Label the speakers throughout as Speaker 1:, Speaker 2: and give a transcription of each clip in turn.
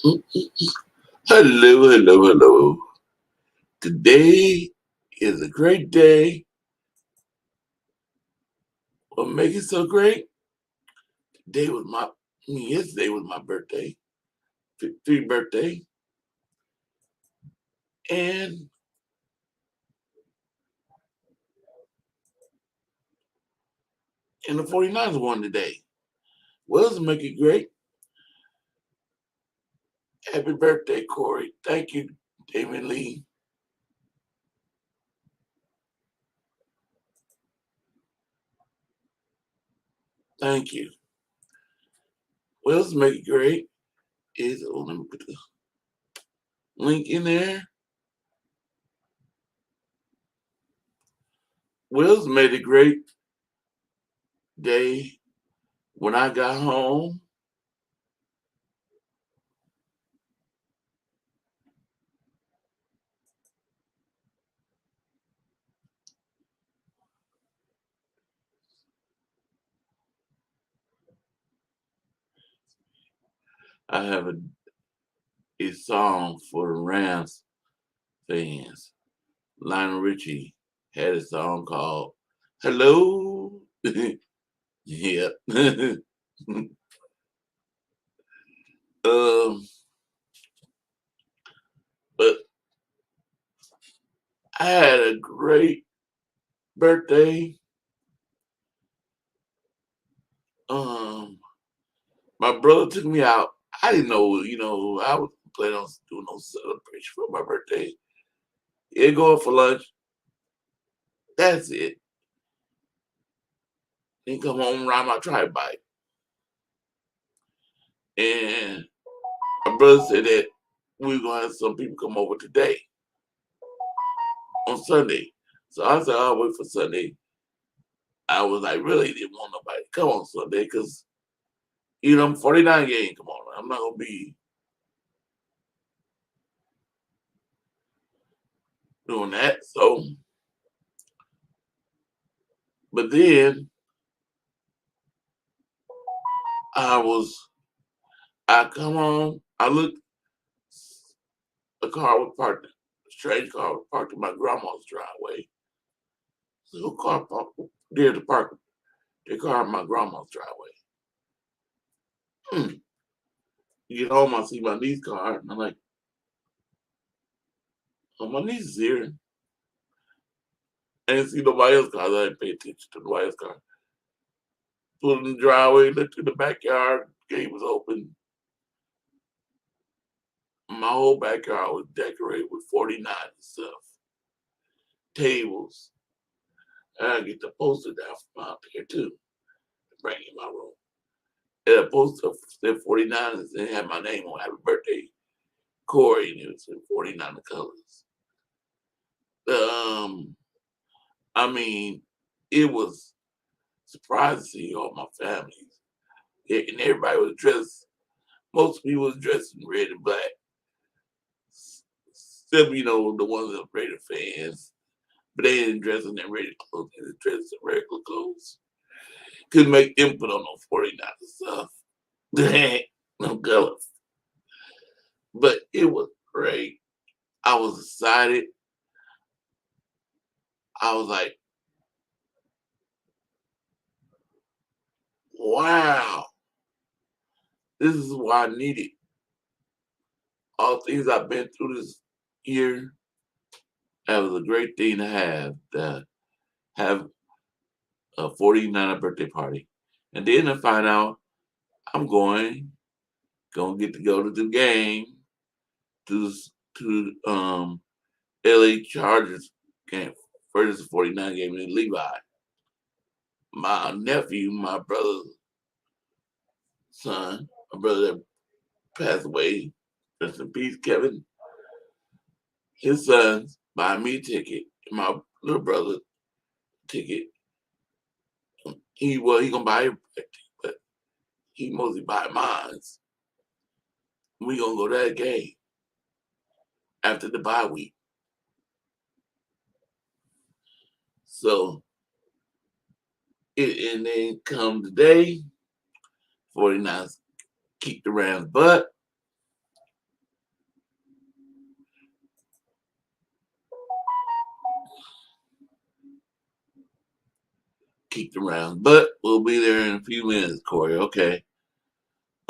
Speaker 1: Hello, hello, hello. Today is a great day. What makes it so great? Today was yesterday was my birthday, 53rd birthday, and the 49ers won today. Well, to make it great, happy birthday, Korey. Thank you, David Lee. Thank you. Well, to make it great let me put the link in there. Will's made a great day when I got home. I have a song for the Rams fans. Lionel Richie had a song called Hello. Yeah. um, but I had a great birthday. Um, my brother took me out. I didn't know, I was planning on doing no celebration for my birthday. Yeah, going for lunch. That's it. Then come home and ride my tri bike. And my brother said that we were gonna have some people come over today on Sunday. So I said I'll wait for Sunday. I was like, really didn't want nobody to come on Sunday because, 49 game, come on. I'm not going to be doing that. So, but then I come home, I looked, a car was parked, a strange car was parked in my grandma's driveway. So, a car parked there to park the car in my grandma's driveway. You get home, I see my niece's car, and I'm like, oh, my niece is here. I didn't see nobody else's car. I didn't pay attention to nobody else's car. Pulled in the driveway, looked in the backyard, gate was open. My whole backyard was decorated with 49 and stuff. Tables. And I get the poster down from out there too. Bring in my room. And a poster said 49 and had my name on happy birthday, Korey, and it was in 49 colors. Um, I mean, it was surprising to see all my families. And everybody was dressed, most people was dressed in red and black. Still, the ones that were Raider fans, but they didn't dress in their Raider clothes. They dressed in regular clothes. Couldn't make them put on no 49 stuff. No colors. But it was great. I was excited. I was like, wow, this is what I needed. All things I've been through this year, that was a great thing to have a 49 birthday party. And then I find out I'm gonna get to go to the game to LA Chargers game versus 49 game in Levi. My nephew, my brother's son, my brother that passed away, rest in peace, Kevin. His sons buy me a ticket, and my little brother ticket. He gonna buy it, but he mostly buy mine. We gonna go to that game after the bye week. So and then come today, 49ers keep the Rams butt. kicked around, but we'll be there in a few minutes, Korey. Okay.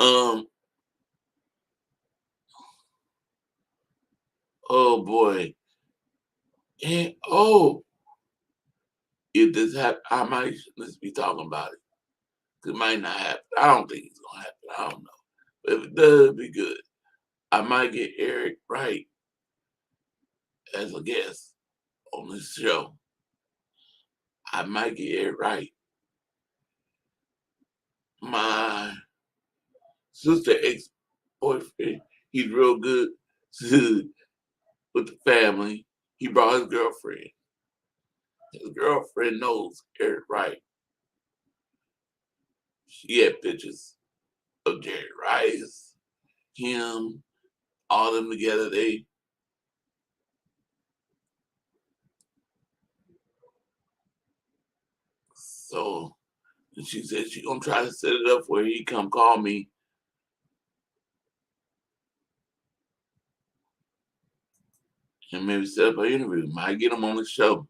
Speaker 1: Um. Oh boy. And if this happen, I might let's be talking about it. It might not happen. I don't think it's gonna happen. I don't know. But if it does, it'd be good. I might get Eric Wright as a guest on this show. I might get Eric Wright. My sister ex-boyfriend, he's real good with the family. He brought his girlfriend. His girlfriend knows Eric Wright. She had pictures of Jerry Rice, him, all them together. So she said she gonna try to set it up where he come call me and maybe set up an interview. Might get him on the show.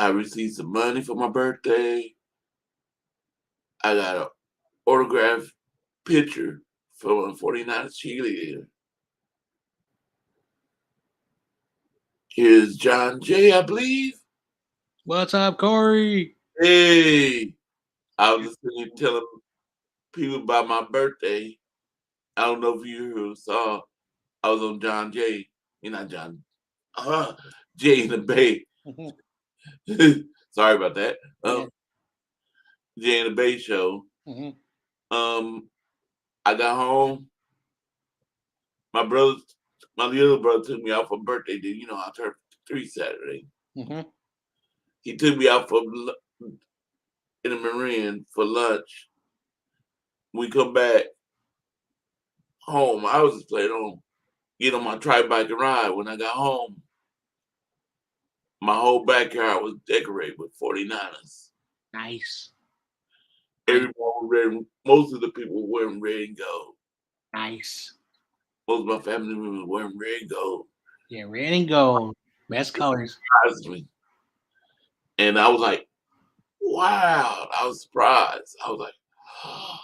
Speaker 1: I received some money for my birthday. I got an autographed picture from a 49ers cheerleader. Here's John Jay, I believe.
Speaker 2: What's up, Korey?
Speaker 1: Hey, I was just telling people about my birthday. I don't know if you saw. I was on John Jay. You're not John. Jay in the Bay. Sorry about that.
Speaker 2: Yeah.
Speaker 1: Jay in the Bay show.
Speaker 2: Mm-hmm.
Speaker 1: I got home. My little brother took me out for birthday. You know, I turned 3 Saturday.
Speaker 2: Mm-hmm.
Speaker 1: He took me out for in the Marine for lunch. We come back home. I was just playing on, get on my tri bike and ride. When I got home, my whole backyard was decorated with 49ers.
Speaker 2: Nice.
Speaker 1: Everyone was wearing, most of the people were wearing red and gold.
Speaker 2: Nice.
Speaker 1: Most of my family members were wearing red and gold.
Speaker 2: Yeah, red and gold. Best colors.
Speaker 1: And I was like, wow. I was surprised. I was like, oh,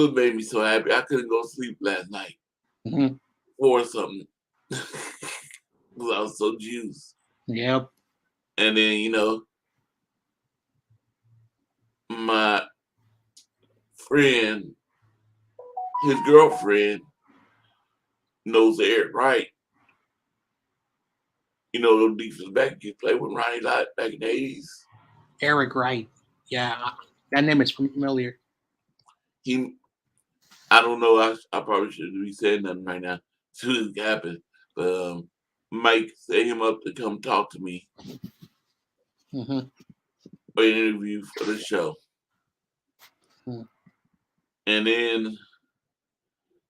Speaker 1: it made me so happy. I couldn't go to sleep last night.
Speaker 2: Mm-hmm.
Speaker 1: Or something. Because I was so juiced.
Speaker 2: Yep.
Speaker 1: And then, you know, my friend, his girlfriend knows Eric Wright. You know, those defensive back you played with Ronnie Lott back in the 80s.
Speaker 2: Eric Wright. Yeah, that name is familiar.
Speaker 1: I don't know. I probably shouldn't be saying nothing right now. Soon as it happens. But Mike set him up to come talk to me.
Speaker 2: Mm-hmm.
Speaker 1: For an interview for the show.
Speaker 2: Mm-hmm.
Speaker 1: And then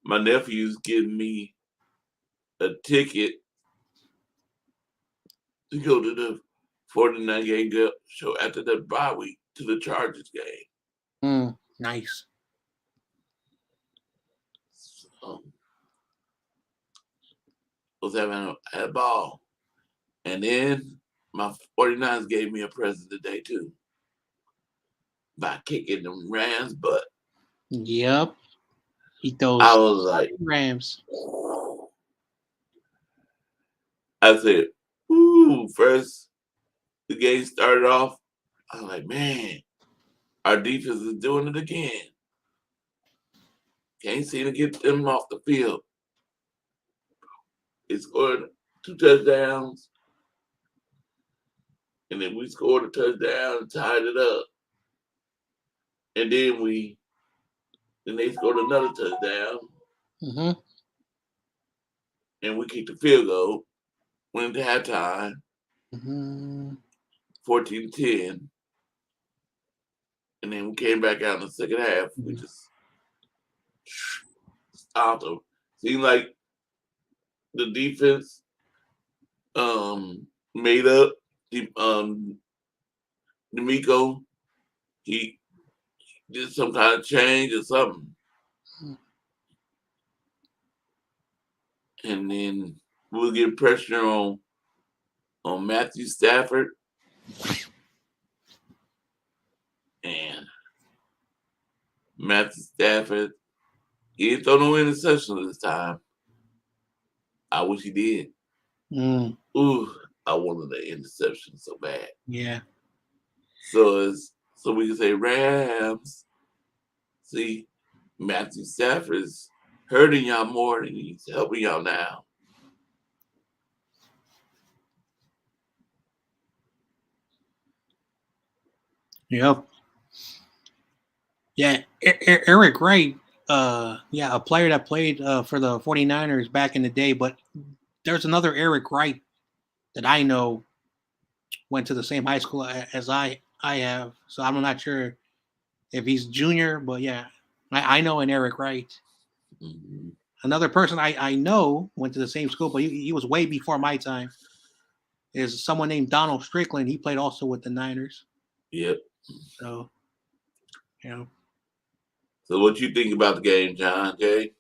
Speaker 1: my nephew's giving me a ticket to go to the 49 game show after the bye week to the Chargers game.
Speaker 2: Nice.
Speaker 1: So, was having a ball. And then my 49ers gave me a present today too. By kicking the Rams' butt.
Speaker 2: Yep. He throws
Speaker 1: I was like,
Speaker 2: Rams.
Speaker 1: I said, ooh, first the game started off. I was like, man, our defense is doing it again. Can't seem to get them off the field. They scored 2 touchdowns. And then we scored a touchdown and tied it up. And then they scored another touchdown.
Speaker 2: Mm-hmm.
Speaker 1: And we kicked a field goal. Went into halftime.
Speaker 2: Mm-hmm.
Speaker 1: 14-10. And then we came back out in the second half. We just stopped them. Seemed like the defense made up. D'Amico, he did some kind of change or something. And then we'll get pressure on Matthew Stafford, and Matthew Stafford, he didn't throw no interception this time. I wish he did. Ooh, I wanted the interception so bad.
Speaker 2: Yeah.
Speaker 1: So we can say Rams. See, Matthew Stafford's hurting y'all more than he's helping y'all now.
Speaker 2: Yep. Yeah, Eric Wright, a player that played for the 49ers back in the day, but there's another Eric Wright that I know went to the same high school as I have. So I'm not sure if he's junior, but yeah, I know an Eric Wright.
Speaker 1: Mm-hmm.
Speaker 2: Another person I know went to the same school, but he was way before my time. Is someone named Donald Strickland. He played also with the Niners.
Speaker 1: Yep.
Speaker 2: So, you know.
Speaker 1: So what you think about the game, John Jay?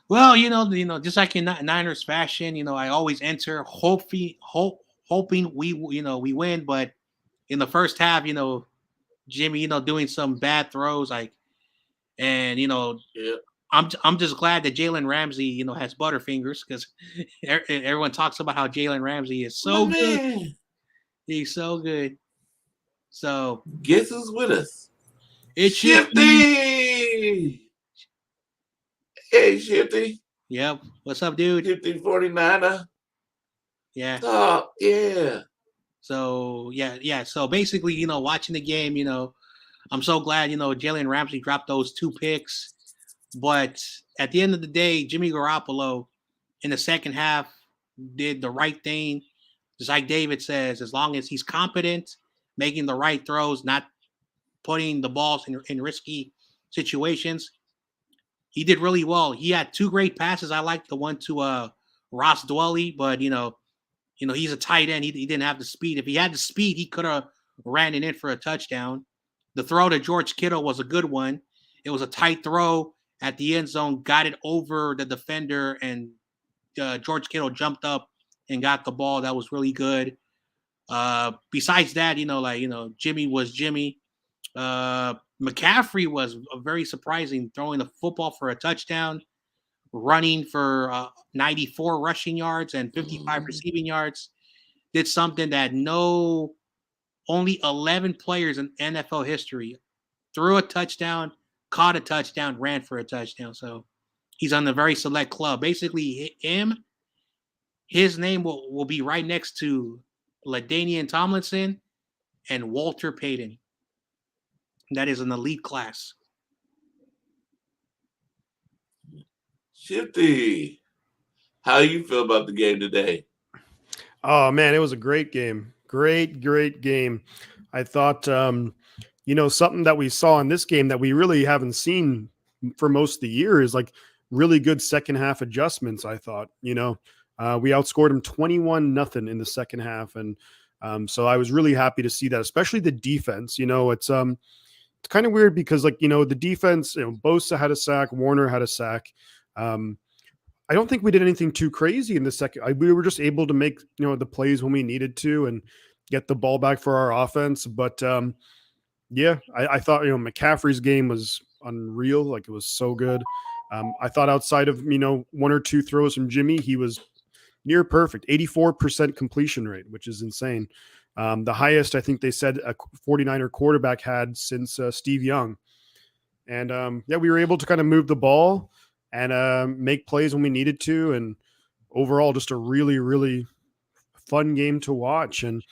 Speaker 2: Well, just like in Niners fashion, I always enter hoping we win, but in the first half, Jimmy, doing some bad throws, and
Speaker 1: Yeah.
Speaker 2: I'm just glad that Jalen Ramsey, has butterfingers because everyone talks about how Jalen Ramsey is so good.
Speaker 1: Man.
Speaker 2: He's so good. So
Speaker 1: guess who's with us?
Speaker 2: It's
Speaker 1: Shifty. Hey, Shifty.
Speaker 2: Yep. What's up, dude?
Speaker 1: Shifty 49er.
Speaker 2: Yeah.
Speaker 1: Oh, yeah.
Speaker 2: So yeah. So basically, watching the game, I'm so glad, Jalen Ramsey dropped those 2 picks. But at the end of the day, Jimmy Garoppolo in the second half did the right thing. Just like David says, as long as he's competent, making the right throws, not putting the balls in risky situations, he did really well. He had 2 great passes. I like the one to Ross Dwelly, but he's a tight end. He didn't have the speed. If he had the speed, he could have ran it in for a touchdown. The throw to George Kittle was a good one. It was a tight throw at the end zone, got it over the defender, and George Kittle jumped up and got the ball. That was really good. Besides that, Jimmy was Jimmy. McCaffrey was very surprising, throwing the football for a touchdown, running for 94 rushing yards and 55 receiving yards. Did something that only 11 players in NFL history threw a touchdown, caught a touchdown, ran for a touchdown. So he's on the very select club. Basically, his name will be right next to LaDainian Tomlinson and Walter Payton. That is an elite class.
Speaker 1: Shifty, how you feel about the game today?
Speaker 3: Oh man, it was a great game. Great game. I thought something that we saw in this game that we really haven't seen for most of the year is like really good second half adjustments. I thought, we outscored them 21-0 in the second half. And so I was really happy to see that, especially the defense. It's kind of weird because the defense, Bosa had a sack, Warner had a sack. I don't think we did anything too crazy in the second. We were just able to make, the plays when we needed to and get the ball back for our offense. But I thought, McCaffrey's game was unreal. Like, it was so good. I thought outside of, 1 or 2 throws from Jimmy, he was near perfect, 84% completion rate, which is insane. The highest I think they said a 49er quarterback had since Steve Young. And we were able to kind of move the ball and make plays when we needed to. And overall, just a really, really fun game to watch. And,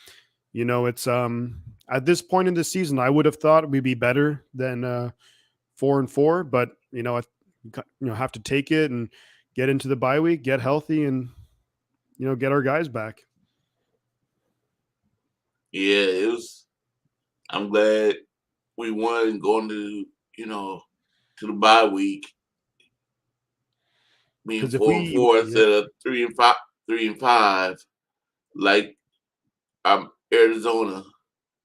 Speaker 3: it's at this point in the season, I would have thought we'd be better than 4-4, but, I have to take it and get into the bye week, get healthy, and, get our guys back.
Speaker 1: Yeah, I'm glad we won going to, to the bye week. Being 4-4 instead of 3-5, like Arizona.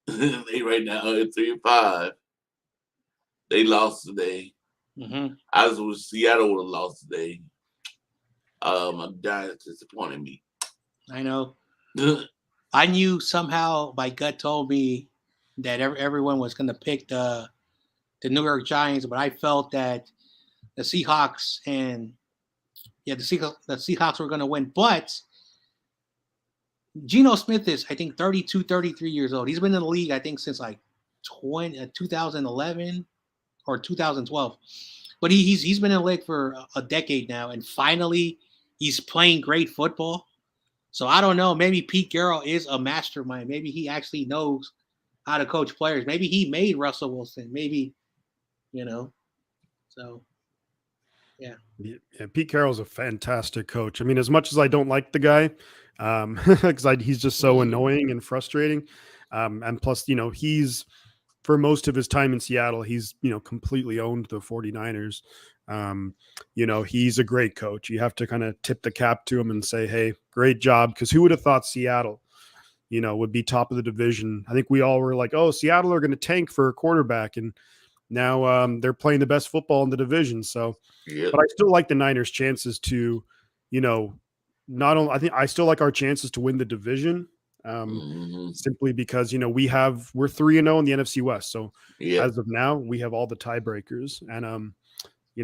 Speaker 1: They right now at 3-5. They lost today.
Speaker 2: Mm-hmm.
Speaker 1: I just wish Seattle would have lost today. My Giants disappointed me.
Speaker 2: I know. I knew somehow my gut told me that everyone was going to pick the New York Giants, but I felt that the Seahawks and the Seahawks were going to win. But Geno Smith is, I think, 32, 33 years old. He's been in the league, I think, since like 2011 or 2012. But he's been in the league for a decade now, and finally he's playing great football. So I don't know. Maybe Pete Carroll is a mastermind. Maybe he actually knows how to coach players. Maybe he made Russell Wilson. Maybe, you know. So, yeah.
Speaker 3: Yeah, Pete Carroll's a fantastic coach. I mean, as much as I don't like the guy, because he's just so annoying and frustrating, and plus, he's for most of his time in Seattle, he's completely owned the 49ers. He's a great coach. You have to kind of tip the cap to him and say, hey, great job. Because who would have thought Seattle, would be top of the division? I think we all were like, oh, Seattle are going to tank for a quarterback. And now they're playing the best football in the division. So, but I still like the Niners' chances to, not only, I think I still like our chances to win the division. Simply because we're 3-0 in the NFC West, so as of now we have all the tiebreakers, and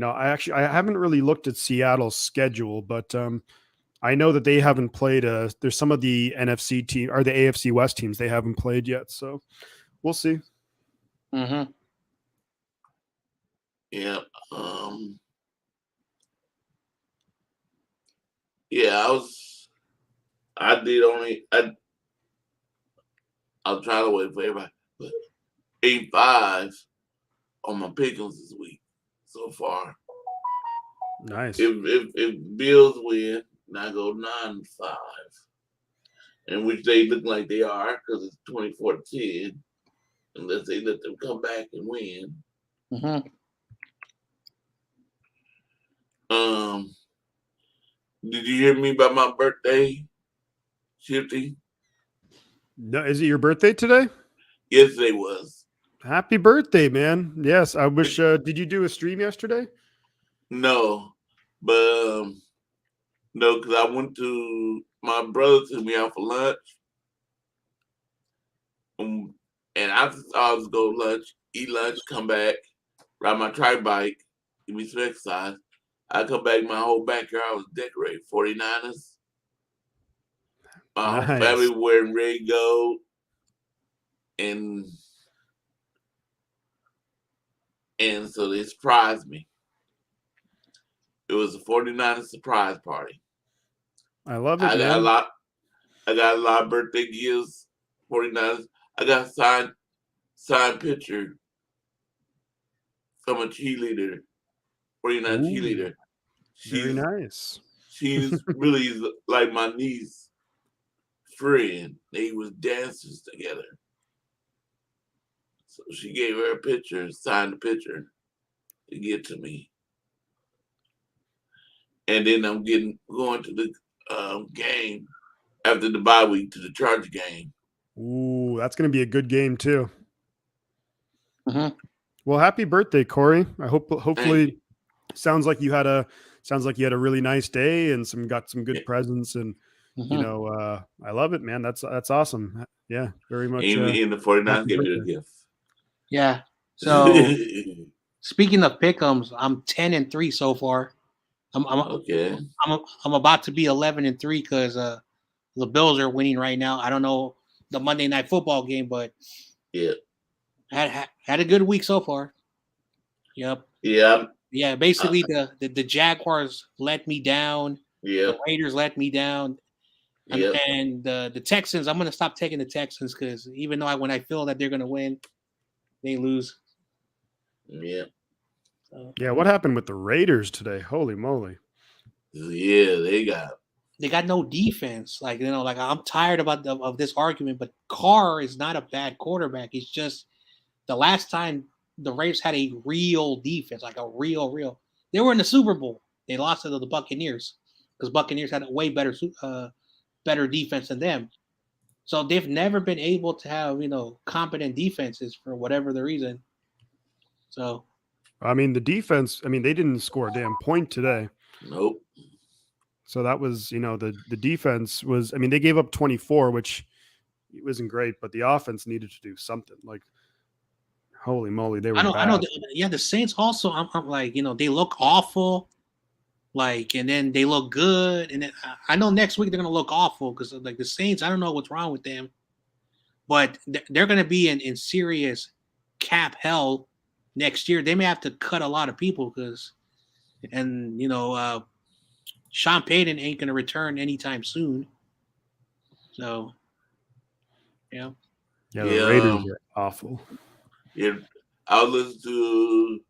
Speaker 3: I haven't really looked at Seattle's schedule, but I know that they haven't played. There's some of the NFC team or the AFC West teams they haven't played yet, so we'll see.
Speaker 2: Mm-hmm.
Speaker 1: Yeah. Yeah, I'm trying to wait for everybody. But 8-5 on my pickings this week so far.
Speaker 3: Nice.
Speaker 1: If Bills win, then I go 9-5, in which they look like they are because it's 24-10, unless they let them come back and win.
Speaker 2: Mm-hmm.
Speaker 1: Did you hear me about my birthday, Shifty?
Speaker 3: No, is it your birthday today?
Speaker 1: Yesterday was.
Speaker 3: Happy birthday, man. Yes, I wish. Did you do a stream yesterday?
Speaker 1: No, but no, because I went to my brother took me out for lunch, and I was go lunch, eat lunch, come back, ride my trike bike, give me some exercise. I come back, my whole backyard was decorated. 49ers. My whole family wearing red gold, and so they surprised me. It was a 49ers surprise party.
Speaker 3: I love it.
Speaker 1: I got a lot of birthday gifts. 49ers. I got a signed picture from a cheerleader, 49 cheerleader.
Speaker 3: Very nice.
Speaker 1: She's really like my niece friend. They was dancers together. So she gave her a picture, signed the picture to get to me. And then I'm going to the game after the bye week to the Charger game.
Speaker 3: Ooh, that's going to be a good game too.
Speaker 2: Mm-hmm.
Speaker 3: Well, happy birthday, Korey. I hopefully sounds like you had a really nice day and got some good presents, and I love it, man. That's awesome. Yeah, very much.
Speaker 1: And the 49ers gave me a gift.
Speaker 2: Yeah. So speaking of pick'ems, I'm 10-3 so far. I'm
Speaker 1: okay.
Speaker 2: I'm about to be 11-3 because the Bills are winning right now. I don't know the Monday Night Football game, but
Speaker 1: yeah,
Speaker 2: had a good week so far. Yep.
Speaker 1: Yeah.
Speaker 2: Yeah. Basically, the Jaguars let me down.
Speaker 1: Yeah.
Speaker 2: The Raiders let me down. And the Texans, I'm gonna stop taking the Texans because even though when I feel that they're gonna win, they lose.
Speaker 1: Yeah.
Speaker 3: Yeah, what happened with the Raiders today? Holy moly!
Speaker 1: Yeah,
Speaker 2: they got no defense. Like I'm tired of this argument, but Carr is not a bad quarterback. It's just the last time the Raiders had a real defense, like a real. They were in the Super Bowl. They lost to the Buccaneers because Buccaneers had a way better defense than them. So they've never been able to have competent defenses for whatever the reason. So,
Speaker 3: I mean, the defense. I mean, they didn't score a damn point today.
Speaker 1: Nope.
Speaker 3: So that was, the defense was, I mean, they gave up 24, which wasn't great, but the offense needed to do something. Like, holy moly, they were
Speaker 2: I know.
Speaker 3: bad.
Speaker 2: Yeah, the Saints also. I'm like, they look awful. Like, and then they look good, and then I know next week they're gonna look awful because like the Saints. I don't know what's wrong with them, but they're gonna be in serious cap hell next year. They may have to cut a lot of people because, and Sean Payton ain't gonna return anytime soon. So, yeah.
Speaker 3: Yeah, the
Speaker 1: Yeah,
Speaker 3: Raiders are awful.
Speaker 1: yeah. I was listening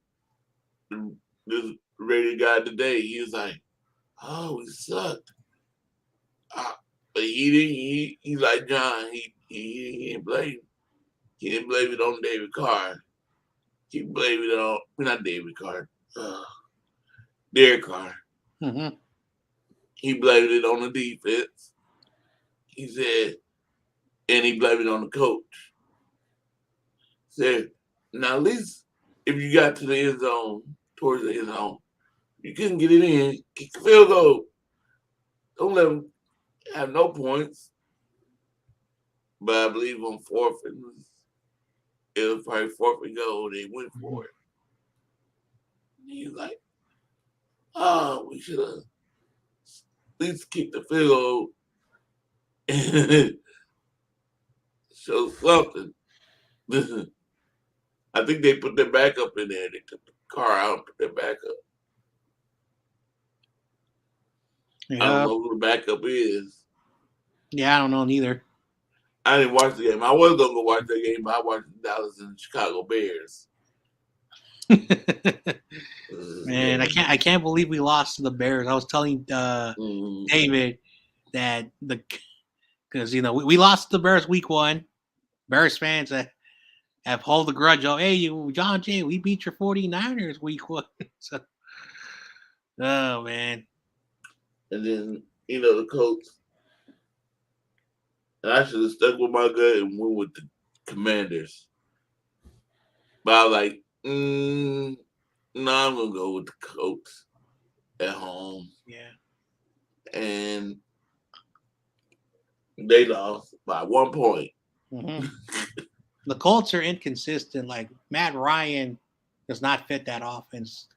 Speaker 1: to this radio guy today. He was like, "Oh, we sucked," but he didn't. He's like John. He didn't blame. He didn't blame it on David Carr. He blamed it on not David Carr. Derek Carr.
Speaker 2: Mm-hmm.
Speaker 1: He blamed it on the defense. He said, and he blamed it on the coach. Said, now at least if you got to the end zone, towards the end zone, you couldn't get it in, kick the field goal. Don't let them have no points. But I believe on fourth, it was probably fourth and goal. They went for it. He's like, oh, we should have at least kicked the field goal and show something. I think they put their backup in there. They took the car out and put their backup.
Speaker 2: Yeah.
Speaker 1: I don't know who the backup is.
Speaker 2: Yeah, I don't know neither.
Speaker 1: I didn't watch the game. I was gonna go watch the game, but I watched the Dallas and the Chicago Bears.
Speaker 2: Man, I can't believe we lost to the Bears. I was telling David that because we lost to the Bears week 1. Bears fans have hold the grudge. Oh, hey, John Jay, we beat your 49ers week 1. So, oh man.
Speaker 1: And then the coach. And I should have stuck with my gut and went with the Commanders. But I was like, no, I'm gonna go with the Colts at home.
Speaker 2: Yeah.
Speaker 1: And they lost by 1 point.
Speaker 2: Mm-hmm. The Colts are inconsistent. Like Matt Ryan does not fit that offense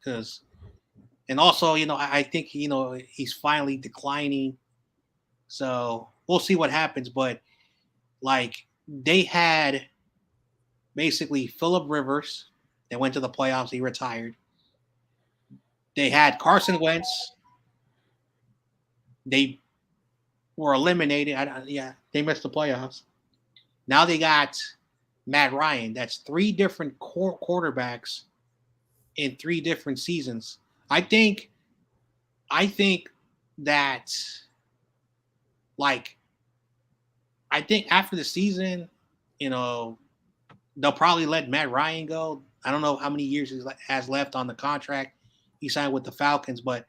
Speaker 2: and also, I think he's finally declining. So we'll see what happens. But like they had basically Phillip Rivers that went to the playoffs. He retired. They had Carson Wentz. They were eliminated. They missed the playoffs. Now they got Matt Ryan. That's 3 different quarterbacks in 3 different seasons. I think that I think after the season, they'll probably let Matt Ryan go. I don't know how many years he has left on the contract. He signed with the Falcons, but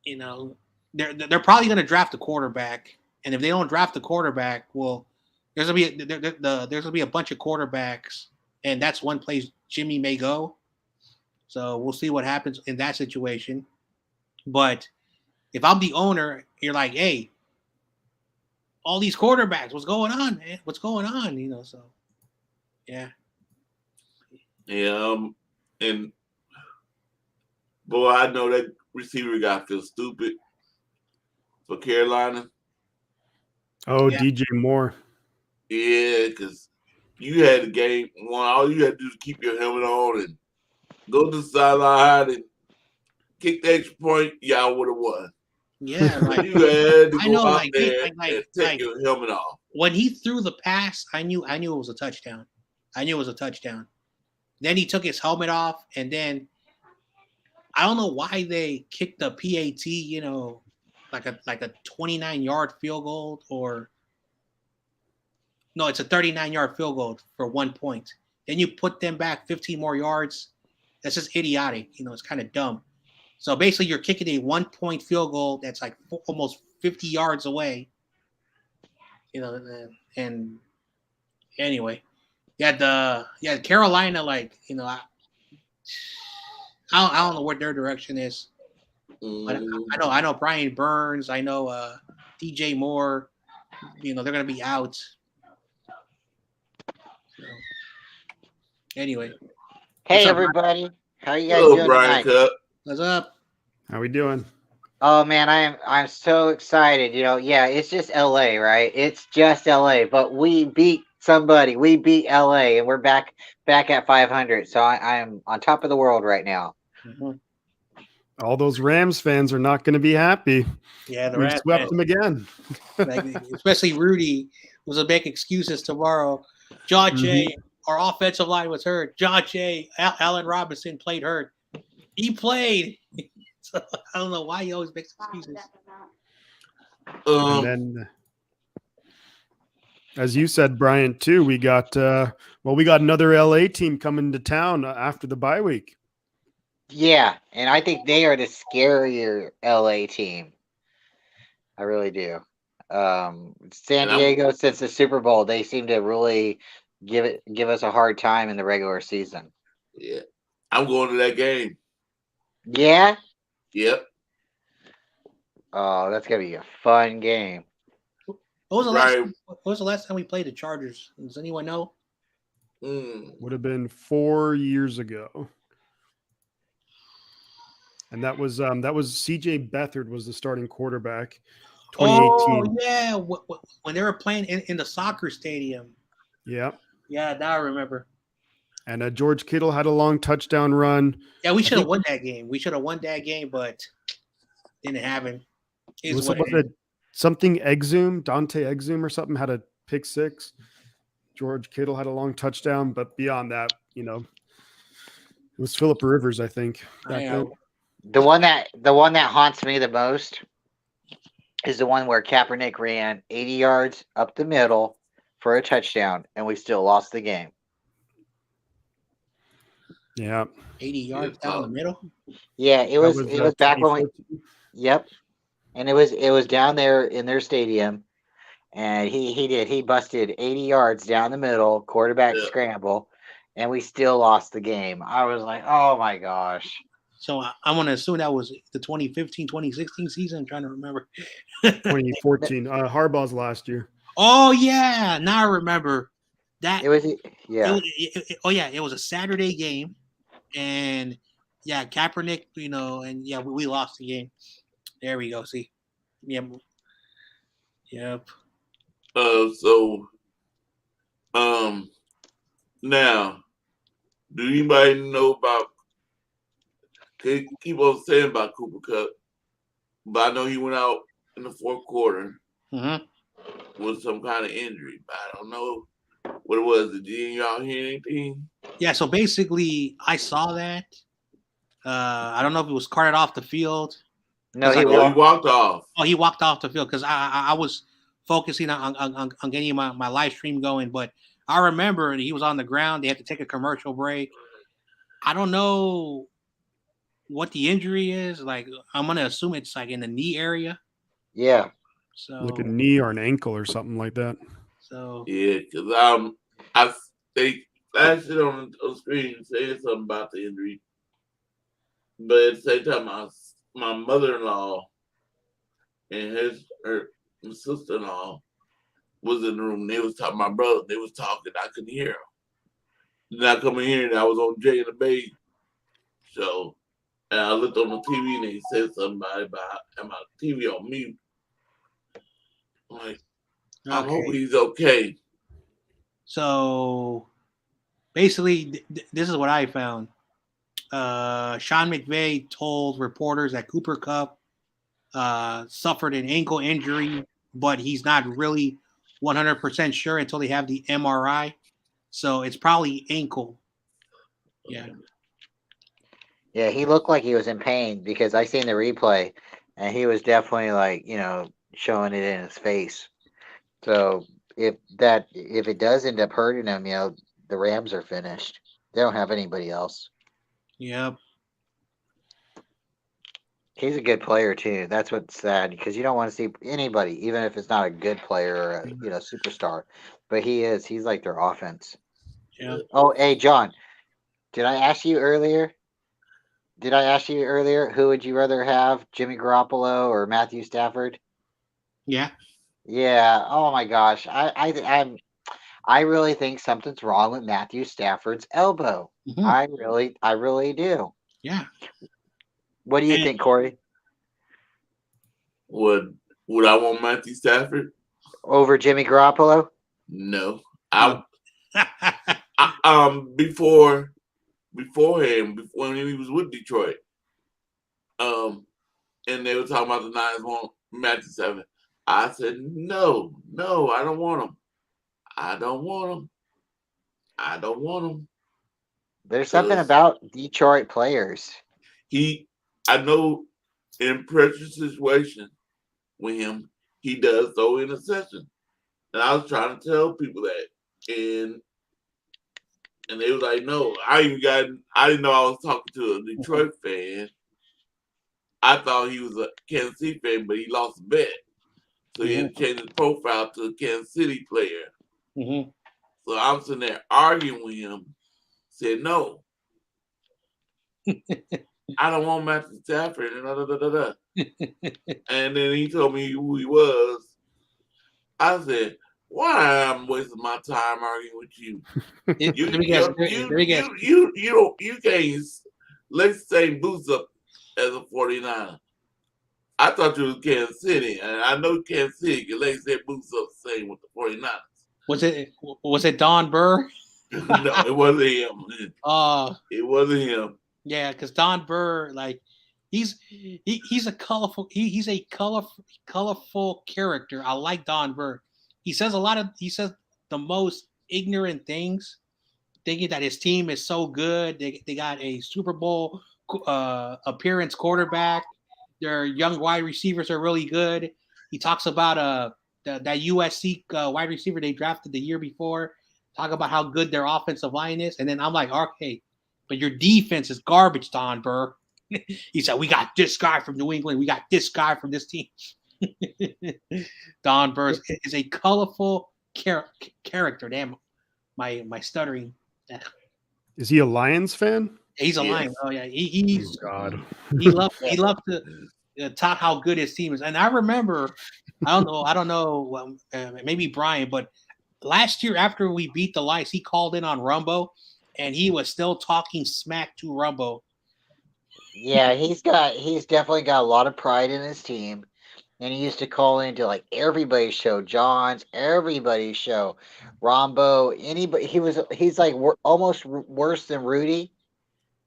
Speaker 2: they're probably going to draft a quarterback. And if they don't draft a quarterback, well, there's gonna be a bunch of quarterbacks, and that's one place Jimmy may go. So we'll see what happens in that situation. But if I'm the owner, you're like, hey, all these quarterbacks, what's going on, man? What's going on? So yeah.
Speaker 1: Yeah, and boy, I know that receiver guy feels stupid for Carolina.
Speaker 3: Oh, yeah. DJ Moore.
Speaker 1: Yeah, because you had the game one. All you had to do is keep your helmet on and go to the sideline and kick the extra point. Y'all would have won.
Speaker 2: Yeah,
Speaker 1: like, you had to
Speaker 2: I know,
Speaker 1: go out there and take your helmet off.
Speaker 2: When he threw the pass, I knew it was a touchdown. Then he took his helmet off, and then I don't know why they kicked the PAT, like a 29-yard field goal, or no, it's a 39-yard field goal for 1 point. Then you put them back 15 more yards. That's just idiotic. It's kind of dumb. So basically, you're kicking a 1 point field goal that's like almost 50 yards away. And anyway, Carolina, I don't know what their direction is. But
Speaker 1: Mm,
Speaker 2: I know Brian Burns. I know DJ Moore. They're going to be out. So anyway, what's
Speaker 4: Hey
Speaker 2: up, Brian?
Speaker 4: everybody, how you guys
Speaker 1: hello,
Speaker 4: doing
Speaker 1: Brian
Speaker 4: tonight?
Speaker 1: Cup.
Speaker 2: What's up?
Speaker 3: How we doing?
Speaker 4: Oh man, I'm so excited. Yeah, it's just LA, right? It's just LA, but we beat somebody. We beat LA, and we're back at 500. So I'm on top of the world right now.
Speaker 2: Mhm.
Speaker 3: All those Rams fans are not going to be happy.
Speaker 2: Yeah, the
Speaker 3: We
Speaker 2: Rams,
Speaker 3: swept
Speaker 2: man.
Speaker 3: them again.
Speaker 2: Like, especially Rudy was a make excuses tomorrow. John Jay, our offensive line was hurt. John Jay, Allen Robinson played hurt. He played. So I don't know why he always makes excuses.
Speaker 3: And then, as you said, Brian, too, we got another LA team coming to town after the bye week.
Speaker 4: Yeah, and I think they are the scarier LA team. I really do. San
Speaker 1: And
Speaker 4: Diego, since the Super Bowl, they seem to really give us a hard time in the regular season.
Speaker 1: I'm going to that game.
Speaker 4: Yeah.
Speaker 1: Yep.
Speaker 4: Oh, that's gonna be a fun game.
Speaker 2: What was the
Speaker 1: Right.
Speaker 2: last time we played the Chargers? Does anyone know?
Speaker 3: Would have been 4 years ago. And that was CJ Beathard was the starting quarterback. 2018.
Speaker 2: Oh yeah, when they were playing in the soccer stadium.
Speaker 3: Yeah.
Speaker 2: Yeah, now I remember.
Speaker 3: And George Kittle had a long touchdown run.
Speaker 2: Yeah, we should have won that game. We should have won that game, but didn't happen.
Speaker 3: Was it something Exum, Dante Exum or something had a pick six. George Kittle had a long touchdown, but beyond that, it was Phillip Rivers, I think.
Speaker 4: The one that haunts me the most is the one where Kaepernick ran 80 yards up the middle for a touchdown, and we still lost the game.
Speaker 3: Yeah.
Speaker 2: 80 yards down the middle.
Speaker 4: Yeah, it was back when we. Yep, and it was down there in their stadium, and he busted 80 yards down the middle, quarterback scramble, and we still lost the game. I was like, oh my gosh.
Speaker 2: So I'm going to assume that was the 2015, 2016 season. I'm trying to remember.
Speaker 3: 2014. Harbaugh's last year.
Speaker 2: Oh, yeah. Now I remember. That.
Speaker 4: It was, yeah.
Speaker 2: It was a Saturday game. And, yeah, Kaepernick, and, yeah, we lost the game. There we go. See? Yeah. Yep.
Speaker 1: Now, do anybody know about? Keep on saying about Cooper Kupp, but I know he went out in the fourth quarter with some kind of injury. But I don't know what it was. Did y'all hear anything?
Speaker 2: Yeah. So basically, I saw that. I don't know if it was carted off the field.
Speaker 4: No,
Speaker 1: he walked off.
Speaker 2: Oh, he walked off the field because I was focusing on getting my live stream going, but I remember he was on the ground. They had to take a commercial break. I don't know what the injury is. Like, I'm gonna assume it's like in the knee area.
Speaker 4: Yeah.
Speaker 2: So
Speaker 3: like a knee or an ankle or something like that.
Speaker 2: So
Speaker 1: yeah, because they flashed it on the screen saying something about the injury, but at the same time, my mother-in-law and her sister-in-law was in the room. They was talking. My brother, they was talking. I couldn't hear them. Then I come in here and I was on Jay and the Babe show. And I looked on the TV and they said something about my TV on mute. I'm like, I hope he's okay.
Speaker 2: So basically, this is what I found. Sean McVay told reporters that Cooper Kupp suffered an ankle injury, but he's not really 100% sure until they have the MRI. So it's probably ankle. Yeah.
Speaker 4: Yeah, he looked like he was in pain because I seen the replay, and he was definitely like, showing it in his face. So if it does end up hurting him, the Rams are finished. They don't have anybody else.
Speaker 2: Yep.
Speaker 4: He's a good player too. That's what's sad because you don't want to see anybody, even if it's not a good player or a superstar. But he is. He's like their offense.
Speaker 2: Yeah.
Speaker 4: Oh, hey John, did I ask you earlier? did I ask you earlier? Who would you rather have, Jimmy Garoppolo or Matthew Stafford?
Speaker 2: Yeah.
Speaker 4: Yeah. Oh my gosh. I really think something's wrong with Matthew Stafford's elbow.
Speaker 2: Mhm.
Speaker 4: I really do.
Speaker 2: Yeah.
Speaker 4: What do you
Speaker 2: And
Speaker 4: think, Corey?
Speaker 1: Would I want Matthew Stafford?
Speaker 4: Over Jimmy Garoppolo?
Speaker 1: No.
Speaker 2: uh,
Speaker 1: Beforehand, before he was with Detroit, and they were talking about the Niners want Matthew Stafford. I said, no, I don't want him. I don't want him. I don't want him.
Speaker 4: There's something
Speaker 1: Because
Speaker 4: about Detroit players.
Speaker 1: I know in pressure situations with him, he does throw interceptions. And I was trying to tell people that. And they was like, no, I didn't know I was talking to a Detroit fan. I thought he was a Kansas City fan, but he lost a bet. So he had to change his profile to a Kansas City player.
Speaker 2: mm-hmm.
Speaker 1: So I'm sitting there arguing with him. Said, no, I don't want Matthew Stafford. And then he told me who he was. I said, why am I wasting my time arguing with you? You can't lay the same boots up as a 49er. I thought you was Kansas City, and I know Kansas City can lay their boots up the same with the 49ers.
Speaker 2: Was it Don Burr?
Speaker 1: No, it wasn't him. It wasn't him.
Speaker 2: Yeah, because Don Burr, like, he's a colorful he's a colorful character. I like Don Burr. He says the most ignorant things, thinking that his team is so good. They got a Super Bowl appearance quarterback. Their young wide receivers are really good. He talks about that USC wide receiver they drafted the year before. Talk about how good their offensive line is, and then I'm like, okay, but your defense is garbage, Don Burr. He said, we got this guy from New England. We got this guy from this team. Don Burr is a colorful character. Damn, my stuttering.
Speaker 3: Is he a Lions fan?
Speaker 2: He's a Lion. Oh yeah, he's
Speaker 3: God.
Speaker 2: he loved to talk how good his team is. And I remember, I don't know, maybe Brian, but last year after we beat the Lions, he called in on Rumbo, and he was still talking smack to Rumbo.
Speaker 4: Yeah, he's definitely got a lot of pride in his team. And he used to call into like everybody's show, John's, everybody's show, Rombo, anybody. He's like almost worse than Rudy,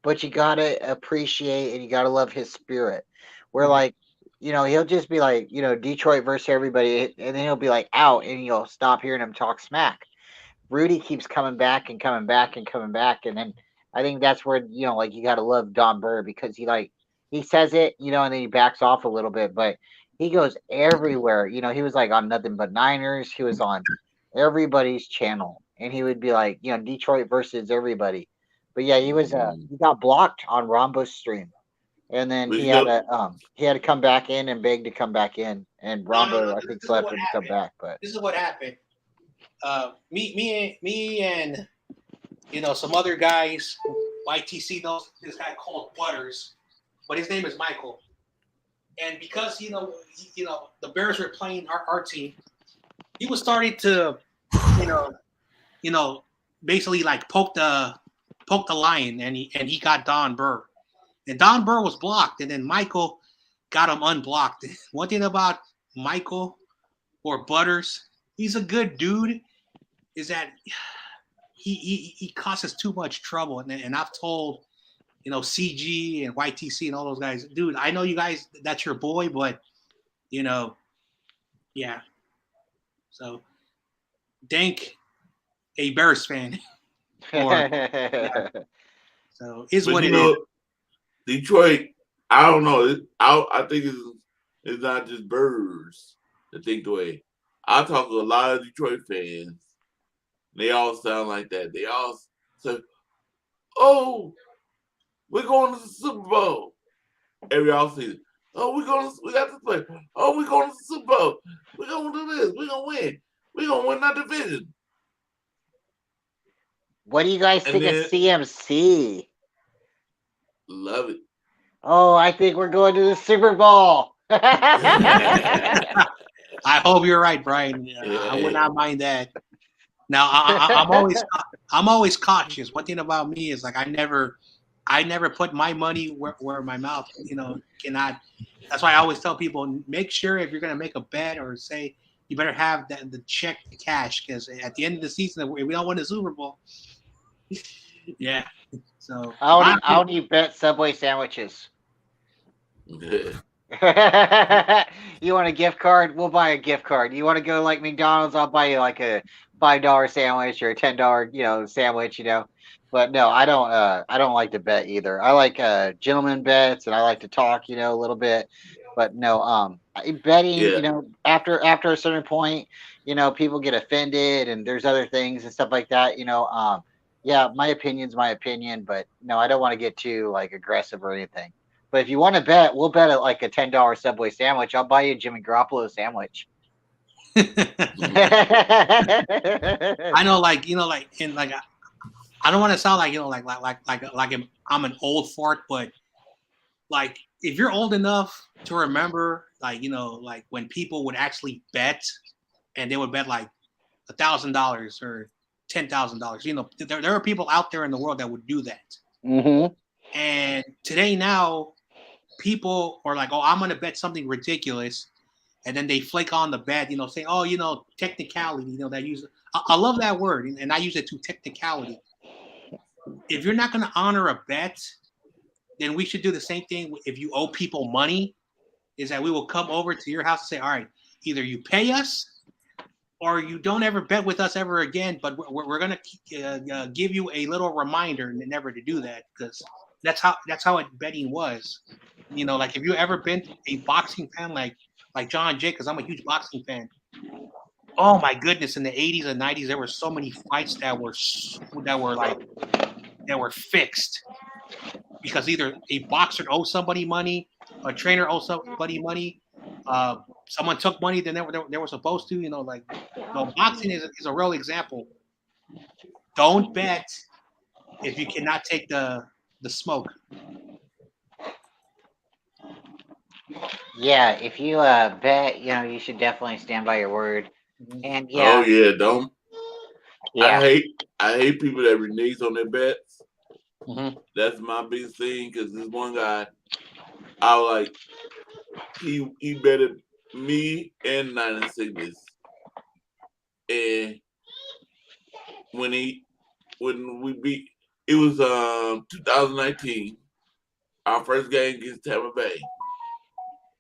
Speaker 4: but you gotta appreciate and you gotta love his spirit. Where like, he'll just be like, Detroit versus everybody, and then he'll be like out, and you'll stop hearing him talk smack. Rudy keeps coming back and coming back and coming back, and then I think that's where like you gotta love Don Burr because he says it, and then he backs off a little bit, but he goes everywhere. He was like on Nothing But Niners. He was on everybody's channel, and he would be like, Detroit versus everybody. But yeah, he got blocked on Rombo's stream, and then he had to come back in and beg to come back in, and Rombo I think left him to come back. But
Speaker 2: this is what happened. Me and some other guys, YTC knows this guy called Butters, but his name is Michael. And because the Bears were playing our team, he was starting to basically like poke the lion, and he got Don Burr, and Don Burr was blocked, and then Michael got him unblocked. One thing about Michael or Butters, he's a good dude, is that he causes too much trouble, and I've told CG and YTC and all those guys, dude, I know you guys, that's your boy, but yeah. So Dank, a Bears fan. So is what it is.
Speaker 1: Detroit, I don't know. I think it's not just Birds that think the way. I talk to a lot of Detroit fans. They all sound like that. They all say, "Oh, we're going to the Super Bowl every offseason. Oh, we got this play. Oh, we're going to the Super Bowl. We're going to do this. We're going to win. We're going to win our division."
Speaker 4: What do you guys think of CMC?
Speaker 1: Love it.
Speaker 4: Oh, I think we're going to the Super Bowl.
Speaker 2: I hope you're right, Brian. I would not mind that. Now I'm always cautious. One thing about me is like I never put my money where my mouth cannot. That's why I always tell people, make sure if you're gonna make a bet or say, you better have the check to cash, because at the end of the season, if we don't win the Super Bowl, yeah. So
Speaker 4: I only bet Subway sandwiches.
Speaker 1: Yeah.
Speaker 4: You want a gift card? We'll buy a gift card. You want to go like McDonald's? I'll buy you like a $5 sandwich or a $10, sandwich. But no, I don't. I don't like to bet either. I like gentleman bets, and I like to talk, a little bit. But no, betting,
Speaker 1: Yeah.
Speaker 4: after a certain point, people get offended, and there's other things and stuff like that. Yeah, my opinion's my opinion, but no, I don't want to get too like aggressive or anything. But if you want to bet, we'll bet at like a $10 Subway sandwich. I'll buy you a Jimmy Garoppolo sandwich.
Speaker 2: I know, and I don't want to sound like I'm an old fart, but like if you're old enough to remember, like when people would actually bet, and they would bet like $1,000 or $10,000. There are people out there in the world that would do that.
Speaker 4: Mm-hmm.
Speaker 2: And today now, people are like, "Oh, I'm going to bet something ridiculous," and then they flake on the bet. Say, "Oh, technicality." That use. I love that word, and I use it to technicality. If you're not going to honor a bet, then we should do the same thing. If you owe people money, is that we will come over to your house and say, "All right, either you pay us, or you don't ever bet with us ever again, but we're going to give you a little reminder never to do that," because that's how betting was. Like if you ever been a boxing fan like John Jay, because I'm a huge boxing fan. Oh my goodness! In the 80s and 90s, there were so many fights that were fixed because either a boxer owed somebody money, a trainer owed somebody money, someone took money they were supposed to. Boxing is a real example. Don't bet if you cannot take the smoke.
Speaker 4: Yeah, if you bet, you should definitely stand by your word. And
Speaker 1: Oh
Speaker 4: yeah,
Speaker 1: yeah, don't.
Speaker 4: yeah,
Speaker 1: I hate people that renege on their bets.
Speaker 2: Mm-hmm.
Speaker 1: That's my biggest thing because this one guy, I was like, he betted me and Nine and Sickness, and when we beat, it was 2019, our first game against Tampa Bay.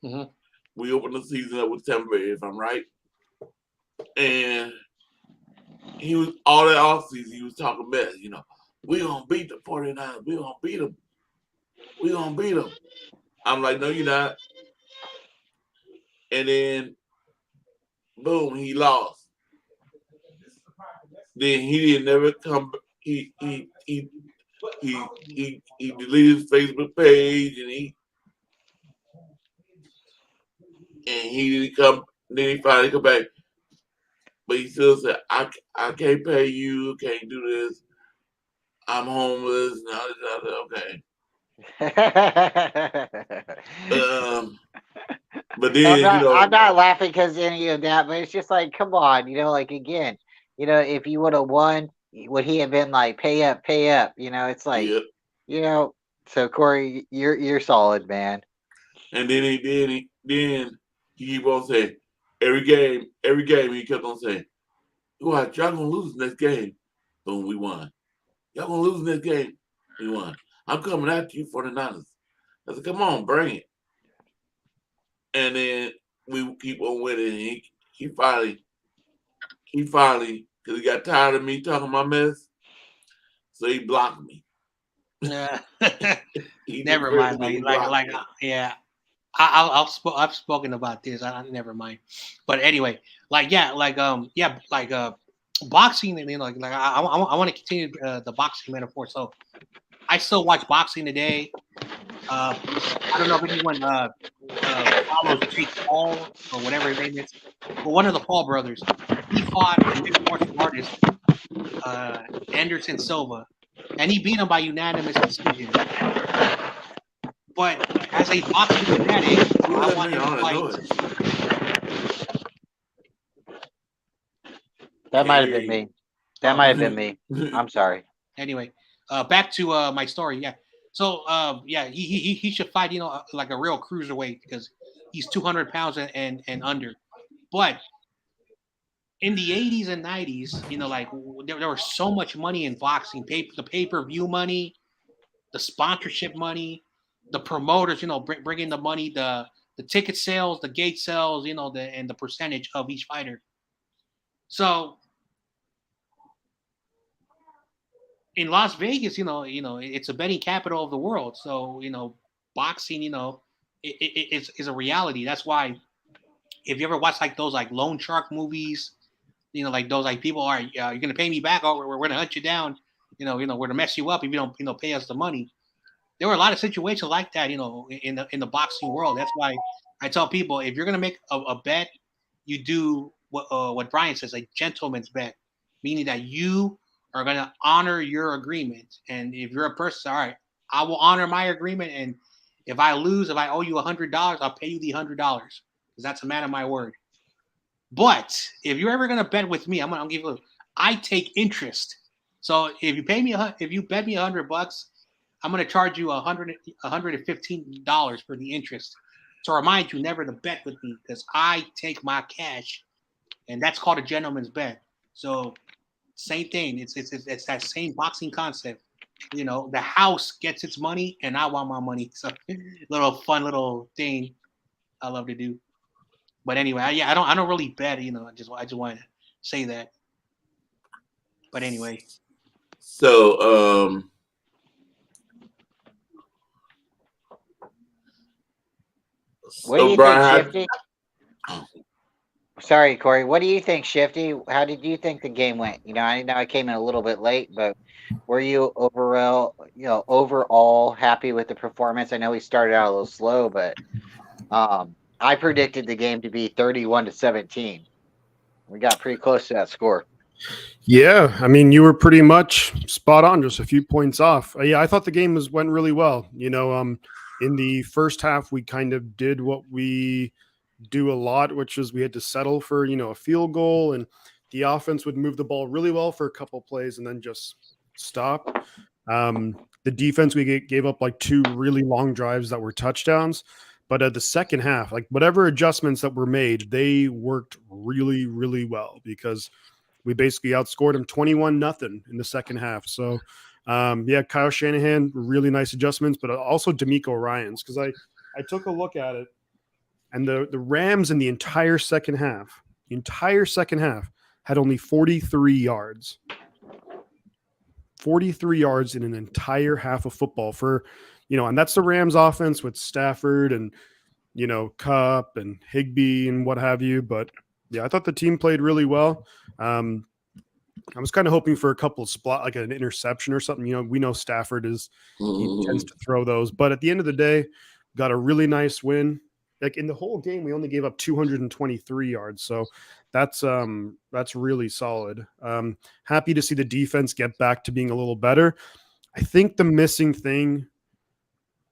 Speaker 2: Mm-hmm.
Speaker 1: We opened the season up with Tampa Bay, if I'm right, and he was all that offseason. He was talking mess, we gonna beat the 49ers. We gonna beat them. We gonna beat them. I'm like, no, you're not. And then, boom, he lost. Then he didn't never come. He deleted his Facebook page and he didn't come. Then he finally come back, but he still said, I can't pay you. Can't do this. I'm homeless. And all this, okay. But then
Speaker 4: I'm not laughing because any of that, but it's just like, come on, like again, if you would have won, would he have been like pay up, pay up? It's like,
Speaker 1: yeah.
Speaker 4: So Korey, you're solid, man.
Speaker 1: And then he keep on saying every game he kept on saying, y'all gonna lose next game. Boom, we won. Y'all gonna lose next game. We won. I'm coming after you, 49ers. I said, come on, bring it. And then we keep on winning. He finally, because he got tired of me talking my mess, so he blocked me.
Speaker 2: Yeah. Never mind. Yeah. I've spoken about this. I never mind. But anyway, boxing, and I want to continue the boxing metaphor. So I still watch boxing today. I don't know if anyone follows Jake Paul or whatever his name is, but one of the Paul brothers, he fought a mixed martial artist, Anderson Silva, and he beat him by unanimous decision. But as a boxing fanatic,
Speaker 1: Who
Speaker 2: I
Speaker 1: that
Speaker 2: want
Speaker 1: making
Speaker 2: him
Speaker 1: all
Speaker 2: to
Speaker 1: that
Speaker 2: fight.
Speaker 1: noise?
Speaker 4: That
Speaker 1: Can't
Speaker 4: might have
Speaker 1: hear
Speaker 4: been
Speaker 1: you.
Speaker 4: me. That might have been me. I'm sorry.
Speaker 2: Anyway, back to my story. Yeah. So yeah, he should fight. Like a real cruiserweight because he's 200 pounds and under. But in the 80s and 90s, like there was so much money in boxing, the pay-per-view money, the sponsorship money, the promoters, bringing the money, the ticket sales, the gate sales, and the percentage of each fighter. So in Las Vegas, it's a betting capital of the world. So boxing, is a reality. That's why if you ever watch like those like loan shark movies, like those like people are you're gonna pay me back, or we're gonna hunt you down, we're gonna mess you up if you don't pay us the money. There were a lot of situations like that, in the boxing world. That's why I tell people if you're gonna make a bet, you do what Brian says, a gentleman's bet, meaning that you are gonna honor your agreement. And if you're a person, all right, I will honor my agreement, and if I lose, if I owe you $100, I'll pay you the $100 because that's a man of my word. But if you're ever gonna bet with me, I'm give you. I take interest. So if you pay me, if you bet me $100, I'm gonna charge you $115 for the interest. To remind you never to bet with me because I take my cash, and that's called a gentleman's bet. So same thing. It's that same boxing concept. The house gets its money, and I want my money. So little fun little thing I love to do. But anyway, I don't really bet. I just wanted to say that. But anyway,
Speaker 1: So,
Speaker 4: What do
Speaker 1: so
Speaker 4: you think,
Speaker 1: Brian,
Speaker 4: Shifty? Sorry, Corey. What do you think, Shifty? How did you think the game went? I know I came in a little bit late, but were you overall happy with the performance? I know we started out a little slow, but I predicted the game to be 31-17. We got pretty close to that score.
Speaker 3: Yeah, I mean, you were pretty much spot on, just a few points off. Yeah, I thought the game went really well. In the first half, we kind of did what we do a lot, which is we had to settle for a field goal, and the offense would move the ball really well for a couple plays and then just stop. The defense we gave up like 2 really long drives that were touchdowns. But at the second half, like whatever adjustments that were made, they worked really, really well because we basically outscored them 21-0 in the second half. So, yeah, Kyle Shanahan, really nice adjustments, but also D'Amico Ryans, because I took a look at it, and the Rams in the entire second half had only 43 yards. 43 yards in an entire half of football and that's the Rams offense with Stafford and, Kupp and Higbee and what have you. But yeah, I thought the team played really well. I was kind of hoping for a couple of like an interception or something. We know Stafford he tends to throw those, but at the end of the day, got a really nice win. Like in the whole game, we only gave up 223 yards. So that's really solid. Happy to see the defense get back to being a little better. I think the missing thing,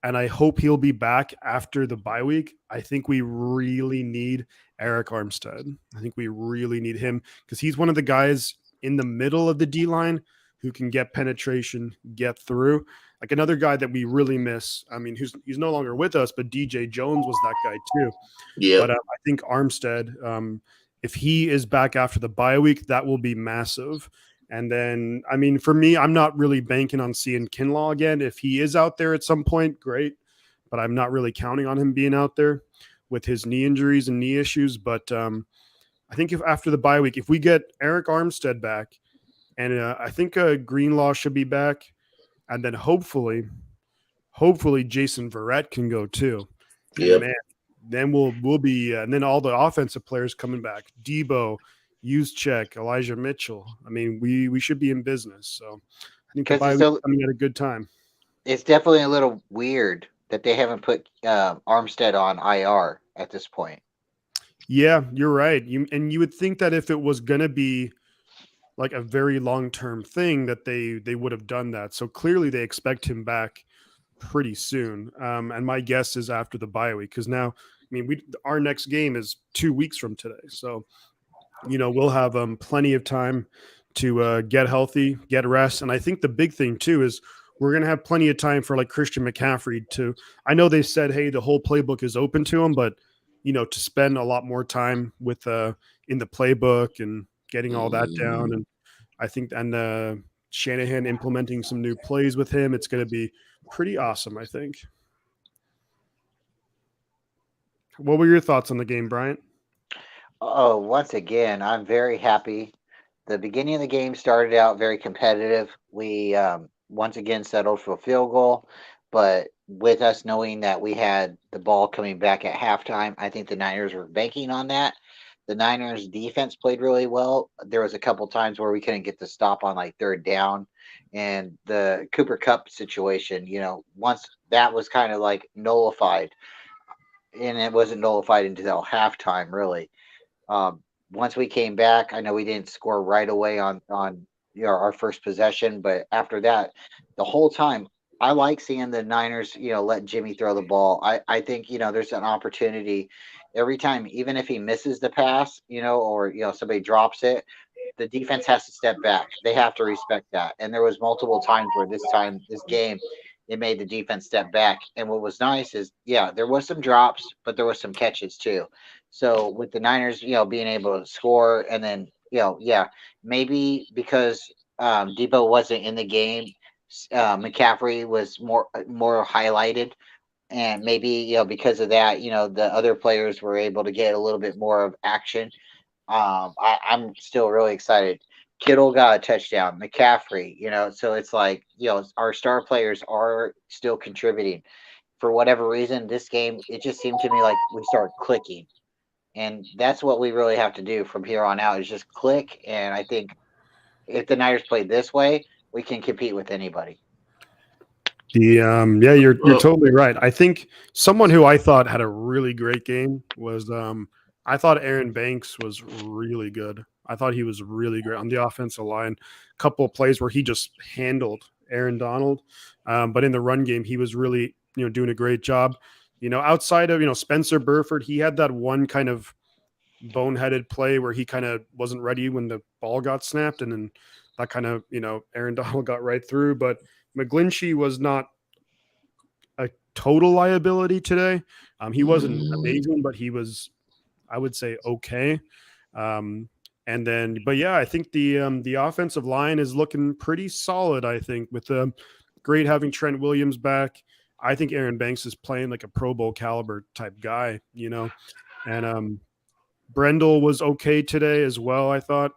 Speaker 3: and I hope he'll be back after the bye week, I think we really need Eric Armstead. I think we really need him because he's one of the guys in the middle of the D line who can get penetration, get through. Like another guy that we really miss. I mean, he's no longer with us, but DJ Jones was that guy too.
Speaker 1: yeah.
Speaker 3: But I think Armstead, if he is back after the bye week, that will be massive. And then, I mean, for me, I'm not really banking on seeing Kinlaw again. If he is out there at some point, great. But I'm not really counting on him being out there with his knee injuries and knee issues. But I think if after the bye week, if we get Eric Armstead back, and I think Greenlaw should be back, and then hopefully Jason Verrett can go too.
Speaker 1: Yep.
Speaker 3: Man, then we'll be, and then all the offensive players coming back: Debo, Juszczyk, Elijah Mitchell. I mean, we should be in business. So I think the bye week coming at a good time.
Speaker 4: It's definitely a little weird that they haven't put Armstead on IR at this point.
Speaker 3: Yeah, you're right. You would think that if it was gonna be like a very long-term thing that they would have done that. So clearly they expect him back pretty soon. And my guess is after the bye week, because now, I mean, our next game is 2 weeks from today. So, we'll have plenty of time to get healthy, get rest. And I think the big thing too is we're going to have plenty of time for like Christian McCaffrey to, I know they said, hey, the whole playbook is open to him, but to spend a lot more time with in the playbook and getting all that down. And I think, and Shanahan implementing some new plays with him, it's going to be pretty awesome, I think. What were your thoughts on the game, Bryant?
Speaker 4: Oh, once again, I'm very happy. The beginning of the game started out very competitive. We once again settled for a field goal, but with us knowing that we had the ball coming back at halftime, I think the Niners were banking on that. The Niners defense played really well. There was a couple times where we couldn't get the stop on like third down, and the Cooper Cup situation, once that was kind of like nullified, and it wasn't nullified until halftime, really. Once we came back, I know we didn't score right away on our first possession, but after that, the whole time, I like seeing the Niners, let Jimmy throw the ball. I think there's an opportunity every time, even if he misses the pass, or somebody drops it, the defense has to step back. They have to respect that. And there was multiple times where this game, it made the defense step back. And what was nice is, yeah, there was some drops, but there was some catches too. So with the Niners, being able to score, and then yeah, maybe because Debo wasn't in the game, McCaffrey was more highlighted, and maybe because of that, the other players were able to get a little bit more of action. I'm still really excited. Kittle got a touchdown. McCaffrey, so it's like, our star players are still contributing. For whatever reason, this game, it just seemed to me like we started clicking. And that's what we really have to do from here on out is just click. And I think if the Niners play this way, we can compete with anybody.
Speaker 3: Yeah, you're totally right. I think someone who I thought had a really great game was I thought Aaron Banks was really good. I thought he was really great on the offensive line. A couple of plays where he just handled Aaron Donald, but in the run game he was really doing a great job. Outside of Spencer Burford, he had that one kind of boneheaded play where he kind of wasn't ready when the ball got snapped, and then that kind of Aaron Donald got right through, but McGlinchey was not a total liability today. He wasn't amazing, but he was, I would say, okay. And then, but yeah, I think the offensive line is looking pretty solid. I think with great having Trent Williams back. I think Aaron Banks is playing like a Pro Bowl caliber type guy, and Brendel was okay today as well, I thought.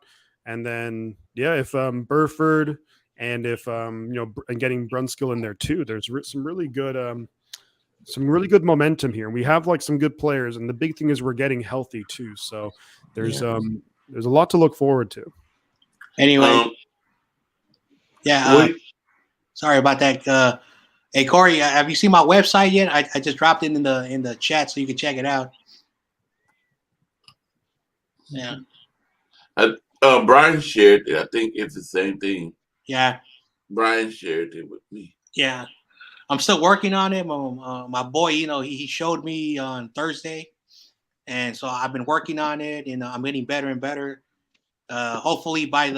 Speaker 3: And then, yeah, if Burford and if and getting Brunskill in there too, there's some really good momentum here. And we have like some good players, and the big thing is we're getting healthy too. So there's a lot to look forward to.
Speaker 2: Anyway, sorry about that. Hey Korey, have you seen my website yet? I just dropped it in the chat so you can check it out. Yeah.
Speaker 1: Brian shared it. I think it's the same thing.
Speaker 2: Yeah.
Speaker 1: Brian shared it with me.
Speaker 2: Yeah. I'm still working on it. My boy, he showed me on Thursday. And so I've been working on it, and I'm getting better and better. Hopefully by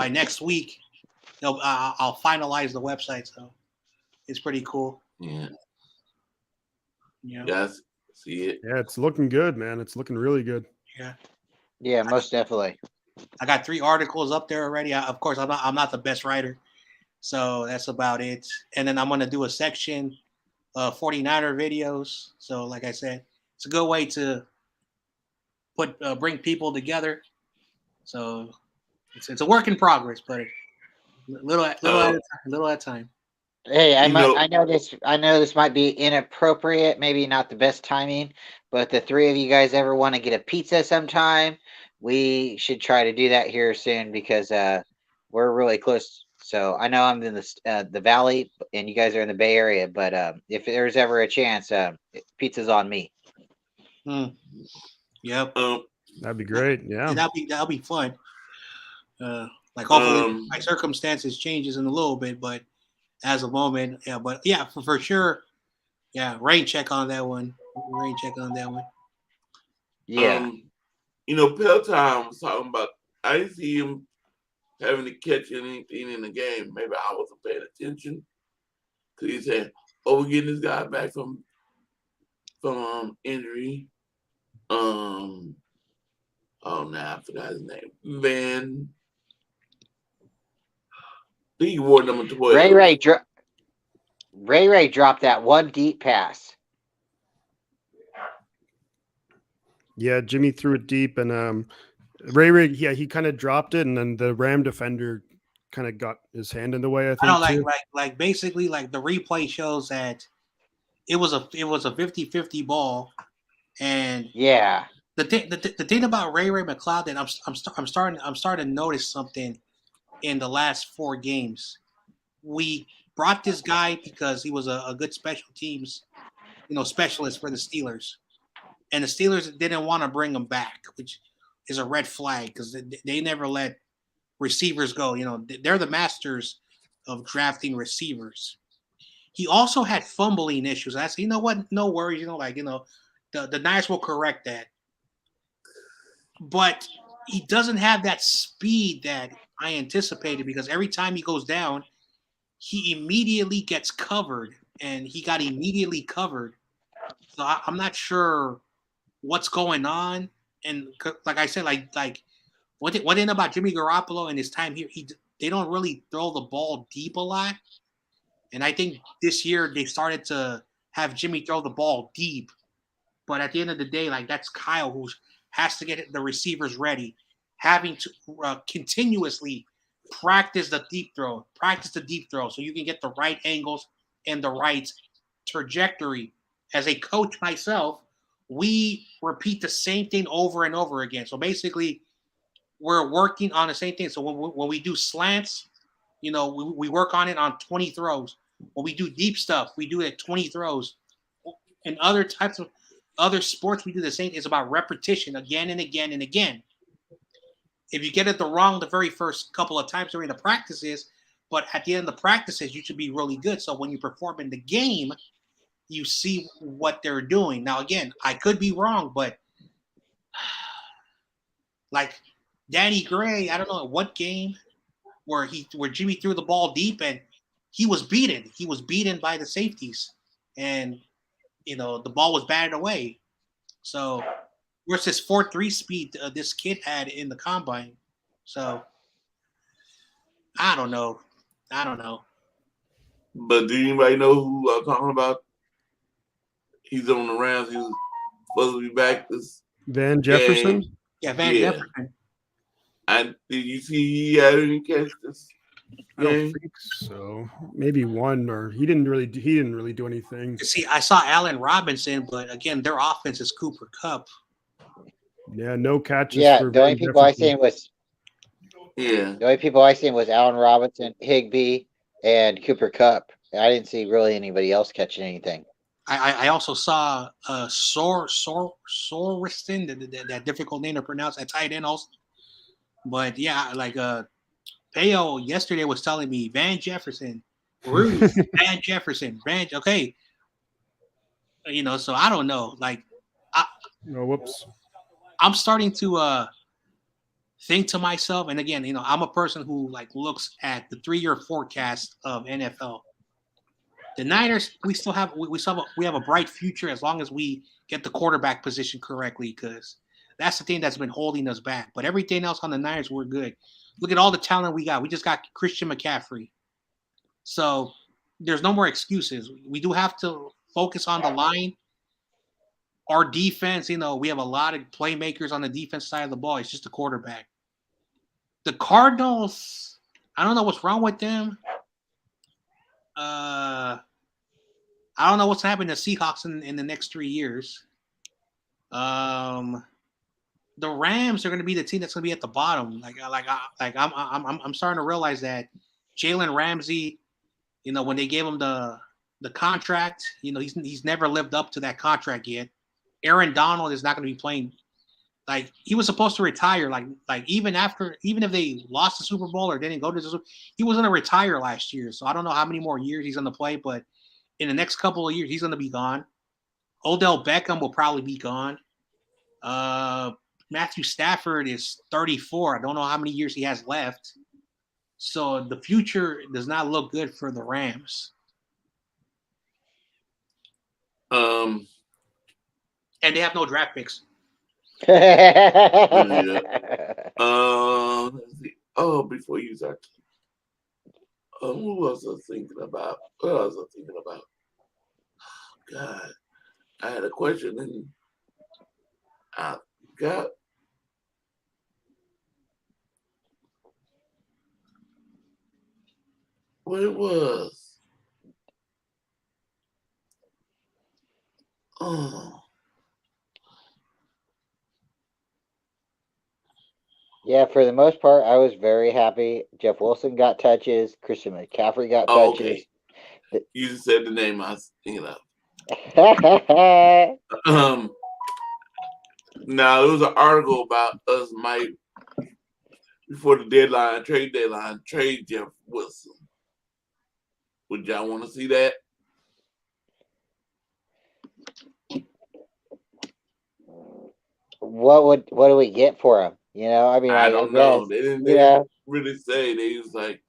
Speaker 2: next week, I'll finalize the website. So it's pretty cool.
Speaker 1: Yeah.
Speaker 2: Yeah.
Speaker 1: Yes. See it.
Speaker 3: Yeah, it's looking good, man. It's looking really good.
Speaker 2: Yeah.
Speaker 4: Yeah, most definitely.
Speaker 2: I got 3 articles up there already. Of course, I'm not the best writer, so that's about it. And then I'm gonna do a section of 49er videos. So, like I said, it's a good way to bring people together. So it's a work in progress, but little at a time.
Speaker 4: Hey, I know this might be inappropriate, maybe not the best timing, but the 3 of you guys ever want to get a pizza sometime, we should try to do that here soon because we're really close. So I know I'm in the Valley and you guys are in the Bay Area, but if there's ever a chance, pizza's on me.
Speaker 2: Yep.
Speaker 3: That'd be great. Yeah.
Speaker 2: That'll be fun. Like hopefully my circumstances changes in a little bit, but as a moment. Yeah, but yeah, for sure. Yeah, rain check on that one. Rain check on that one.
Speaker 4: Yeah.
Speaker 1: Peloton was talking about. I didn't see him having to catch anything in the game. Maybe I wasn't paying attention because he said, "Oh, we're getting this guy back from injury." Oh, now I forgot his name. He wore number 12.
Speaker 4: Ray dropped that one deep pass.
Speaker 3: Yeah, Jimmy threw it deep, and Ray, yeah, he kind of dropped it, and then the Ram defender kind of got his hand in the way. I
Speaker 2: I
Speaker 3: think
Speaker 2: don't
Speaker 3: too.
Speaker 2: like basically like the replay shows that it was a 50-50 ball, and
Speaker 4: Yeah.
Speaker 2: the thing about Ray McLeod that I'm starting to notice something in the last 4 games. We brought this guy because he was a good special teams, specialist for the Steelers, and the Steelers didn't want to bring him back, which is a red flag because they never let receivers go. They're the masters of drafting receivers. He also had fumbling issues. I said, you know what? No worries. The Niners will correct that. But he doesn't have that speed that I anticipated because every time he goes down, he immediately gets covered, and he got immediately covered. So I'm not sure what's going on. And like I said, like one thing about Jimmy Garoppolo and his time here, they don't really throw the ball deep a lot. And I think this year they started to have Jimmy throw the ball deep. But at the end of the day, like that's Kyle who has to get the receivers ready, having to continuously practice the deep throw, so you can get the right angles and the right trajectory. As a coach myself, we repeat the same thing over and over again. So basically, we're working on the same thing. So when we do slants, we work on it on 20 throws. When we do deep stuff, we do it at 20 throws. In other types of other sports, we do the same. It's about repetition again and again and again. If you get it wrong the very first couple of times during the practices, but at the end of the practices, you should be really good. So when you perform in the game, you see what they're doing. Now, again, I could be wrong, but like Danny Gray, I don't know what game where Jimmy threw the ball deep and he was beaten. He was beaten by the safeties, and the ball was batted away. So where's this 4.3 speed this kid had in the combine? So I don't know.
Speaker 1: But do anybody know who I'm talking about? He's on the Rams. He was supposed to be back this
Speaker 3: Van Jefferson.
Speaker 1: game.
Speaker 2: Yeah, Van Jefferson.
Speaker 1: And did you see he had any catch this
Speaker 3: I don't
Speaker 1: game?
Speaker 3: think so. Maybe one, or he didn't really do anything.
Speaker 2: See, I saw Allen Robinson, but again, their offense is Cooper Kupp.
Speaker 3: Yeah, no catches.
Speaker 4: Yeah,
Speaker 3: for
Speaker 4: the only
Speaker 3: Van
Speaker 4: people I
Speaker 3: Jefferson.
Speaker 4: seen was Allen Robinson, Higbee, and Cooper Kupp. I didn't see really anybody else catching anything.
Speaker 2: I also saw Sorensen, that difficult name to pronounce, at tight end also. But yeah, like Peo yesterday was telling me Van Jefferson, Van Jefferson, okay. So I don't know. Like,
Speaker 3: whoops.
Speaker 2: I'm starting to think to myself, and again, I'm a person who like looks at the 3-year forecast of NFL. The Niners, we have a bright future as long as we get the quarterback position correctly, because that's the thing that's been holding us back. But everything else on the Niners, we're good. Look at all the talent we got. We just got Christian McCaffrey. So there's no more excuses. We do have to focus on the line. Our defense, we have a lot of playmakers on the defense side of the ball. It's just the quarterback. The Cardinals, I don't know what's wrong with them. I don't know what's happening to Seahawks in the next 3 years. The Rams are going to be the team that's going to be at the bottom. I'm starting to realize that Jalen Ramsey, when they gave him the contract, he's never lived up to that contract yet. Aaron Donald is not going to be playing Like he was supposed to retire. Like even if they lost the Super Bowl or didn't go to the Super, he was going to retire last year. So I don't know how many more years he's going to play, but in the next couple of years he's going to be gone. Odell Beckham will probably be gone. Matthew Stafford is 34. I don't know how many years he has left. So the future does not look good for the Rams.
Speaker 1: Um,
Speaker 2: And they have no draft picks.
Speaker 1: yeah. Let's see. Oh, before you start, who was I thinking about? What was I thinking about? God, I had a question and I got. What it was. Oh.
Speaker 4: Yeah, for the most part, I was very happy. Jeff Wilson got touches. Christian McCaffrey got
Speaker 1: Oh,
Speaker 4: touches.
Speaker 1: okay. You just said the name I was thinking of.
Speaker 4: Okay.
Speaker 1: Now there was an article about us might before the trade deadline, trade Jeff Wilson. Would y'all want to see that?
Speaker 4: What do we get for him? You know, I mean,
Speaker 1: I
Speaker 4: I
Speaker 1: don't
Speaker 4: guess,
Speaker 1: know. They didn't
Speaker 4: you know,
Speaker 1: really say. They was like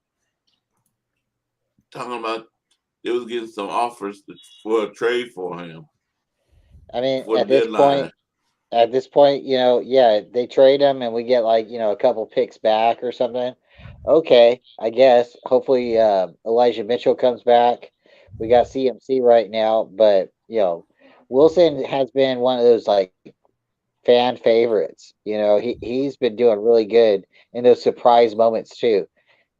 Speaker 1: talking about they was getting some offers for a trade for him
Speaker 4: I mean,
Speaker 1: for the deadline.
Speaker 4: at this point, you know, yeah, they trade him and we get like, you know, a couple picks back or something. Okay, I guess. Hopefully, Elijah Mitchell comes back. We got CMC right now, but you know, Wilson has been one of those like fan favorites. You know, he's been doing really good in those surprise moments too.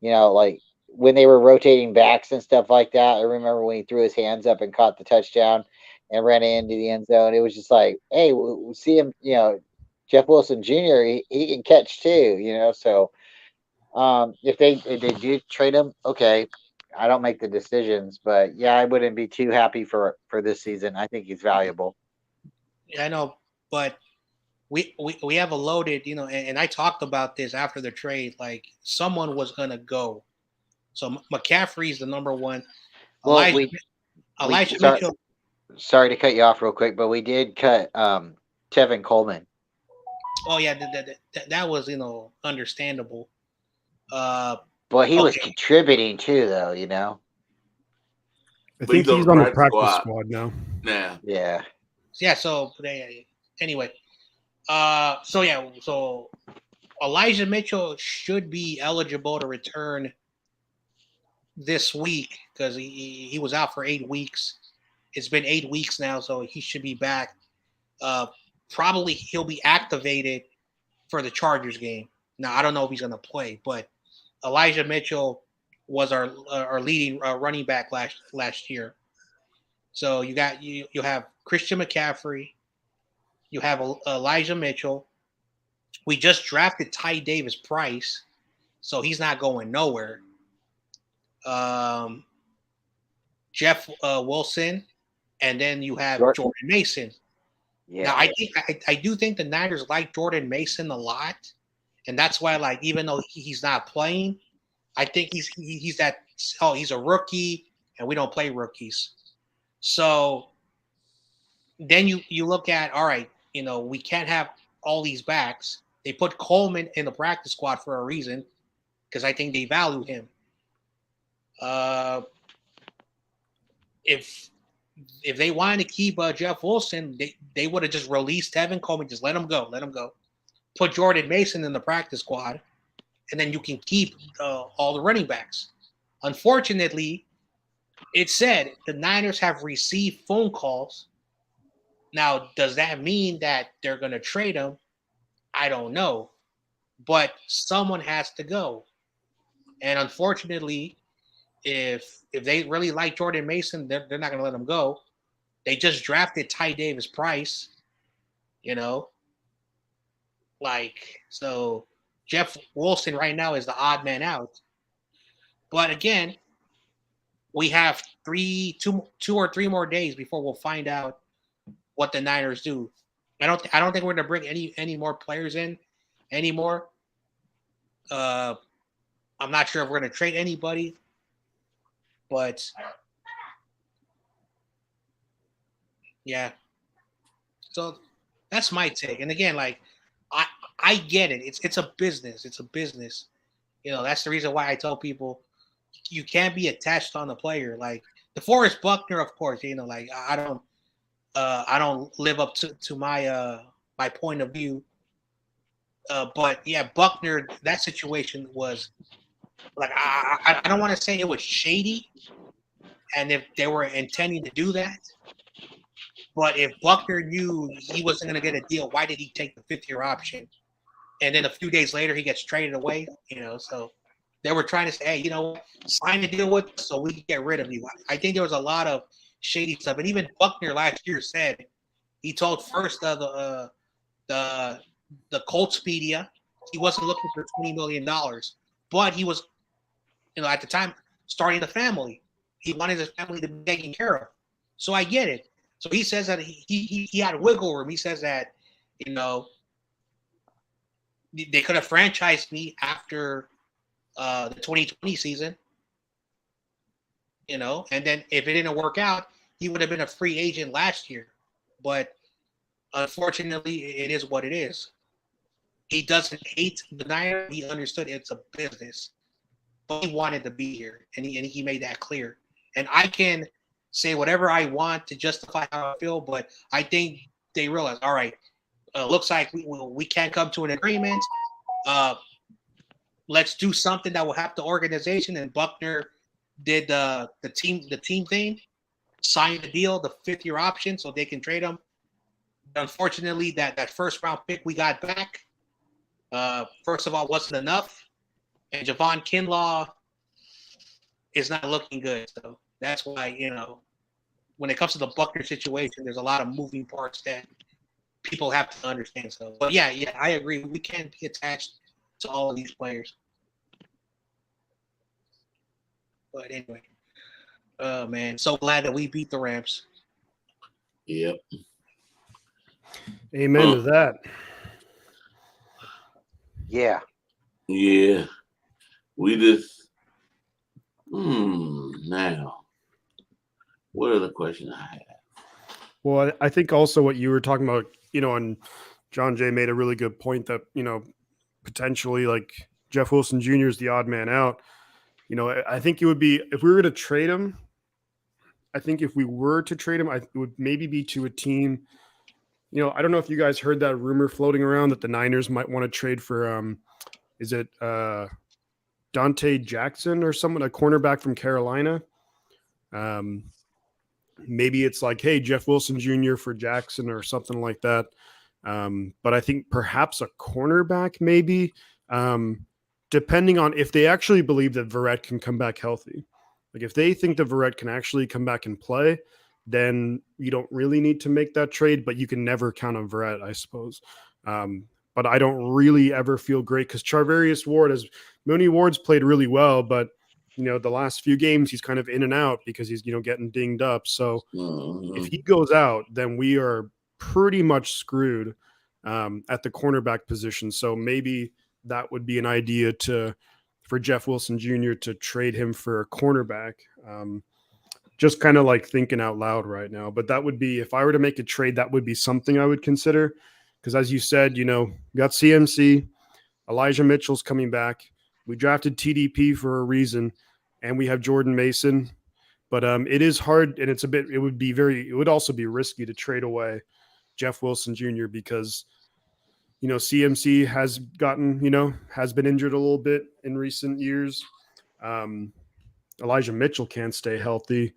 Speaker 4: You know, like when they were rotating backs and stuff like that. I remember when he threw his hands up and caught the touchdown and ran into the end zone. It was just like, hey, we see him. You know, Jeff Wilson Jr. He can catch too. You know, so if they do trade him, okay. I don't make the decisions, but yeah, I wouldn't be too happy for this season. I think he's valuable.
Speaker 2: I know, but we have a loaded, and I talked about this after the trade. Like someone was gonna go, so McCaffrey's the number one.
Speaker 4: Well,
Speaker 2: Elijah
Speaker 4: we
Speaker 2: Elijah Mitchell.
Speaker 4: sorry to cut you off real quick, but we did cut Tevin Coleman.
Speaker 2: Oh yeah, that was understandable. Uh,
Speaker 4: Well, he was
Speaker 2: okay,
Speaker 4: contributing too, though. You know.
Speaker 3: I
Speaker 1: But
Speaker 3: think
Speaker 1: he's on
Speaker 3: he's
Speaker 1: the
Speaker 3: on the
Speaker 1: practice
Speaker 3: practice
Speaker 1: squad.
Speaker 3: squad now.
Speaker 1: Now,
Speaker 4: Yeah.
Speaker 2: yeah. So anyway, so Elijah Mitchell should be eligible to return this week because he was out for 8 weeks. It's been 8 weeks now, so he should be back. Probably he'll be activated for the Chargers game. Now I don't know if he's going to play, but Elijah Mitchell was our leading running back last year. So you have Christian McCaffrey, you have Elijah Mitchell. We just drafted Ty Davis Price, so he's not going nowhere. Um, Jeff Wilson, and then you have
Speaker 4: Jordan.
Speaker 2: Jordan Mason.
Speaker 4: Yeah.
Speaker 2: Now I do think the Niners like Jordan Mason a lot, and that's why like even though he's not playing, I think he's that he's a rookie and we don't play rookies. So then you look at all right, we can't have all these backs. They put Coleman in the practice squad for a reason because I think they value him. Uh, if they wanted to keep Jeff Wilson, they would have just released Tevin Coleman, just let him go. Put Jordan Mason in the practice squad, and then you can keep all the running backs. Unfortunately, it said the Niners have received phone calls. Now, does that mean that they're going to trade him? I don't know, but someone has to go. And unfortunately, if they really like Jordan Mason, they're not going to let him go. They just drafted Ty Davis Price, you know, so Jeff Wilson right now is the odd man out. But again, we have two or three more days before we'll find out what the Niners do. I don't think we're gonna bring any more players in anymore. I'm not sure if we're gonna trade anybody, but yeah. So that's my take. And again, like I I get it. It's a business. It's a business. That's the reason why I tell people you can't be attached on the player. Like DeForest Buckner, of course, like I don't live up to my point of view. But yeah, Buckner, that situation was like I don't want to say it was shady, and if they were intending to do that, but if Buckner knew he wasn't going to get a deal, why did he take the 5th-year option? And then a few days later, he gets traded away. So they were trying to say, hey, sign a deal with us so we can get rid of you. I think there was a lot of shady stuff, and even Buckner last year said he told first the Colts media he wasn't looking for $20 million, but he was, at the time starting a family. He wanted his family to be taken care of. So I get it. So he says that he had wiggle room. He says that, they could have franchised me after the 2020 season, and then if it didn't work out, he would have been a free agent last year. But unfortunately, it is what it is. He doesn't hate the Niners. He understood it's a business, but he wanted to be here, and he made that clear. And I can say whatever I want to justify how I feel, but I think they realize, all right, looks like we can't come to an agreement. Let's do something that will help the organization. And Buckner did the team thing, signed the deal, the 5th-year option, so they can trade him. Unfortunately, that first-round pick we got back, first of all, wasn't enough, and Javon Kinlaw is not looking good. So that's why, when it comes to the Buckner situation, there's a lot of moving parts that people have to understand. So, but yeah, I agree. We can't be attached to all of these players. But anyway, oh man, so glad that we beat the Rams.
Speaker 1: Yep.
Speaker 3: Amen to that.
Speaker 4: Yeah.
Speaker 1: Yeah. We just now. What are the questions I have?
Speaker 3: Well, I think also what you were talking about, and John Jay made a really good point that, potentially like Jeff Wilson Jr. is the odd man out. I think it would be, if we were to trade him, it would maybe be to a team. I don't know if you guys heard that rumor floating around that the Niners might want to trade for, is it Dante Jackson or someone, a cornerback from Carolina? Maybe it's like, hey, Jeff Wilson Jr. for Jackson or something like that. But I think perhaps a cornerback, maybe, depending on if they actually believe that Verrett can come back healthy. Like if they think that Verrett can actually come back and play, then you don't really need to make that trade, but you can never count on Verrett, I suppose. But I don't really ever feel great because Charvarius Ward, as Mooney Ward's played really well, but the last few games he's kind of in and out because he's getting dinged up. So if he goes out, then we are pretty much screwed at the cornerback position. So maybe that would be an idea for Jeff Wilson Jr. to trade him for a cornerback. Just kind of like thinking out loud right now. But that would be, if I were to make a trade, that would be something I would consider. Because as you said, you got CMC, Elijah Mitchell's coming back. We drafted TDP for a reason, and we have Jordan Mason. But it is hard, and it would also be risky to trade away Jeff Wilson Jr. because, CMC has been injured a little bit in recent years. Elijah Mitchell can't stay healthy.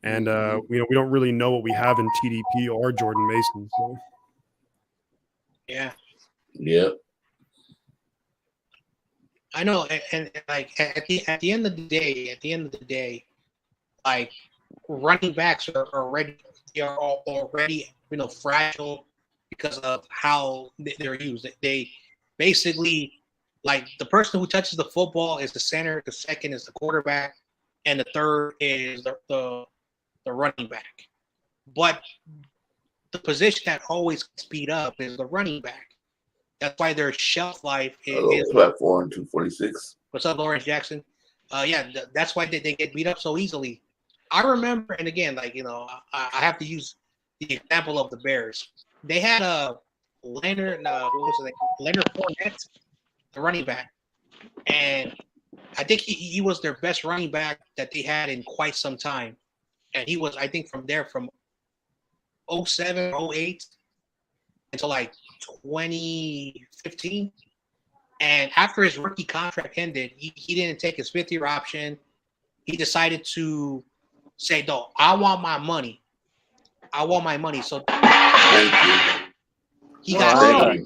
Speaker 3: And, we don't really know what we have in TDP or Jordan Mason. So.
Speaker 2: Yeah.
Speaker 1: Yep.
Speaker 2: I know, and like at the end of the day, like running backs are already fragile because of how they're used. They basically, like, the person who touches the football is the center, the second is the quarterback, and the third is the running back. But the position that always gets beat up is the running back. That's why their shelf life is
Speaker 1: platform 246.
Speaker 2: What's up, Lawrence Jackson? That's why they get beat up so easily. I remember, and again, like, I have to use the example of the Bears. They had a Leonard Fournette, the running back, and I think he was their best running back that they had in quite some time. And he was, I think, from 07, 08 until like 2015. And after his rookie contract ended, he didn't take his fifth-year option. He decided to say, no, I want my money. So he got.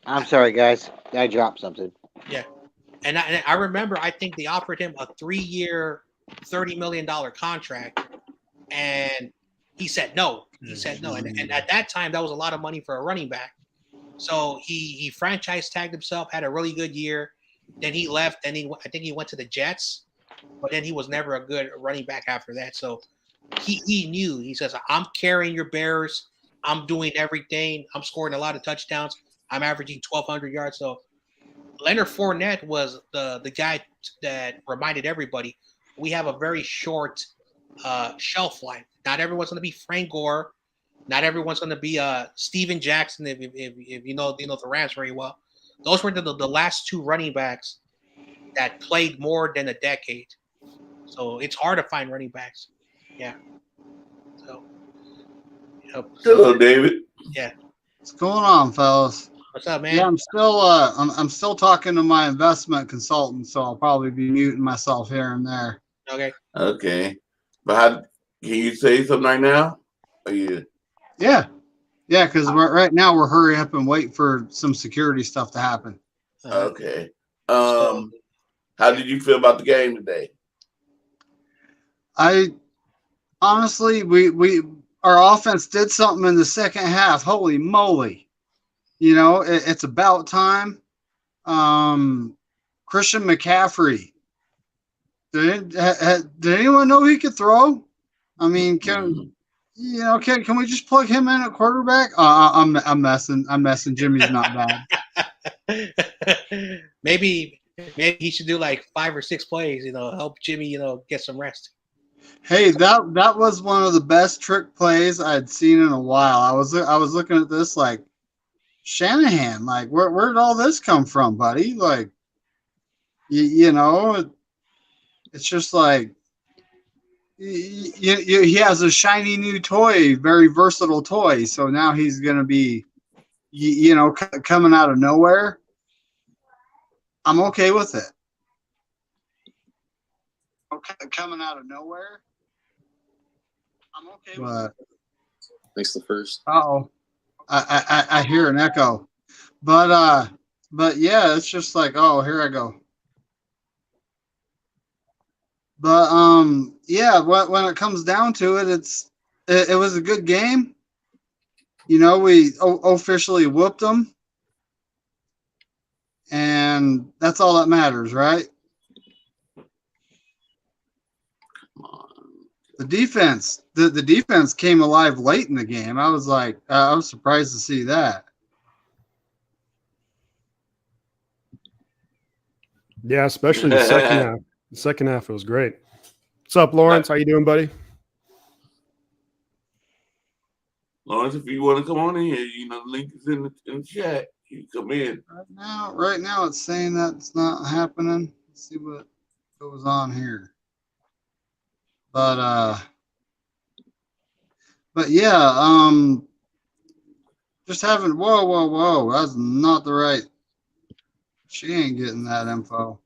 Speaker 4: I'm sorry, guys. I dropped something.
Speaker 2: Yeah. And I remember, I think they offered him a 3-year, $30 million contract. And he said no. And at that time, that was a lot of money for a running back. So he franchise tagged himself, had a really good year. Then he left, and I think he went to the Jets. But then he was never a good running back after that. So he knew. He says, I'm carrying your Bears. I'm doing everything. I'm scoring a lot of touchdowns. I'm averaging 1,200 yards. So Leonard Fournette was the guy that reminded everybody, we have a very short shelf life. Not everyone's going to be Frank Gore. Not everyone's going to be Steven Jackson, if you know the Rams very well. Those were the last two running backs that played more than a decade. So it's hard to find running backs. Yeah. So.
Speaker 1: Hello, David.
Speaker 2: Yeah.
Speaker 5: What's going on, fellas?
Speaker 2: What's up, man?
Speaker 5: Yeah, I'm still talking to my investment consultant, so I'll probably be muting myself here and there.
Speaker 2: Okay.
Speaker 1: But can you say something right now?
Speaker 5: Yeah, because right now we're hurry up and wait for some security stuff to happen.
Speaker 1: Okay. How did you feel about the game today?
Speaker 5: I honestly, our offense did something in the second half. Holy moly! It's about time. Christian McCaffrey. Did anyone know he could throw? I mean, can we just plug him in at quarterback? I'm messing. Jimmy's not bad.
Speaker 2: Maybe he should do like 5 or 6 plays. Help Jimmy. Get some rest.
Speaker 5: Hey, that was one of the best trick plays I'd seen in a while. I was looking at this like, Shanahan, like where did all this come from, buddy? Like, it's just like he has a shiny new toy, very versatile toy. So now he's gonna be, coming out of nowhere. I'm okay with it. Okay, coming out of nowhere. I'm okay with it.
Speaker 6: At least the first.
Speaker 5: Uh-oh. I hear an echo. But yeah, it's just like, oh, here I go. But yeah, when it comes down to it, it was a good game. We officially whooped them. And that's all that matters, right? The defense, the defense came alive late in the game. I was like, I was surprised to see that.
Speaker 3: Yeah, especially the second half. The second half was great. What's up, Lawrence? How you doing, buddy?
Speaker 1: Lawrence, if you want to come on in here, the link is in the chat. You come in.
Speaker 5: Right now it's saying that's not happening. Let's see what goes on here. But yeah, just having whoa, that's not the right. She ain't getting that info.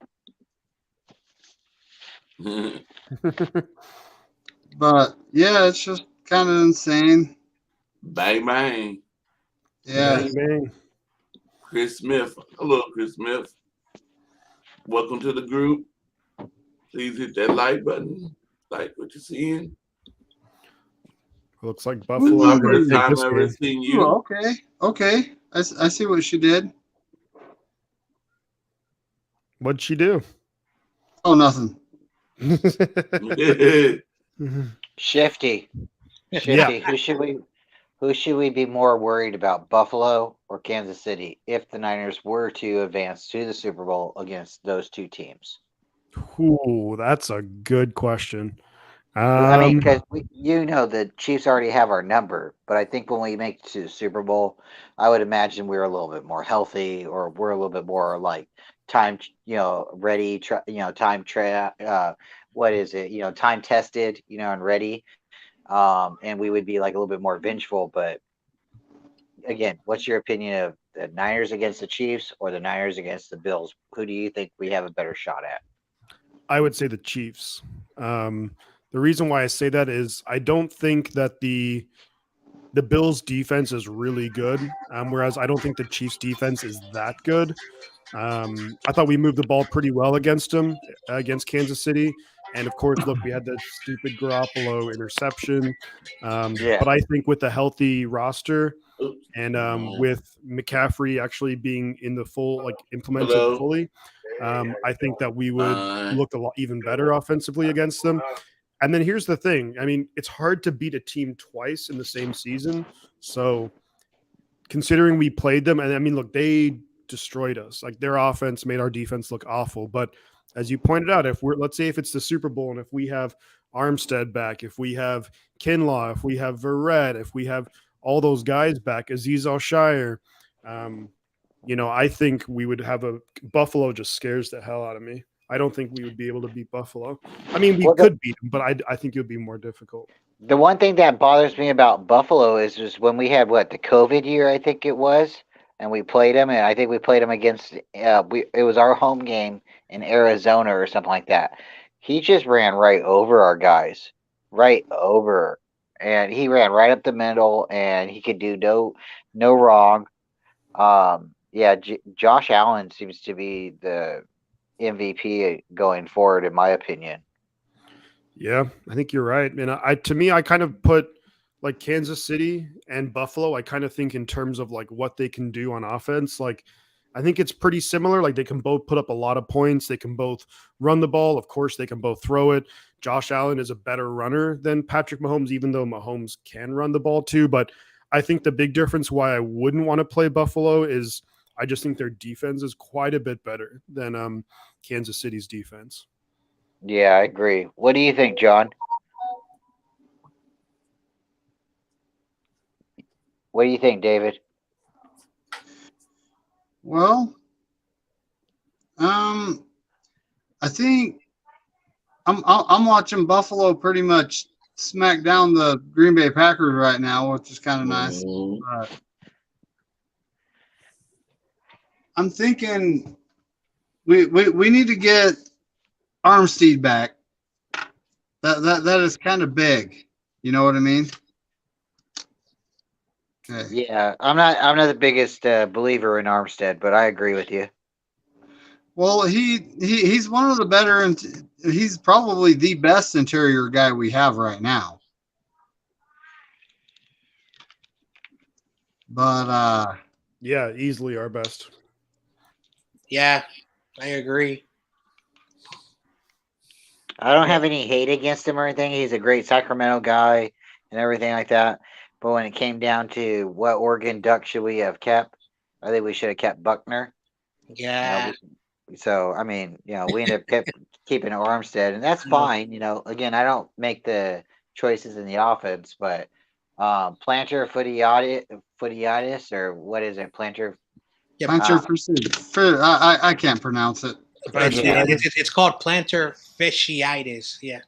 Speaker 5: But yeah, it's just kind of insane.
Speaker 1: Bang bang.
Speaker 5: Yeah.
Speaker 3: Bang, bang.
Speaker 1: Chris Smith. Hello, Chris Smith. Welcome to the group. Please hit that like button. Like what you're seeing.
Speaker 3: Looks like Buffalo are going
Speaker 1: First
Speaker 3: to take
Speaker 1: time
Speaker 3: this
Speaker 1: I've ever
Speaker 3: game.
Speaker 1: seen you.
Speaker 5: Oh, okay. I see what she did.
Speaker 3: What'd she do?
Speaker 5: Oh, nothing.
Speaker 4: Shifty.
Speaker 3: Yeah.
Speaker 4: Who Who should we be more worried about, Buffalo or Kansas City, if the Niners were to advance to the Super Bowl against those two teams?
Speaker 3: Ooh, that's a good question.
Speaker 4: I mean,
Speaker 3: Um,
Speaker 4: because the Chiefs already have our number, but I think when we make it to the Super Bowl, I would imagine we're a little bit more healthy, or we're a little bit more like time, ready, what is it, time tested, and ready. And we would be like a little bit more vengeful. But again, what's your opinion of the Niners against the Chiefs or the Niners against the Bills? Who do you think we have a better shot at?
Speaker 3: I would say the Chiefs. The reason why I say that is I don't think that the Bills' defense is really good, whereas I don't think the Chiefs' defense is that good. I thought we moved the ball pretty well against them, against Kansas City. And of course, look, we had that stupid Garoppolo interception.
Speaker 4: Yeah.
Speaker 3: But I think with the healthy roster
Speaker 1: Oops.
Speaker 3: and with McCaffrey actually being in the full, like implemented
Speaker 1: Hello.
Speaker 3: fully, I think that we would
Speaker 1: Hi.
Speaker 3: look a lot even better offensively against them. And then here's the thing. I mean, it's hard to beat a team twice in the same season. So considering we played them, and I mean, look, they destroyed us. Like their offense made our defense look awful. But as you pointed out, let's say if it's the Super Bowl and if we have Armstead back, if we have Kinlaw, if we have Verrett, if we have all those guys back, Aziz Al-Shire, I think we would have Buffalo just scares the hell out of me. I don't think we would be able to beat Buffalo. I mean, we
Speaker 4: Well,
Speaker 3: could beat them, but I think it would be more difficult.
Speaker 4: the one thing that bothers me about Buffalo is just when we had the COVID year, I think it was, and we played them, and I think we played them against it was our home game in Arizona or something like that. He just ran right over our guys, right over, and he ran right up the middle, and he could do no wrong. Yeah, Josh Allen seems to be the MVP going forward, in my opinion.
Speaker 3: Yeah, I think you're right. And to me, I kind of put like Kansas City and Buffalo. I kind of think in terms of like what they can do on offense. Like, I think it's pretty similar. Like they can both put up a lot of points. They can both run the ball. Of course, they can both throw it. Josh Allen is a better runner than Patrick Mahomes, even though Mahomes can run the ball too. But I think the big difference why I wouldn't want to play Buffalo is I just think their defense is quite a bit better than Kansas City's defense.
Speaker 4: Yeah, I agree. What do you think, John? What do you think, David?
Speaker 5: Well, I think I'm watching Buffalo pretty much smack down the Green Bay Packers right now, which is kind of nice.
Speaker 1: Mhm.
Speaker 5: But I'm thinking we need to get Armstead back. That is kind of big. You know what I mean? Okay.
Speaker 4: Yeah, I'm not the biggest believer in Armstead, but I agree with you.
Speaker 5: Well, he's one of the better, and he's probably the best interior guy we have right now. But
Speaker 3: Yeah, easily our best.
Speaker 2: Yeah, I agree.
Speaker 4: I don't have any hate against him or anything. He's a great Sacramento guy and everything like that. But when it came down to what Oregon Duck should we have kept, I think we should have kept Buckner.
Speaker 2: Yeah.
Speaker 4: So I mean, we ended up keeping Armstead, and that's fine. Again, I don't make the choices in the offense, but Planter Footiadis, or what is it, Planter?
Speaker 2: Yep.
Speaker 5: I can't pronounce it.
Speaker 2: But
Speaker 4: Yeah.
Speaker 2: it's called plantar fasciitis. Yeah.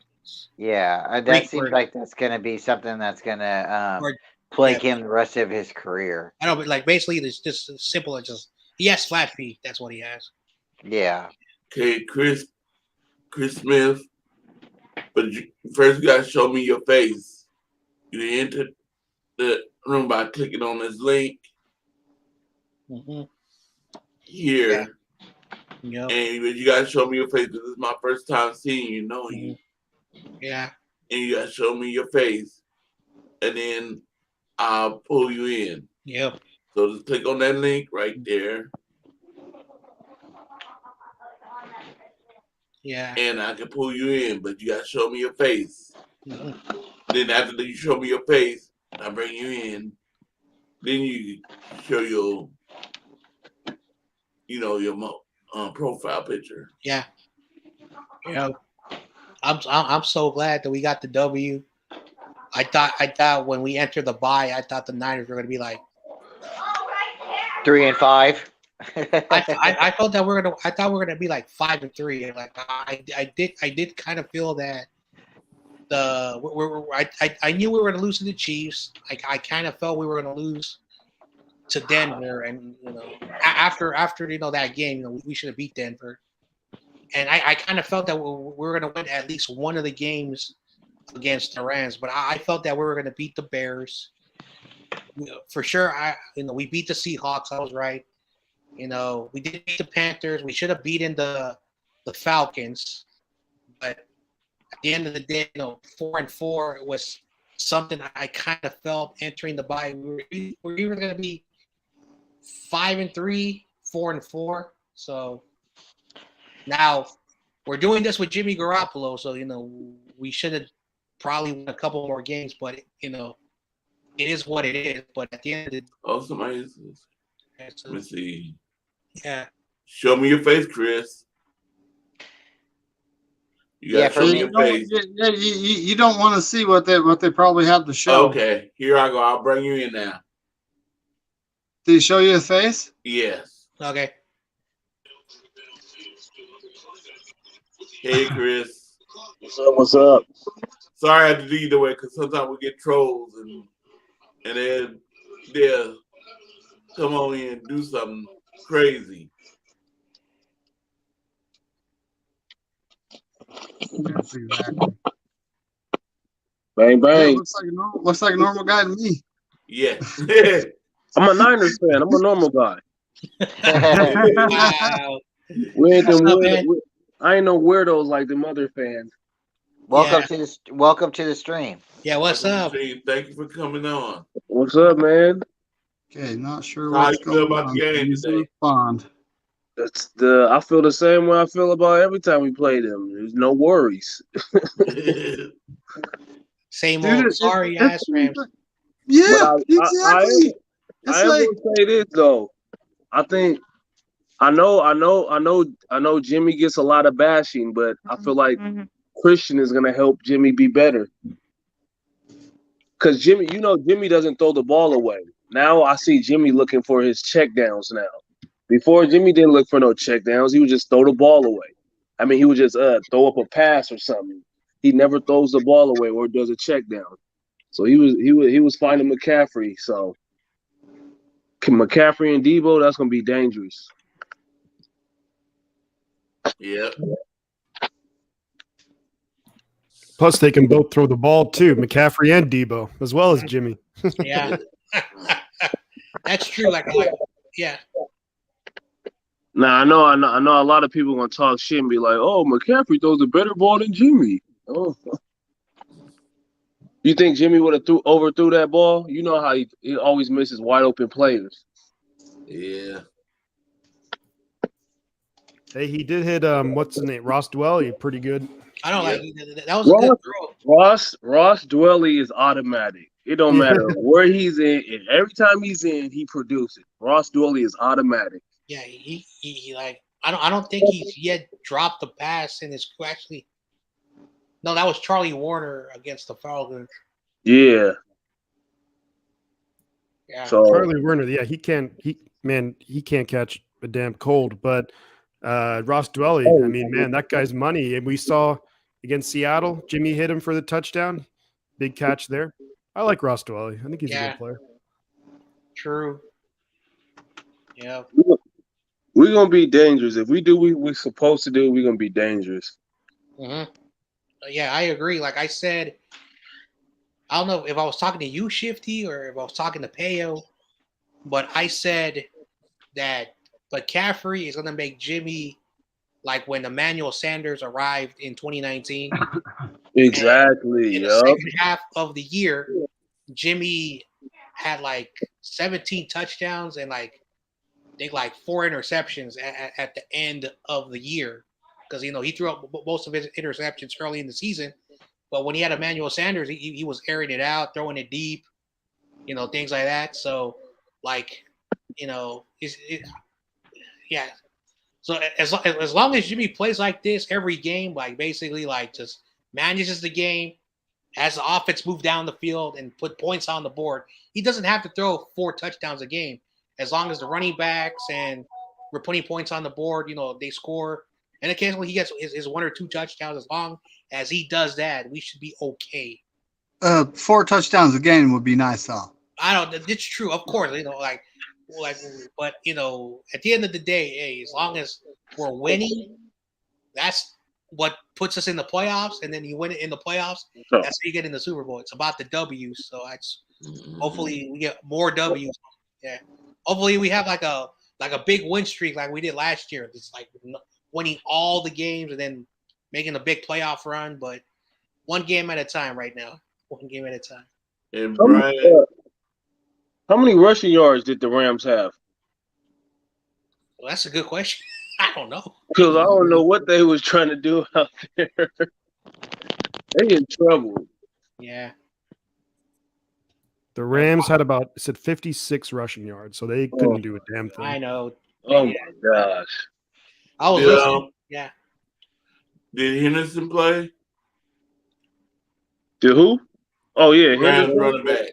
Speaker 4: Yeah, that
Speaker 2: Greek
Speaker 4: seems
Speaker 2: word.
Speaker 4: like that's going to be something that's going to
Speaker 2: Or
Speaker 4: plague
Speaker 2: yeah.
Speaker 4: him the rest of his career.
Speaker 2: I know, but like basically it's just as simple as just he has flat feet. That's what he has.
Speaker 4: Yeah.
Speaker 1: Okay, Chris Smith, but first you gotta show me your face. You enter the room by clicking on this link here.
Speaker 2: Yep.
Speaker 1: And you gotta show me your face. This is my first time seeing you, knowing you.
Speaker 2: Yeah.
Speaker 1: And you gotta show me your face. And then I'll pull you in.
Speaker 2: Yep.
Speaker 1: So just click on that link right there.
Speaker 2: Yeah.
Speaker 1: And I can pull you in, but you gotta show me your face. Then after you show me your face, I bring you in. Then you show your, your profile picture.
Speaker 2: Yeah. I'm so glad that we got the W. I thought when we entered the bye, I thought the Niners were going to be like
Speaker 4: 3-5.
Speaker 2: I thought that I thought we were gonna be like 5-3. Like I did kind of feel that I knew we were gonna lose to the Chiefs. I kind of felt we were gonna lose to Denver, and after that game, we should have beat Denver. And I kind of felt that we were gonna win at least one of the games against the Rams, but I felt that we were gonna beat the Bears for sure. We beat the Seahawks. I was right. We did beat the Panthers. We should have beaten the Falcons, but at the end of the day, 4-4 was something I kind of felt entering the bye. We were even going to be 5-3, 4-4. So now we're doing this with Jimmy Garoppolo. So we should have probably won a couple more games, but it is what it is. But at the end of the day,
Speaker 1: somebody is. Let me see.
Speaker 2: Yeah.
Speaker 1: Show me your face, Chris. You gotta show me your face.
Speaker 5: You don't want to see what they probably have to show.
Speaker 1: Okay, here I go. I'll bring you in now.
Speaker 5: Did he show you the face?
Speaker 1: Yes.
Speaker 2: Okay.
Speaker 1: Hey, Chris.
Speaker 7: What's up?
Speaker 1: Sorry I had to do either way because sometimes we get trolls and they'll come on in and do something crazy.
Speaker 5: Exactly.
Speaker 7: Bang bang.
Speaker 5: Yeah, looks like a normal guy to me.
Speaker 1: Yeah.
Speaker 7: I'm a Niners fan. I'm a normal guy.
Speaker 2: Wow.
Speaker 7: We ain't them
Speaker 2: What's up,
Speaker 7: weird,
Speaker 2: man?
Speaker 7: I ain't no weirdos like them other fans.
Speaker 4: Welcome to the stream.
Speaker 2: Yeah, what's up?
Speaker 1: Thank you for coming on.
Speaker 7: What's up, man?
Speaker 5: Okay, not sure
Speaker 1: How
Speaker 5: what's
Speaker 1: you feel
Speaker 5: going
Speaker 1: about
Speaker 5: on.
Speaker 1: the game
Speaker 5: Please
Speaker 1: today?
Speaker 5: respond.
Speaker 7: I feel the same way I feel about every time we play them. There's no worries.
Speaker 2: Same
Speaker 5: Dude,
Speaker 2: old sorry ass Rams.
Speaker 5: Yeah,
Speaker 7: But
Speaker 5: exactly.
Speaker 7: I am gonna say this though. I know Jimmy gets a lot of bashing, but I feel like Christian is gonna help Jimmy be better. Cause Jimmy doesn't throw the ball away. Now I see Jimmy looking for his checkdowns now. Before, Jimmy didn't look for no checkdowns. He would just throw the ball away. I mean, he would just throw up a pass or something. He never throws the ball away or does a check down. So he was finding McCaffrey. So McCaffrey and Debo, that's gonna be dangerous.
Speaker 1: Yeah.
Speaker 3: Plus, they can both throw the ball too, McCaffrey and Debo, as well as Jimmy.
Speaker 2: Yeah. That's true. Yeah.
Speaker 7: Now I know a lot of people gonna talk shit and be like, "Oh, McCaffrey throws a better ball than Jimmy." Oh, you think Jimmy would have overthrew that ball? You know how he always misses wide open players.
Speaker 1: Yeah.
Speaker 3: Hey, he did hit what's his name? Ross Dwelly, pretty good.
Speaker 2: I don't like that was a good throw.
Speaker 7: Ross Dwelly is automatic. It don't matter where he's in. And every time he's in, he produces. Ross Dwelly is automatic.
Speaker 2: Yeah, he I don't think he's yet dropped the pass in his actually. No, that was Charlie Warner against the Falcons.
Speaker 7: Yeah.
Speaker 2: Yeah.
Speaker 7: So
Speaker 3: Charlie Werner, yeah, he can't catch a damn cold. But Ross Dwelly, I mean, man, that guy's money. And we saw against Seattle, Jimmy hit him for the touchdown. Big catch there. I like Ross Dwelly. I think he's a good player.
Speaker 2: True. Yeah.
Speaker 7: We're gonna be dangerous. If we do what we're supposed to do, we're gonna be dangerous.
Speaker 2: Mm-hmm. Yeah, I agree. Like I said, I don't know if I was talking to you, Shifty, or if I was talking to Payo, but I said that McCaffrey is gonna make Jimmy like when Emmanuel Sanders arrived in 2019.
Speaker 7: Exactly.
Speaker 2: In the second half of the year, Jimmy had like 17 touchdowns and I think 4 interceptions at the end of the year because he threw up most of his interceptions early in the season, but when he had Emmanuel Sanders, he was airing it out, throwing it deep, things like that. So Like, yeah. So as long as Jimmy plays like this every game, like basically like just manages the game, as the offense move down the field and put points on the board, he doesn't have to throw 4 touchdowns a game. As long as the running backs and we're putting points on the board, they score. And occasionally he gets his 1 or 2 touchdowns. As long as he does that, we should be okay.
Speaker 5: 4 touchdowns a game would be nice, though.
Speaker 2: I don't. It's true, of course. But at the end of the day, hey, as long as we're winning, that's what puts us in the playoffs. And then you win it in the playoffs.
Speaker 7: Sure.
Speaker 2: That's how you get in the Super Bowl. It's about the W's. So hopefully we get more W's. Yeah. Hopefully we have like a big win streak like we did last year. It's like winning all the games and then making a big playoff run. But one game at a time right now. One game at a time.
Speaker 1: And Brian,
Speaker 7: how many rushing yards did the Rams have?
Speaker 2: Well, that's a good question. I don't know.
Speaker 7: Because I don't know what they was trying to do out there. They in trouble.
Speaker 2: Yeah.
Speaker 3: The Rams had it said 56 rushing yards, so they couldn't do a damn thing.
Speaker 2: I know.
Speaker 7: Oh, my gosh.
Speaker 2: I was listening. Yeah.
Speaker 1: Did Henderson play?
Speaker 7: Did who? Oh, yeah.
Speaker 1: Rams
Speaker 7: Henderson.
Speaker 1: running back.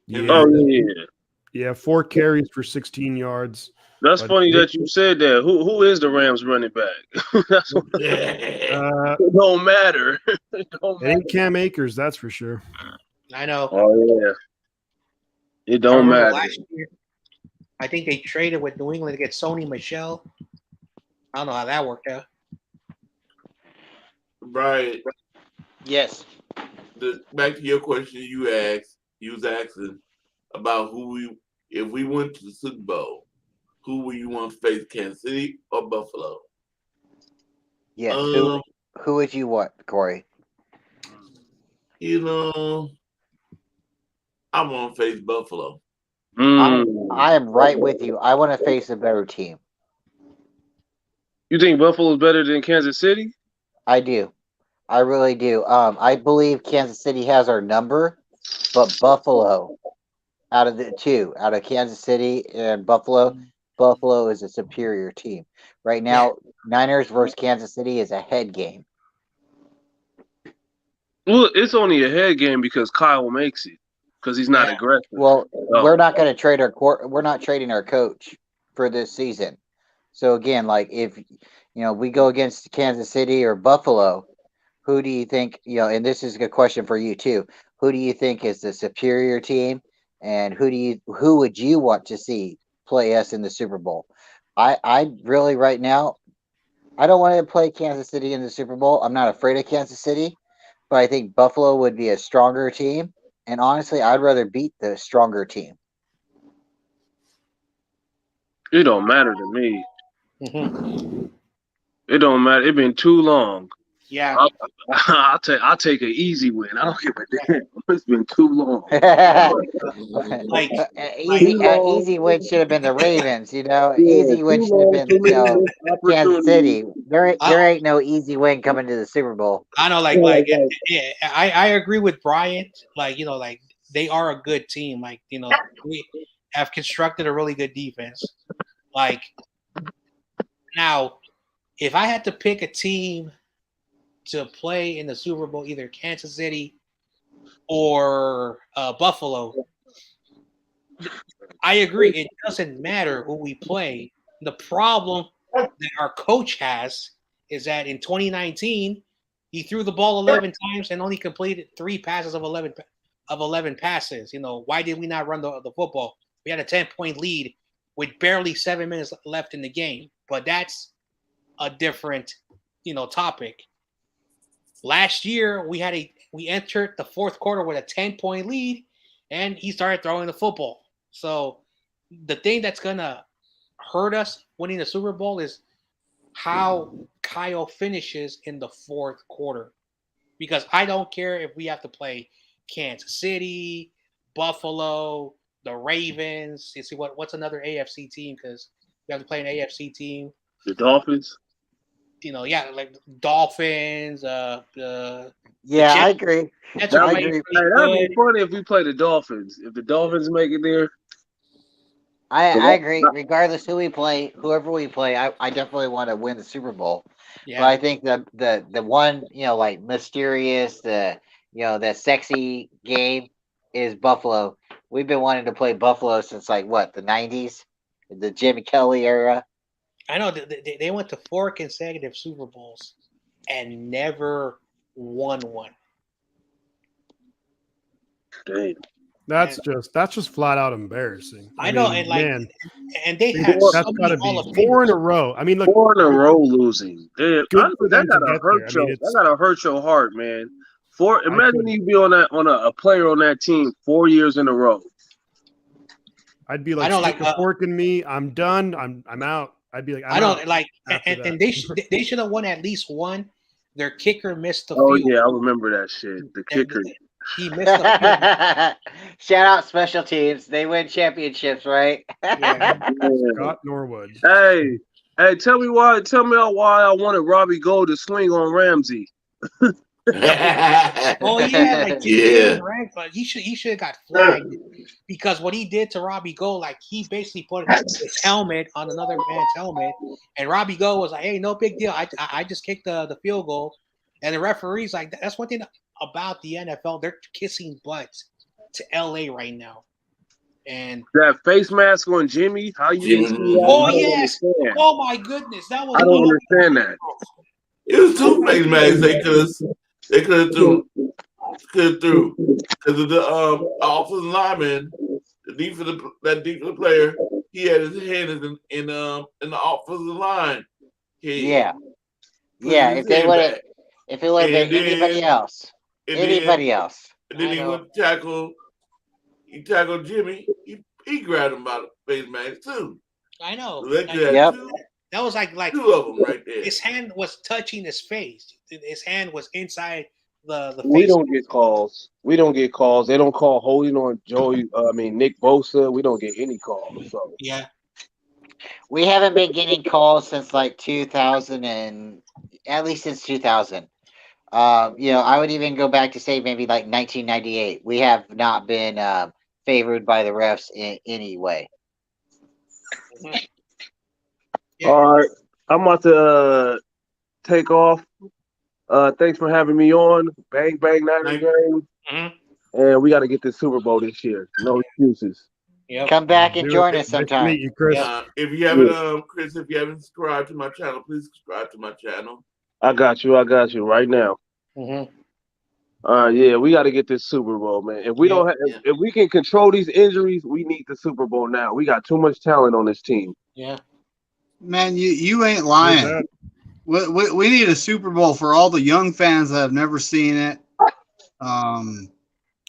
Speaker 3: Yeah,
Speaker 7: Oh, yeah.
Speaker 3: yeah, 4 carries for 16 yards.
Speaker 7: That's
Speaker 3: But
Speaker 7: funny
Speaker 3: they-
Speaker 7: that you said that. Who is the Rams running back? That's what, it don't matter. It don't
Speaker 3: It
Speaker 7: matter.
Speaker 3: ain't Cam Akers, that's for sure.
Speaker 2: I know.
Speaker 7: Oh, yeah. It
Speaker 2: I
Speaker 7: don't
Speaker 2: remember
Speaker 7: matter.
Speaker 2: last year, I think they traded with New England to get Sony Michel. I don't know how that worked out.
Speaker 1: Brian,
Speaker 4: Yes.
Speaker 1: back to your question you was asking about if we went to the Super Bowl, who would you want to face, Kansas City or Buffalo?
Speaker 4: Yes.
Speaker 1: Um,
Speaker 4: Who would you want, Corey?
Speaker 1: I want to face Buffalo.
Speaker 4: I am right with you. I want to face a better team.
Speaker 7: You think Buffalo's better than Kansas City?
Speaker 4: I do. I really do. I believe Kansas City has our number, but Buffalo, out of Kansas City and Buffalo is a superior team. Right now, Niners versus Kansas City is a head game.
Speaker 7: Well, it's only a head game because Kyle makes it because he's not aggressive.
Speaker 4: Well,
Speaker 7: Oh.
Speaker 4: we're not going to trade we're not trading our coach for this season. So again, like if we go against Kansas City or Buffalo, who do you think, and this is a good question for you too. Who do you think is the superior team, and who would you want to see play us in the Super Bowl? I really right now, I don't want to play Kansas City in the Super Bowl. I'm not afraid of Kansas City, but I think Buffalo would be a stronger team. And honestly, I'd rather beat the stronger team.
Speaker 7: It don't matter to me.
Speaker 2: Mm-hmm.
Speaker 7: It don't matter. It's been too long.
Speaker 2: Yeah.
Speaker 7: I'll take an easy win. I don't give a damn. It's been too long.
Speaker 2: Like
Speaker 4: Easy win should have been the Ravens. Easy win should have been Kansas City. There ain't no easy win coming to the Super Bowl.
Speaker 2: I know, I agree with Bryant. Like they are a good team. Like we have constructed a really good defense. Like now, if I had to pick a team to play in the Super Bowl, either Kansas City or Buffalo, I agree. It doesn't matter who we play. The problem that our coach has is that in 2019, he threw the ball 11 times and only completed 3 passes of 11 passes. Why did we not run the football? We had a 10-point lead with barely 7 minutes left in the game. But that's a different, topic. Last year, we entered the fourth quarter with a 10-point lead, and he started throwing the football. So the thing that's going to hurt us winning the Super Bowl is how Kyle finishes in the fourth quarter. Because I don't care if we have to play Kansas City, Buffalo, the Ravens. You see what's another AFC team? Because we have to play an AFC team.
Speaker 7: The Dolphins.
Speaker 2: Like Dolphins.
Speaker 4: I agree.
Speaker 7: That'd be funny if we play the Dolphins. If the Dolphins make it there,
Speaker 4: I agree. Regardless whoever we play, I definitely want to win the Super Bowl. But
Speaker 2: Yeah.
Speaker 4: I think the one, like mysterious, that sexy game is Buffalo. We've been wanting to play Buffalo since like what, the 90s, the Jim Kelly era.
Speaker 2: I know they went to 4 consecutive Super Bowls and never won one.
Speaker 7: Damn.
Speaker 3: That's just flat out embarrassing.
Speaker 2: I know,
Speaker 3: mean,
Speaker 2: and like,
Speaker 3: man,
Speaker 2: and they had
Speaker 3: that's
Speaker 2: so
Speaker 3: got
Speaker 2: many
Speaker 3: to
Speaker 2: Hall
Speaker 3: be
Speaker 2: of
Speaker 3: 4 in a
Speaker 2: Famers.
Speaker 3: row. I mean, look,
Speaker 7: 4 in a row losing. Damn,
Speaker 3: good for
Speaker 7: that
Speaker 3: them to
Speaker 7: gotta
Speaker 3: get
Speaker 7: hurt
Speaker 3: there. I
Speaker 7: your.
Speaker 3: mean,
Speaker 7: That gotta hurt your heart, man.
Speaker 3: I
Speaker 7: Imagine
Speaker 3: couldn't-
Speaker 7: you be on a player on that team 4 years in a row.
Speaker 3: I'd be
Speaker 2: I
Speaker 3: like,
Speaker 2: know,
Speaker 3: stick
Speaker 2: like,
Speaker 3: a fork in me. I'm done. I'm out. I'd be like, I'm
Speaker 2: I
Speaker 3: out
Speaker 2: don't like,
Speaker 3: after that.
Speaker 2: and they should have won at least one. Their kicker missed the
Speaker 7: Oh
Speaker 2: field.
Speaker 7: yeah, I remember that shit. The
Speaker 2: And
Speaker 7: kicker.
Speaker 2: he missed the field.
Speaker 4: Shout out special teams. They win championships, right?
Speaker 2: Yeah.
Speaker 7: Yeah.
Speaker 3: Scott Norwood.
Speaker 7: Hey, tell me why I wanted Robbie Gold to swing on Ramsey.
Speaker 2: Oh yeah, like
Speaker 1: Yeah.
Speaker 2: Jalen Ramsey, he should have got flagged because what he did to Robbie Gold, like he basically put his helmet on another man's helmet, and Robbie Gold was like, "Hey, no big deal. I just kicked the field goal," and the referee's like, "That's one thing about the NFL. They're kissing butts to LA right now." And
Speaker 7: That face mask on Jimmy, how you didn't see that?
Speaker 2: oh
Speaker 7: I don't
Speaker 2: yes,
Speaker 7: understand.
Speaker 2: oh my goodness, that was.
Speaker 7: I don't understand that.
Speaker 1: It was two face masks they could have threw because of the offensive lineman, the defensive player, he had his hand in the offensive line.
Speaker 4: Yeah. If it would have been anybody else,
Speaker 1: and then
Speaker 4: I
Speaker 1: he
Speaker 4: know.
Speaker 1: went to tackle Jimmy. He grabbed him by the face mask too.
Speaker 2: I know.
Speaker 1: So they could
Speaker 2: Like,
Speaker 1: have
Speaker 4: Yep.
Speaker 2: that was like
Speaker 1: two of them right there.
Speaker 2: his hand was touching his face. His hand was inside the
Speaker 7: We
Speaker 2: face.
Speaker 7: don't get calls. We don't get calls. They don't call holding on Nick Bosa. We don't get any calls. So
Speaker 2: Yeah.
Speaker 4: We haven't been getting calls since like 2000 at least since 2000. I would even go back to say maybe like 1998. We have not been favored by the refs in any way.
Speaker 2: Yeah.
Speaker 7: all right, I'm about to take off. Thanks for having me on. Bang bang Niners game.
Speaker 2: Mhm.
Speaker 7: And we got to get this Super Bowl this year. No excuses.
Speaker 2: Yep.
Speaker 4: Come back and
Speaker 3: Do
Speaker 4: join
Speaker 3: it.
Speaker 4: us
Speaker 3: Nice to
Speaker 4: sometime.
Speaker 3: meet you, Chris.
Speaker 1: If you haven't, Chris, if you haven't subscribed to my channel, please subscribe to my channel.
Speaker 7: I got you right now.
Speaker 2: Mm-hmm.
Speaker 7: Yeah, we got to get this Super Bowl, man. If we don't, if we can control these injuries, we need the Super Bowl now. We got too much talent on this team.
Speaker 2: Yeah.
Speaker 5: Man, you ain't lying. We need a Super Bowl for all the young fans that have never seen it.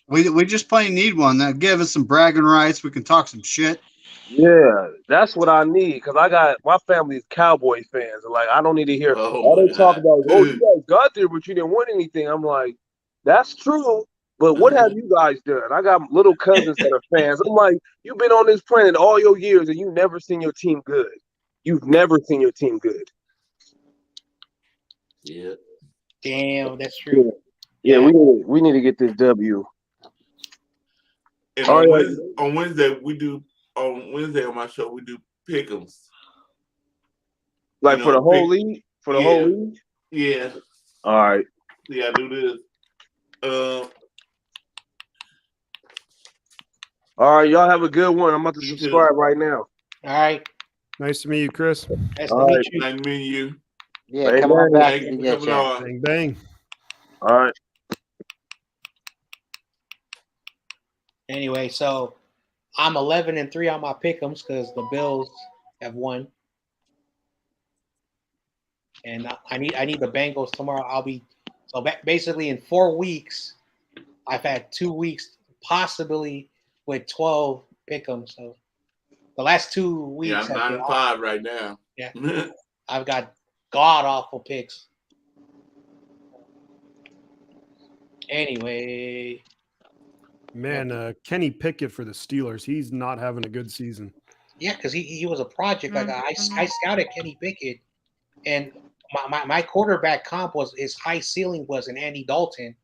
Speaker 5: We just plain need one. That give us some bragging rights. We can talk some shit.
Speaker 7: Yeah, that's what I need because I got my family is Cowboy fans. Like I don't need to hear all they talk about. Oh, you guys got there, but you didn't win anything. I'm like, that's true, but what have you guys done? I got little cousins that are fans. I'm like, you've been on this planet all your years and you've never seen your team good. You've never seen your team good.
Speaker 1: Yeah.
Speaker 2: Damn, that's true.
Speaker 7: Yeah, we need to get this W.
Speaker 1: And on Wednesday on my show we do pick'ems.
Speaker 7: Like for the whole league? For the whole league?
Speaker 1: Yeah.
Speaker 7: All right.
Speaker 1: Yeah, I do this.
Speaker 7: All right, y'all have a good one. I'm about to subscribe right now.
Speaker 2: All right.
Speaker 3: Nice to meet you, Chris.
Speaker 2: Nice to meet you.
Speaker 1: Nice meeting you.
Speaker 4: Yeah,
Speaker 7: Bang,
Speaker 4: come on
Speaker 7: bang.
Speaker 4: back
Speaker 1: Thank
Speaker 4: if
Speaker 1: you
Speaker 4: you
Speaker 1: for
Speaker 4: get a
Speaker 1: coming
Speaker 4: chance.
Speaker 1: on.
Speaker 3: Bang, bang.
Speaker 7: All right.
Speaker 2: Anyway, so I'm 11-3 on my pick'ems because the Bills have won, and I need the Bengals tomorrow. I'll be basically in 4 weeks. I've had 2 weeks possibly with 12 pick'ems. So the last 2 weeks.
Speaker 1: Yeah, I'm 9-5 right now.
Speaker 2: Yeah, I've got god awful picks. Anyway.
Speaker 3: Man, Kenny Pickett for the Steelers. He's not having a good season.
Speaker 2: Yeah, because he was a project. Like I scouted Kenny Pickett, and my quarterback comp was his high ceiling was an Andy Dalton,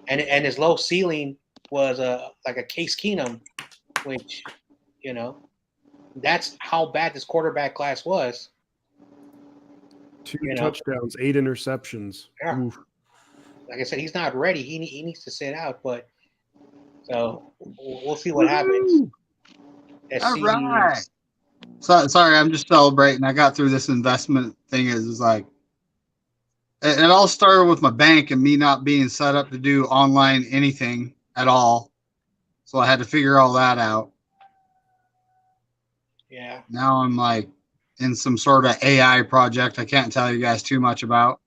Speaker 2: and his low ceiling was like a Case Keenum, which That's how bad this quarterback class was.
Speaker 3: 2
Speaker 2: You know,
Speaker 3: touchdowns, 8 interceptions.
Speaker 2: Yeah.
Speaker 3: Oof.
Speaker 2: like I said, he's not ready. He needs to sit out. But so we'll see what happens. Let's
Speaker 5: All
Speaker 2: see.
Speaker 5: right. Sorry, I'm just celebrating. I got through this investment thing. Is like it all started with my bank and me not being set up to do online anything at all. So I had to figure all that out.
Speaker 2: Yeah.
Speaker 5: Now I'm like in some sort of AI project. I can't tell you guys too much about.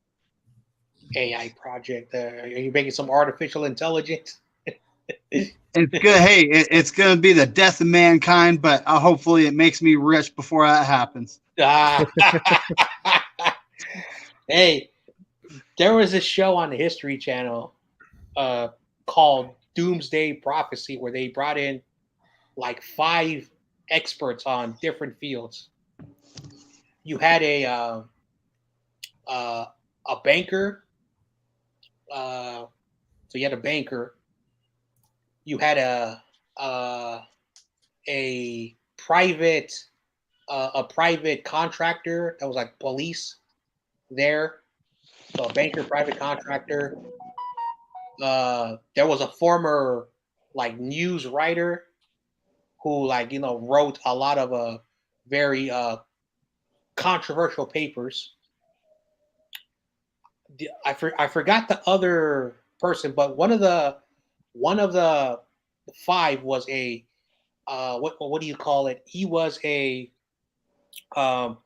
Speaker 2: AI project. Are you making some artificial intelligence?
Speaker 5: It's good. Hey, it's gonna be the death of mankind, but hopefully it makes me rich before that happens.
Speaker 2: Hey, there was a show on the History Channel called Doomsday Prophecy where they brought in like 5 experts on different fields. You had a banker. So you had a banker. You had a private a private contractor that was like police there. So a banker, private contractor. There was a former like news writer who wrote a lot of very controversial papers. I forgot the other person, but one of the 5 was a what do you call it? He was um,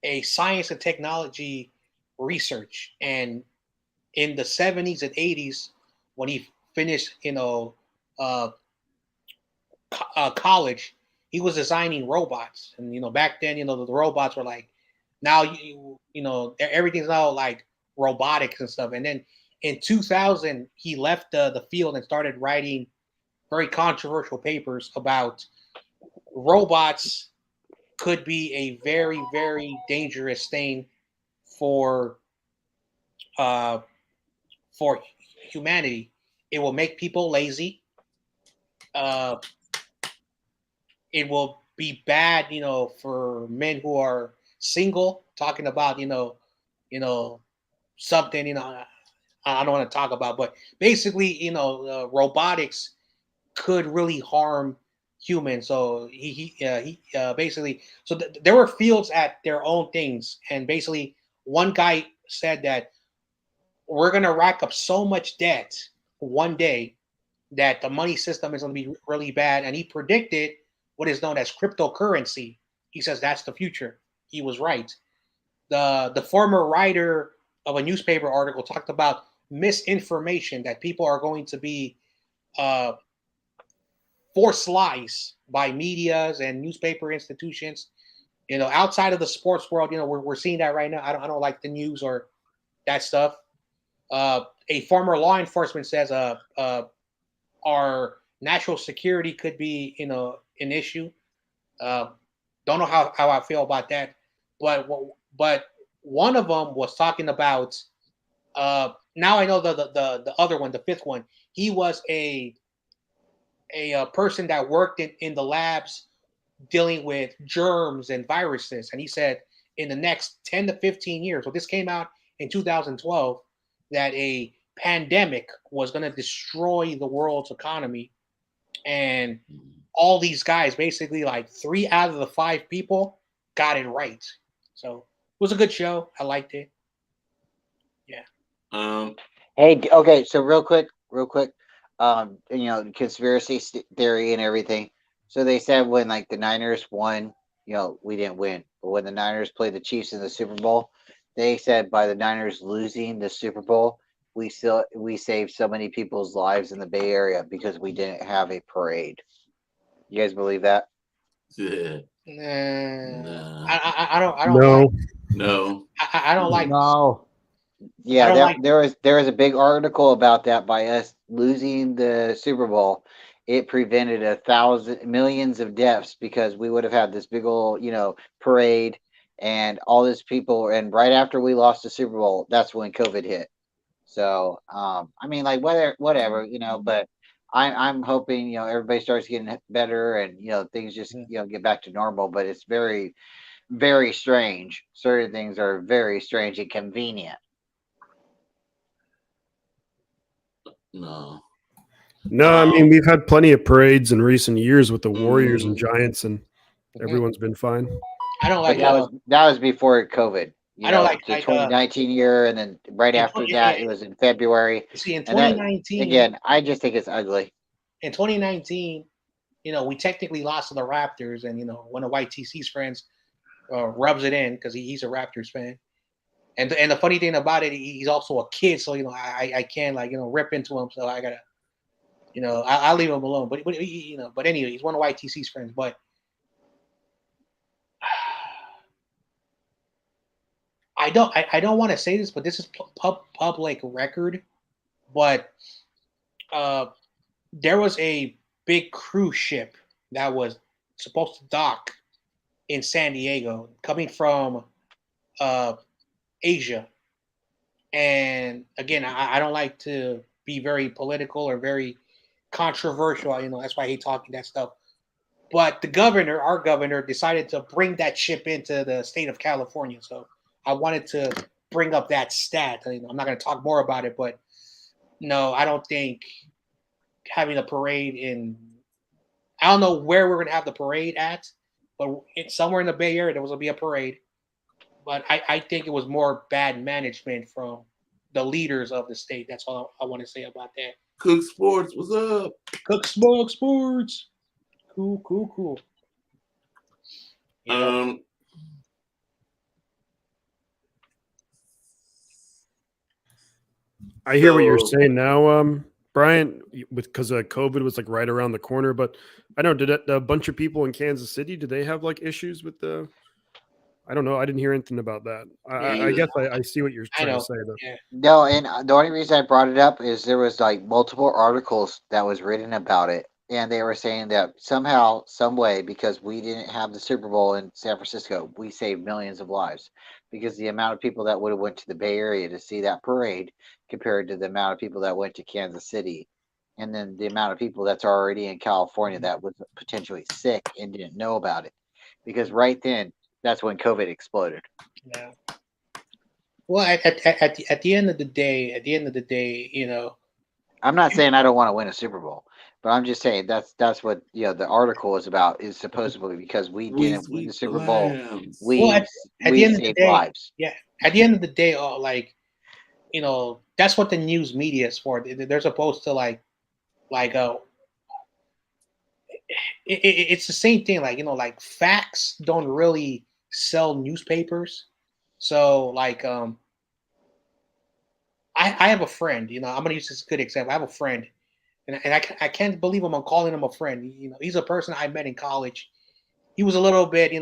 Speaker 2: a science and technology research, and in the 70s and 80s, when he finished, uh, college, he was designing robots, and back then, the robots were like, now everything's now like robotics and stuff, and then in 2000 he left the field and started writing very controversial papers about robots could be a very, very dangerous thing for uh, for humanity. It will make people lazy. Uh, it will be bad, for men who are single. Talking about, something, I don't want to talk about, but basically, robotics could really harm humans. So he basically, so there were fields at their own things, and basically, one guy said that we're gonna rack up so much debt one day that the money system is going to be really bad. And he predicted what is known as cryptocurrency. He says that's the future. He was right. The former writer of a newspaper article talked about misinformation, that people are going to be uh, forced lies by medias and newspaper institutions. Outside of the sports world, we're seeing that right now. I don't like the news or that stuff. A former law enforcement says our national security could be an issue. Uh, don't know how I feel about that, but one of them was talking about. Now I know the other one, the 5th one. He was a person that worked in the labs dealing with germs and viruses, and he said in the next 10 to 15 years. So this came out in 2012, that a pandemic was going to destroy the world's economy, and all these guys, basically like 3 out of the 5 people, got it right. So it was a good show. I liked it. Yeah.
Speaker 4: Hey, okay, so real quick, conspiracy theory and everything. So they said when like the Niners won, we didn't win, but when the Niners played the Chiefs in the Super Bowl, they said by the Niners losing the Super Bowl, we saved so many people's lives in the Bay Area because we didn't have a parade. You guys believe that?
Speaker 1: Yeah.
Speaker 2: Nah.
Speaker 1: Nah.
Speaker 2: I don't
Speaker 3: No.
Speaker 2: like.
Speaker 1: No.
Speaker 2: I don't like.
Speaker 5: No.
Speaker 4: Yeah,
Speaker 2: don't like-
Speaker 4: there was a big article about that. By us losing the Super Bowl, it prevented millions of deaths because we would have had this big old, parade and all these people. And right after we lost the Super Bowl, that's when COVID hit. So, I mean, like whatever, but I'm hoping everybody starts getting better and things just get back to normal. But it's very very strange. Certain things are very strange and convenient.
Speaker 1: No.
Speaker 3: No, I mean we've had plenty of parades in recent years with the Warriors and
Speaker 1: Mm.
Speaker 3: Giants, and everyone's been fine.
Speaker 2: I don't
Speaker 4: But
Speaker 2: like.
Speaker 4: that was before COVID.
Speaker 2: I don't like
Speaker 4: The 2019 year, and then right after that, it was in February.
Speaker 2: See, in
Speaker 4: And that
Speaker 2: 2019,
Speaker 4: again, I just think it's ugly.
Speaker 2: in 2019, we technically lost to the Raptors, and one of YTC's friends rubs it in because he's a Raptors fan. And the funny thing about it, he's also a kid, so I can't rip into him. So I gotta I'll leave him alone. But anyway, he's one of YTC's friends. But I don't want to say this, but this is public record. But there was a big cruise ship that was supposed to dock in San Diego, coming from Asia. And again, I don't like to be very political or very controversial. That's why I hate talking that stuff. But our governor, decided to bring that ship into the state of California. So I wanted to bring up that stat. I'm not going to talk more about it, but no, I don't think having a parade I don't know where we're going to have the parade at, but it's somewhere in the Bay Area there was going to be a parade. But I think it was more bad management from the leaders of the state. That's all I want to say about that.
Speaker 1: Cook Sports, what's up?
Speaker 2: Cook Sports. Cool. Yeah.
Speaker 3: I hear what you're saying now, Brian, because COVID was like right around the corner. But I know, did a bunch of people in Kansas City, did they have like issues with the? I don't know. I didn't hear anything about that. I guess I see what you're trying to say though.
Speaker 2: Yeah.
Speaker 4: No, and the only reason I brought it up is there was like multiple articles that was written about it, and they were saying that somehow, some way, because we didn't have the Super Bowl in San Francisco, we saved millions of lives because the amount of people that would have went to the Bay Area to see that parade compared to the amount of people that went to Kansas City, and then the amount of people that's already in California that was potentially sick and didn't know about it, because right then that's when COVID exploded.
Speaker 2: Yeah. Well, at the end of the day,
Speaker 4: I'm not saying I don't want to win a Super Bowl, but I'm just saying that's what the article is about. Is supposedly because we didn't win the
Speaker 1: sweep the
Speaker 4: Super Bowl,
Speaker 1: lambs.
Speaker 2: well, at the
Speaker 4: we
Speaker 2: end of the
Speaker 4: saved
Speaker 2: day,
Speaker 4: lives.
Speaker 2: yeah. At the end of the day, that's what the news media is for. They're supposed to it's the same thing. Like facts don't really sell newspapers. So I have a friend. I'm gonna use this as a good example. I have a friend, and I can't believe I'm calling him a friend. He's a person I met in college. He was a little bit,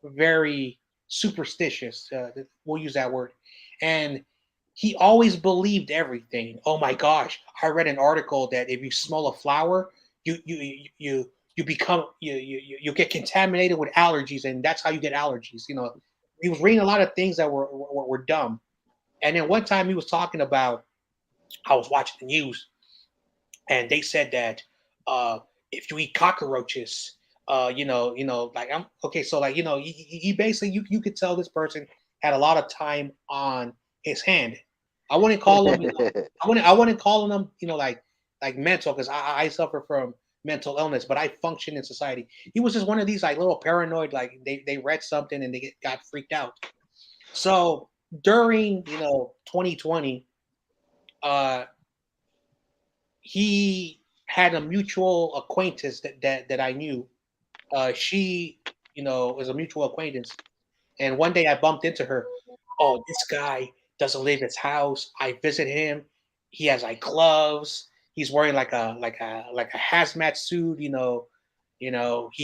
Speaker 2: very superstitious. We'll use that word, and he always believed everything. Oh my gosh! I read an article that if you smell a flower, you become you get contaminated with allergies, and that's how you get allergies. He was reading a lot of things that were dumb. And then one time he was talking about, I was watching the news, and they said that if you eat cockroaches, like I'm okay. So he basically you could tell this person had a lot of time on his hand. I wouldn't call him, I wouldn't call him, like mental, because I suffer from mental illness, but I function in society. He was just one of these like little paranoid, like they read something and they got freaked out. So during 2020, he had a mutual acquaintance that I knew. She is a mutual acquaintance, and one day I bumped into her. Oh, this guy doesn't leave his house. I visit him. He has like gloves. He's wearing like a hazmat suit. He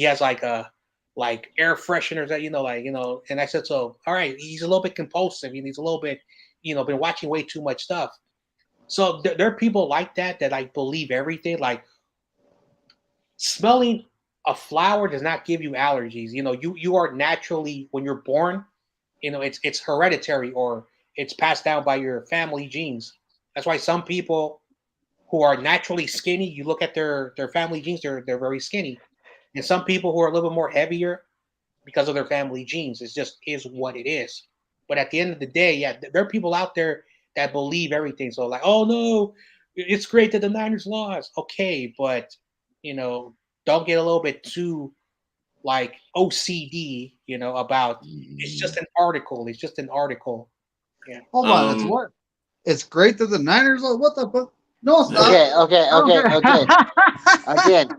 Speaker 2: has like air fresheners that And I said, so all right, he's a little bit compulsive. He's a little bit been watching way too much stuff. So there are people like that like believe everything. Like smelling a flower does not give you allergies. You are naturally, when you're born, it's hereditary, or it's passed down by your family genes. That's why some people who are naturally skinny, you look at their family genes, they're very skinny, and some people who are a little bit more heavier because of their family genes. It just is what it is. But at the end of the day, yeah, there are people out there that believe everything. So like, oh no, it's great that the Niners lost. Okay, but don't get a little bit too like OCD, about it's just an article. It's just an article. Yeah.
Speaker 5: Hold on, it's what? It's great that the Niners. What the fuck? No, it's not.
Speaker 4: Okay. Again,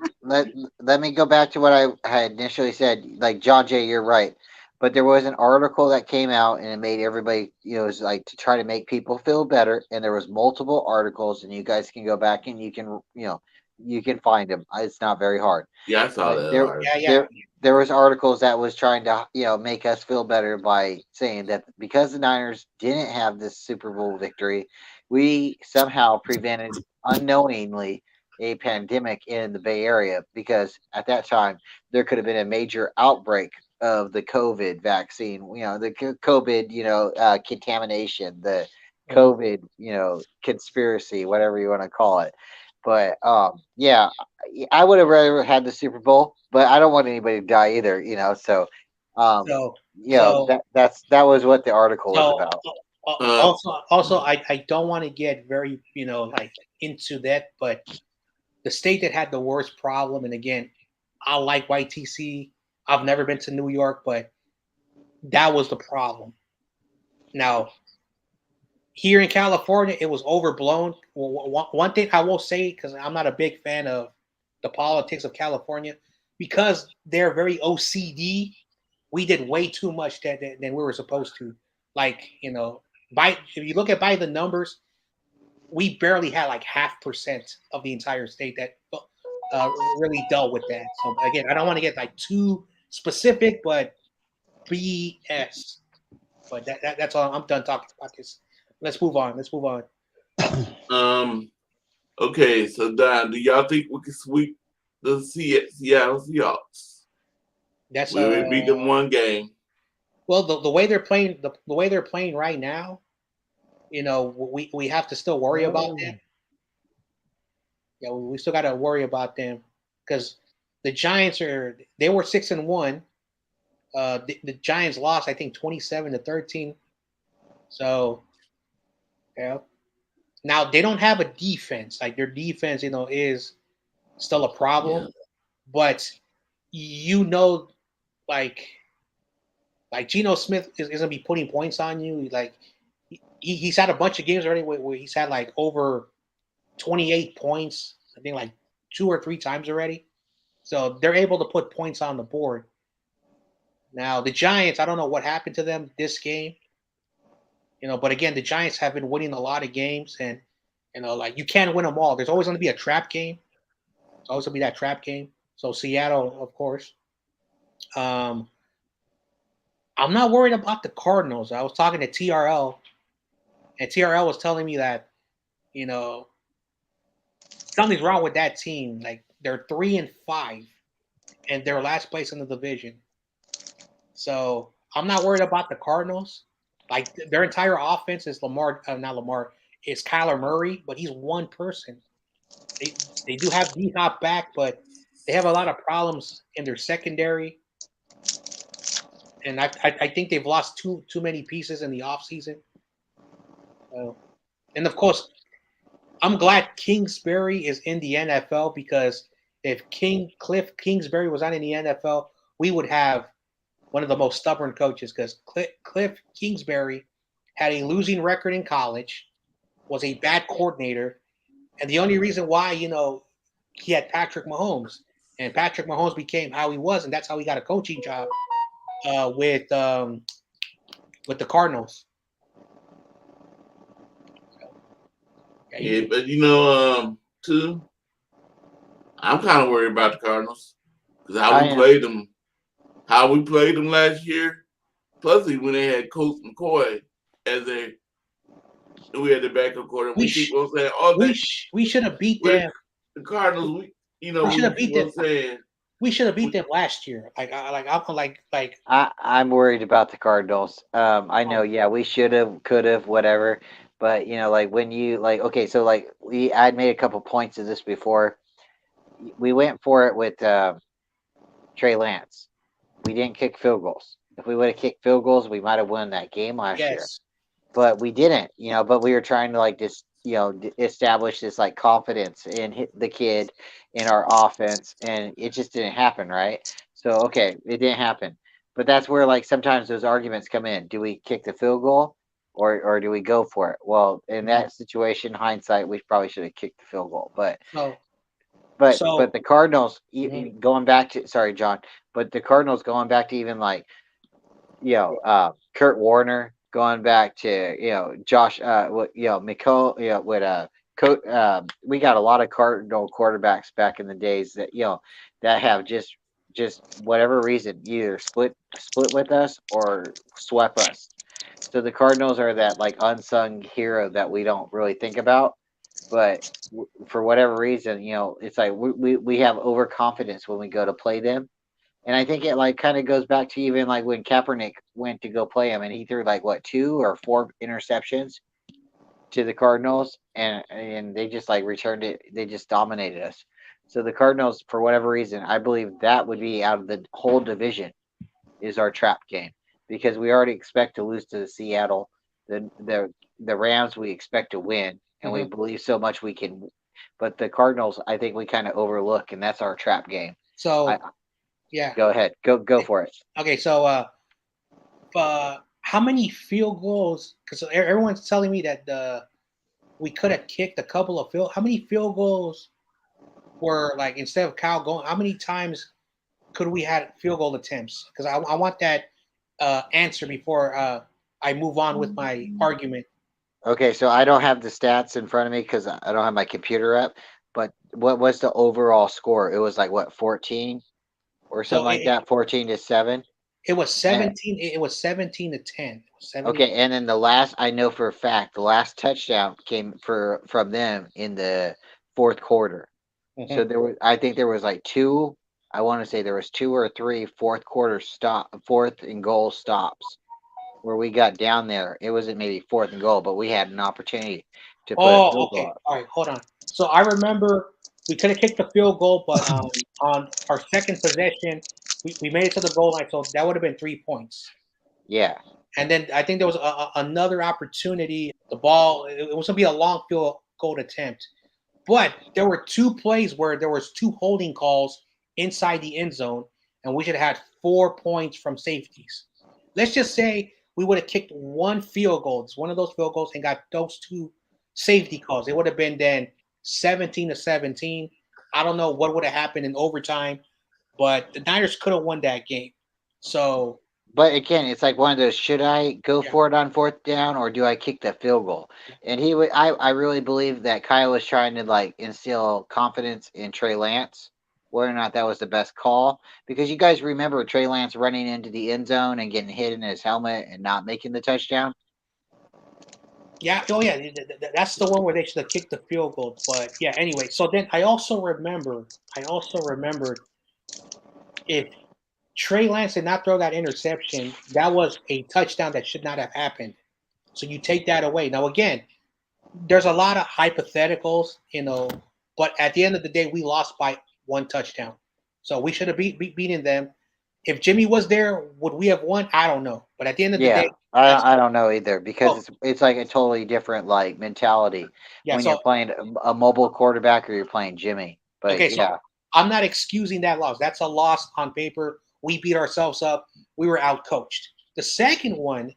Speaker 4: let me go back to what I had initially said. Like John Jay, you're right, but there was an article that came out and it made everybody, it was like to try to make people feel better. And there was multiple articles, and you guys can go back and you can, you can find them. It's not very hard.
Speaker 1: Yeah, I saw that.
Speaker 4: There was articles that was trying to, make us feel better by saying that because the Niners didn't have this Super Bowl victory, we somehow prevented unknowingly a pandemic in the Bay Area, because at that time there could have been a major outbreak of the COVID vaccine, the COVID, contamination, the COVID, conspiracy, whatever you want to call it. But yeah, I would have rather had the Super Bowl, but I don't want anybody to die either, So, that was what the article was about.
Speaker 2: Also, I don't want to get very, like into that, but the state that had the worst problem, and again, I like YTC. I've never been to New York, but that was the problem. Now, here in California, it was overblown. One thing I will say, because I'm not a big fan of the politics of California, because they're very OCD, we did way too much than we were supposed to. Like, if you look at by the numbers, we barely had like 0.5% of the entire state that really dealt with that. So again, I don't want to get like too specific, but BS. But that's all. I'm done talking about this. Let's move on.
Speaker 1: Okay, so Don, do y'all think we can sweep the Seattle Seahawks? We beat them one game.
Speaker 2: Well, the way they're playing, the way they're playing right now, we have to still worry about them. Yeah, we still got to worry about them because the Giants were 6-1. The Giants lost, I think, 27-13. So, yeah. Now they don't have a defense. Like their defense, is still a problem. Yeah. But like Geno Smith is gonna be putting points on you. Like he's had a bunch of games already where he's had like over 28 points. I think like 2 or 3 times already. So they're able to put points on the board. Now the Giants, I don't know what happened to them this game. But again, the Giants have been winning a lot of games, and like you can't win them all. There's always going to be a trap game. There's always going to be that trap game. So Seattle, of course. I'm not worried about the Cardinals. I was talking to TRL, and TRL was telling me that something's wrong with that team. Like they're 3-5, and they're last place in the division. So I'm not worried about the Cardinals. Like their entire offense is is Kyler Murray, but he's one person. They do have D-Hop back, but they have a lot of problems in their secondary. And I think they've lost too many pieces in the offseason. And of course, I'm glad Kingsbury is in the NFL, because if Cliff Kingsbury was not in the NFL, we would have one of the most stubborn coaches, because Cliff Kingsbury had a losing record in college, was a bad coordinator, and the only reason why, he had Patrick Mahomes, and Patrick Mahomes became how he was, and that's how he got a coaching job with the Cardinals.
Speaker 1: Yeah, but too, I'm kind of worried about the Cardinals because how we played them last year. Plus, when they had Coach McCoy as we had the backup quarterback. We should
Speaker 2: have beat them.
Speaker 1: The Cardinals,
Speaker 2: we should have beat them. We should have beat them last year.
Speaker 4: I'm worried about the Cardinals. I know, yeah, we should have, could have, whatever. But like when you like, okay, so like I'd made a couple points of this before. We went for it with Trey Lance. We didn't kick field goals. If we would have kicked field goals, we might have won that game last year.
Speaker 2: Yes.
Speaker 4: But we didn't, but we were trying to like just, establish this like confidence in the kid in our offense, and it just didn't happen, right? So, okay, it didn't happen. But that's where like sometimes those arguments come in. Do we kick the field goal or do we go for it? Well, in that situation, hindsight, we probably should have kicked the field goal. But
Speaker 2: So
Speaker 4: but the Cardinals,
Speaker 2: Mhm.
Speaker 4: going back to, sorry, John, but the Cardinals going back to even like, Kurt Warner, going back to, Josh, Nicole, we got a lot of Cardinal quarterbacks back in the days that, that have just whatever reason either split with us or swept us. So the Cardinals are that like unsung hero that we don't really think about, but for whatever reason, it's like we have overconfidence when we go to play them. And I think it like kind of goes back to even like when Kaepernick went to go play him, and he threw like what 2 or 4 interceptions to the Cardinals, and they just like returned it. They just dominated us. So the Cardinals, for whatever reason, I believe that would be out of the whole division is our trap game, because we already expect to lose to the Seattle, the Rams we expect to win, and we believe so much we can. But the Cardinals, I think we kind of overlook, and that's our trap game.
Speaker 2: So yeah.
Speaker 4: Go ahead. Go for it.
Speaker 2: Okay, so how many field goals? Because everyone's telling me that we could have kicked a couple of field. How many field goals were like instead of Kyle going? How many times could we had field goal attempts? Because I want that answer before I move on with my argument.
Speaker 4: Okay, so I don't have the stats in front of me because I don't have my computer up. But what was the overall score? It was like what, 14 or something
Speaker 2: So
Speaker 4: like that, 14-7.
Speaker 2: it was
Speaker 4: And
Speaker 2: 17. It was 17-10.
Speaker 4: okay, and then the last, I know for a fact, the last touchdown came from them in the fourth quarter. So I think there was like two. I want to say there was 2 or 3 fourth and goal stops where we got down there. It wasn't maybe fourth and goal, but we had an opportunity to put a field goal
Speaker 2: Okay.
Speaker 4: up.
Speaker 2: All right, hold on. So I remember we could have kicked the field goal, but on our second possession, we made it to the goal line, so that would have been 3 points.
Speaker 4: Yeah.
Speaker 2: And then I think there was another opportunity. The ball, it was going to be a long field goal attempt. But there were 2 plays where there was 2 holding calls inside the end zone, and we should have had 4 points from safeties. Let's just say we would have kicked 1 field goal, one of those field goals, and got those 2 safety calls. It would have been then 17-17. I don't know what would have happened in overtime, but the Niners could have won that game. So,
Speaker 4: but again, it's like one of those: should I go
Speaker 2: Yeah.
Speaker 4: for it on fourth down, or do I kick the field goal? And he would. I really believe that Kyle was trying to like instill confidence in Trey Lance, whether or not that was the best call. Because you guys remember Trey Lance running into the end zone and getting hit in his helmet and not making the touchdown.
Speaker 2: yeah, that's the one where they should have kicked the field goal. But yeah, anyway. So then I also remembered if Trey Lance did not throw that interception, that was a touchdown that should not have happened. So you take that away. Now again, there's a lot of hypotheticals, but at the end of the day, we lost by 1 touchdown. So we should have beaten them. If Jimmy was there, would we have won? I don't know. But at the end of the day,
Speaker 4: I don't know either, because it's like a totally different like mentality when
Speaker 2: so
Speaker 4: you're playing a mobile quarterback or you're playing Jimmy. But
Speaker 2: okay,
Speaker 4: yeah,
Speaker 2: so I'm not excusing that loss. That's a loss on paper. We beat ourselves up. We were out coached. The second one,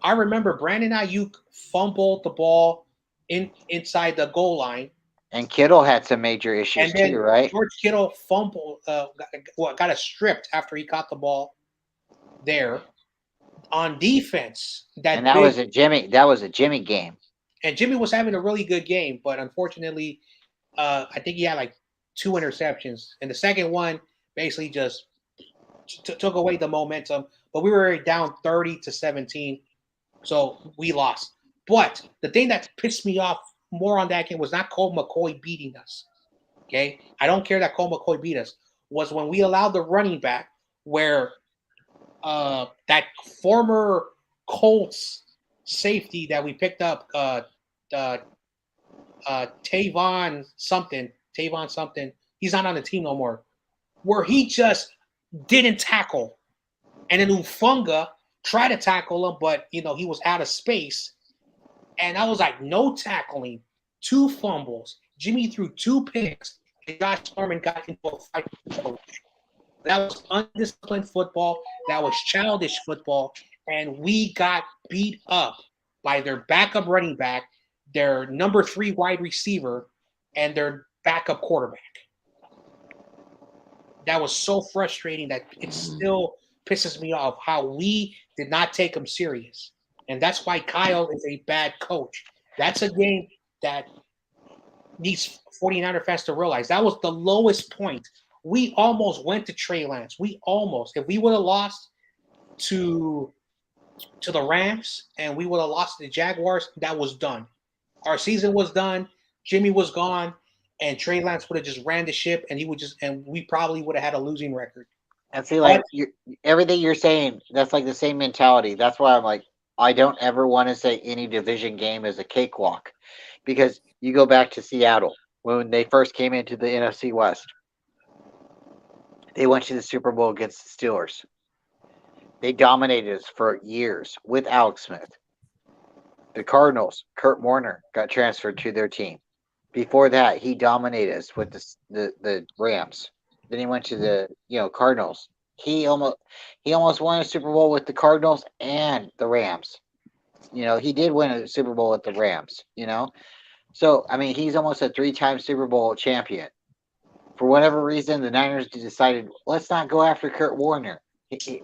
Speaker 2: I remember Brandon Ayuk fumbled the ball inside the goal line.
Speaker 4: and Kittle had some major issues
Speaker 2: And then
Speaker 4: too, right?
Speaker 2: George Kittle fumbled, got a stripped after he caught the ball there. On defense,
Speaker 4: And that was a Jimmy. That was a Jimmy game.
Speaker 2: and Jimmy was having a really good game, but unfortunately, I think he had like 2 interceptions, and the second one basically just took away the momentum. But we were down 30-17, so we lost. But the thing that pissed me off more on that game was not Colt McCoy beating us. Okay, I don't care that Colt McCoy beat us. Was when we allowed the running back, where that former Colts safety that we picked up, Tavon something. He's not on the team no more. Where he just didn't tackle, and then Ufunga tried to tackle him, but he was out of space. And I was like, no tackling, 2 fumbles. Jimmy threw 2 picks, and Josh Norman got into a fight with the coach. That was undisciplined football. That was childish football. And we got beat up by their backup running back, their number 3 wide receiver, and their backup quarterback. That was so frustrating that it still pisses me off how we did not take him serious. And that's why Kyle is a bad coach. That's a game that needs 49er fans to realize. That was the lowest point. We almost went to Trey Lance. We almost. If we would have lost to the Rams and we would have lost to the Jaguars, that was done. Our season was done. Jimmy was gone, and Trey Lance would have just ran the ship, and we probably would have had a losing record.
Speaker 4: And see, like everything you're saying, that's like the same mentality. That's why I'm like, I don't ever want to say any division game is a cakewalk, because you go back to Seattle when they first came into the NFC West. They went to the Super Bowl against the Steelers. They dominated us for years with Alex Smith. The Cardinals, Kurt Warner got transferred to their team. Before that, he dominated us with the Rams. Then he went to the Cardinals. He almost won a Super Bowl with the Cardinals and the Rams. He did win a Super Bowl with the Rams. So I mean, he's almost a 3-time Super Bowl champion. For whatever reason, the Niners decided, let's not go after Kurt Warner.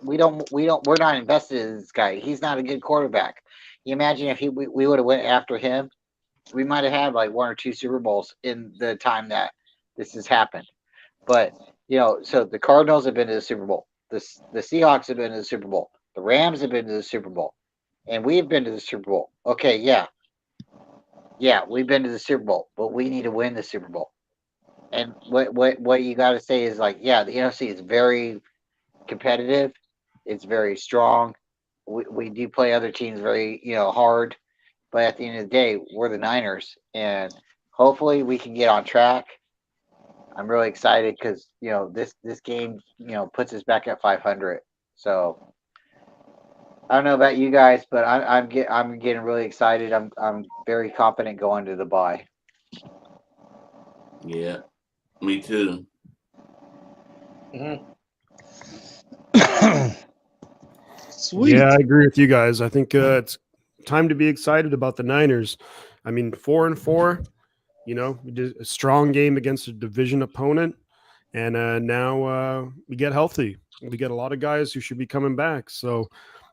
Speaker 4: We're not invested in this guy. He's not a good quarterback. You imagine if we would have went after him, we might have had like 1 or 2 Super Bowls in the time that this has happened. But so the Cardinals have been to the Super Bowl. The Seahawks have been to the Super Bowl. The Rams have been to the Super Bowl, and we've been to the Super Bowl. Okay, yeah, we've been to the Super Bowl, but we need to win the Super Bowl. And what you got to say is like, yeah, the NFC is very competitive. It's very strong. We do play other teams very hard, but at the end of the day, we're the Niners, and hopefully we can get on track. I'm really excited because this game puts us back at 500. So I don't know about you guys, but I'm getting really excited. I'm very confident going to the bye.
Speaker 1: Yeah, me too.
Speaker 2: Mm-hmm.
Speaker 5: Sweet.
Speaker 3: Yeah, I agree with you guys. I think it's time to be excited about the Niners. I mean, 4-4. We did a strong game against a division opponent, and now we get healthy. We get a lot of guys who should be coming back. So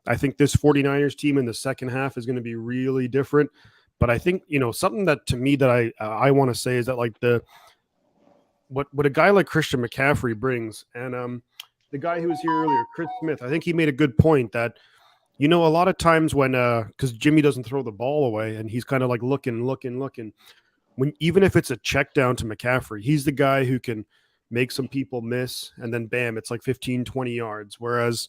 Speaker 3: I think this 49ers team in the second half is going to be really different. But I think, something that to me that I want to say is that like what a guy like Christian McCaffrey brings, and the guy who was here earlier, Chris Smith, I think he made a good point that, a lot of times when because Jimmy doesn't throw the ball away and he's kind of like looking. When even if it's a check down to McCaffrey, he's the guy who can make some people miss, and then bam, it's like 15, 20 yards. Whereas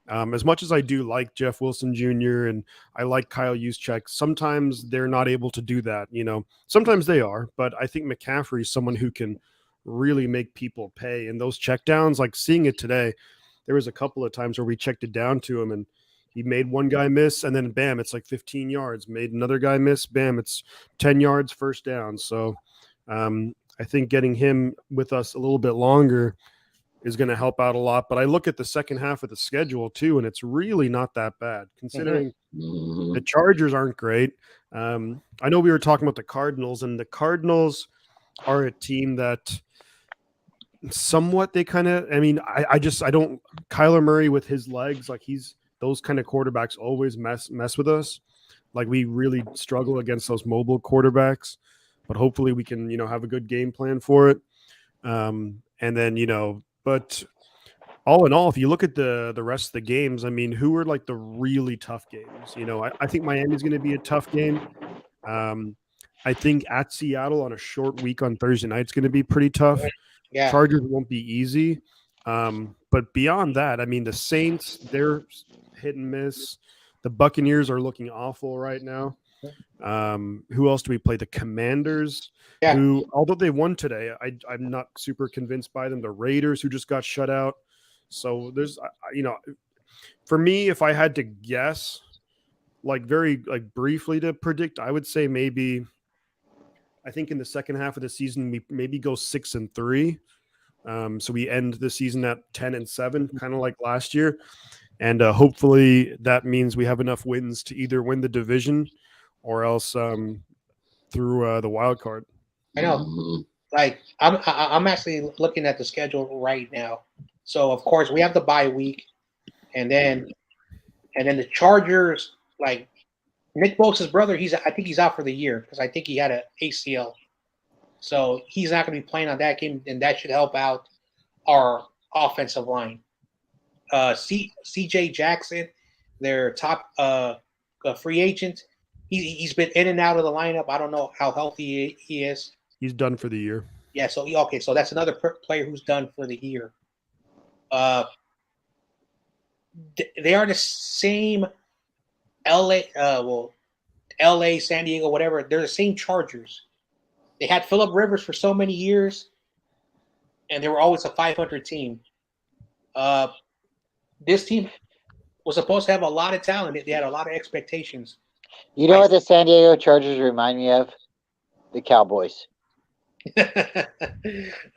Speaker 3: as much as I do like Jeff Wilson Jr. and I like Kyle Juszczyk, sometimes they're not able to do that. Sometimes they are, but I think McCaffrey is someone who can really make people pay. And those check downs, like seeing it today, there was a couple of times where we checked it down to him and he made one guy miss, and then bam, it's like 15 yards. Made another guy miss, bam, it's 10 yards, first down. So I think getting him with us a little bit longer is going to help out a lot. But I look at the second half of the schedule too, and it's really not that bad considering the Chargers aren't great. I know we were talking about the Cardinals, and the Cardinals are a team that somewhat they kind of, I don't, Kyler Murray with his legs, like those kind of quarterbacks always mess with us. Like we really struggle against those mobile quarterbacks, but hopefully we can, have a good game plan for it. And then, but all in all, if you look at the rest of the games, I mean, who are like the really tough games? I think Miami's going to be a tough game. I think at Seattle on a short week on Thursday night, it's going to be pretty tough.
Speaker 2: Yeah.
Speaker 3: Chargers won't be easy. But beyond that, I mean, the Saints, they're hit and miss. The Buccaneers are looking awful right now. Who else do we play? The Commanders,
Speaker 2: Yeah.
Speaker 3: who, although they won today, I'm not super convinced by them. The Raiders, who just got shut out. So there's, for me, if I had to guess, very briefly to predict, I would say maybe, I think in the second half of the season, we maybe go 6-3. So we end the season at 10-7, kind of like last year. And hopefully that means we have enough wins to either win the division or else through the wild card.
Speaker 2: I know. Like I'm actually looking at the schedule right now. So of course we have the bye week, and then the Chargers, like Nick Bosa's brother, I think he's out for the year because I think he had an ACL. So he's not going to be playing on that game, and that should help out our offensive line. CJ Jackson, their top free agent, he's been in and out of the lineup. I don't know how healthy he is.
Speaker 3: He's done for the year.
Speaker 2: Yeah, so that's another player who's done for the year. They are the same LA, LA, San Diego, whatever. They're the same Chargers. They had Phillip Rivers for so many years, and they were always a 500 team. This team was supposed to have a lot of talent. They had a lot of expectations.
Speaker 4: You know what the San Diego Chargers remind me of? The Cowboys.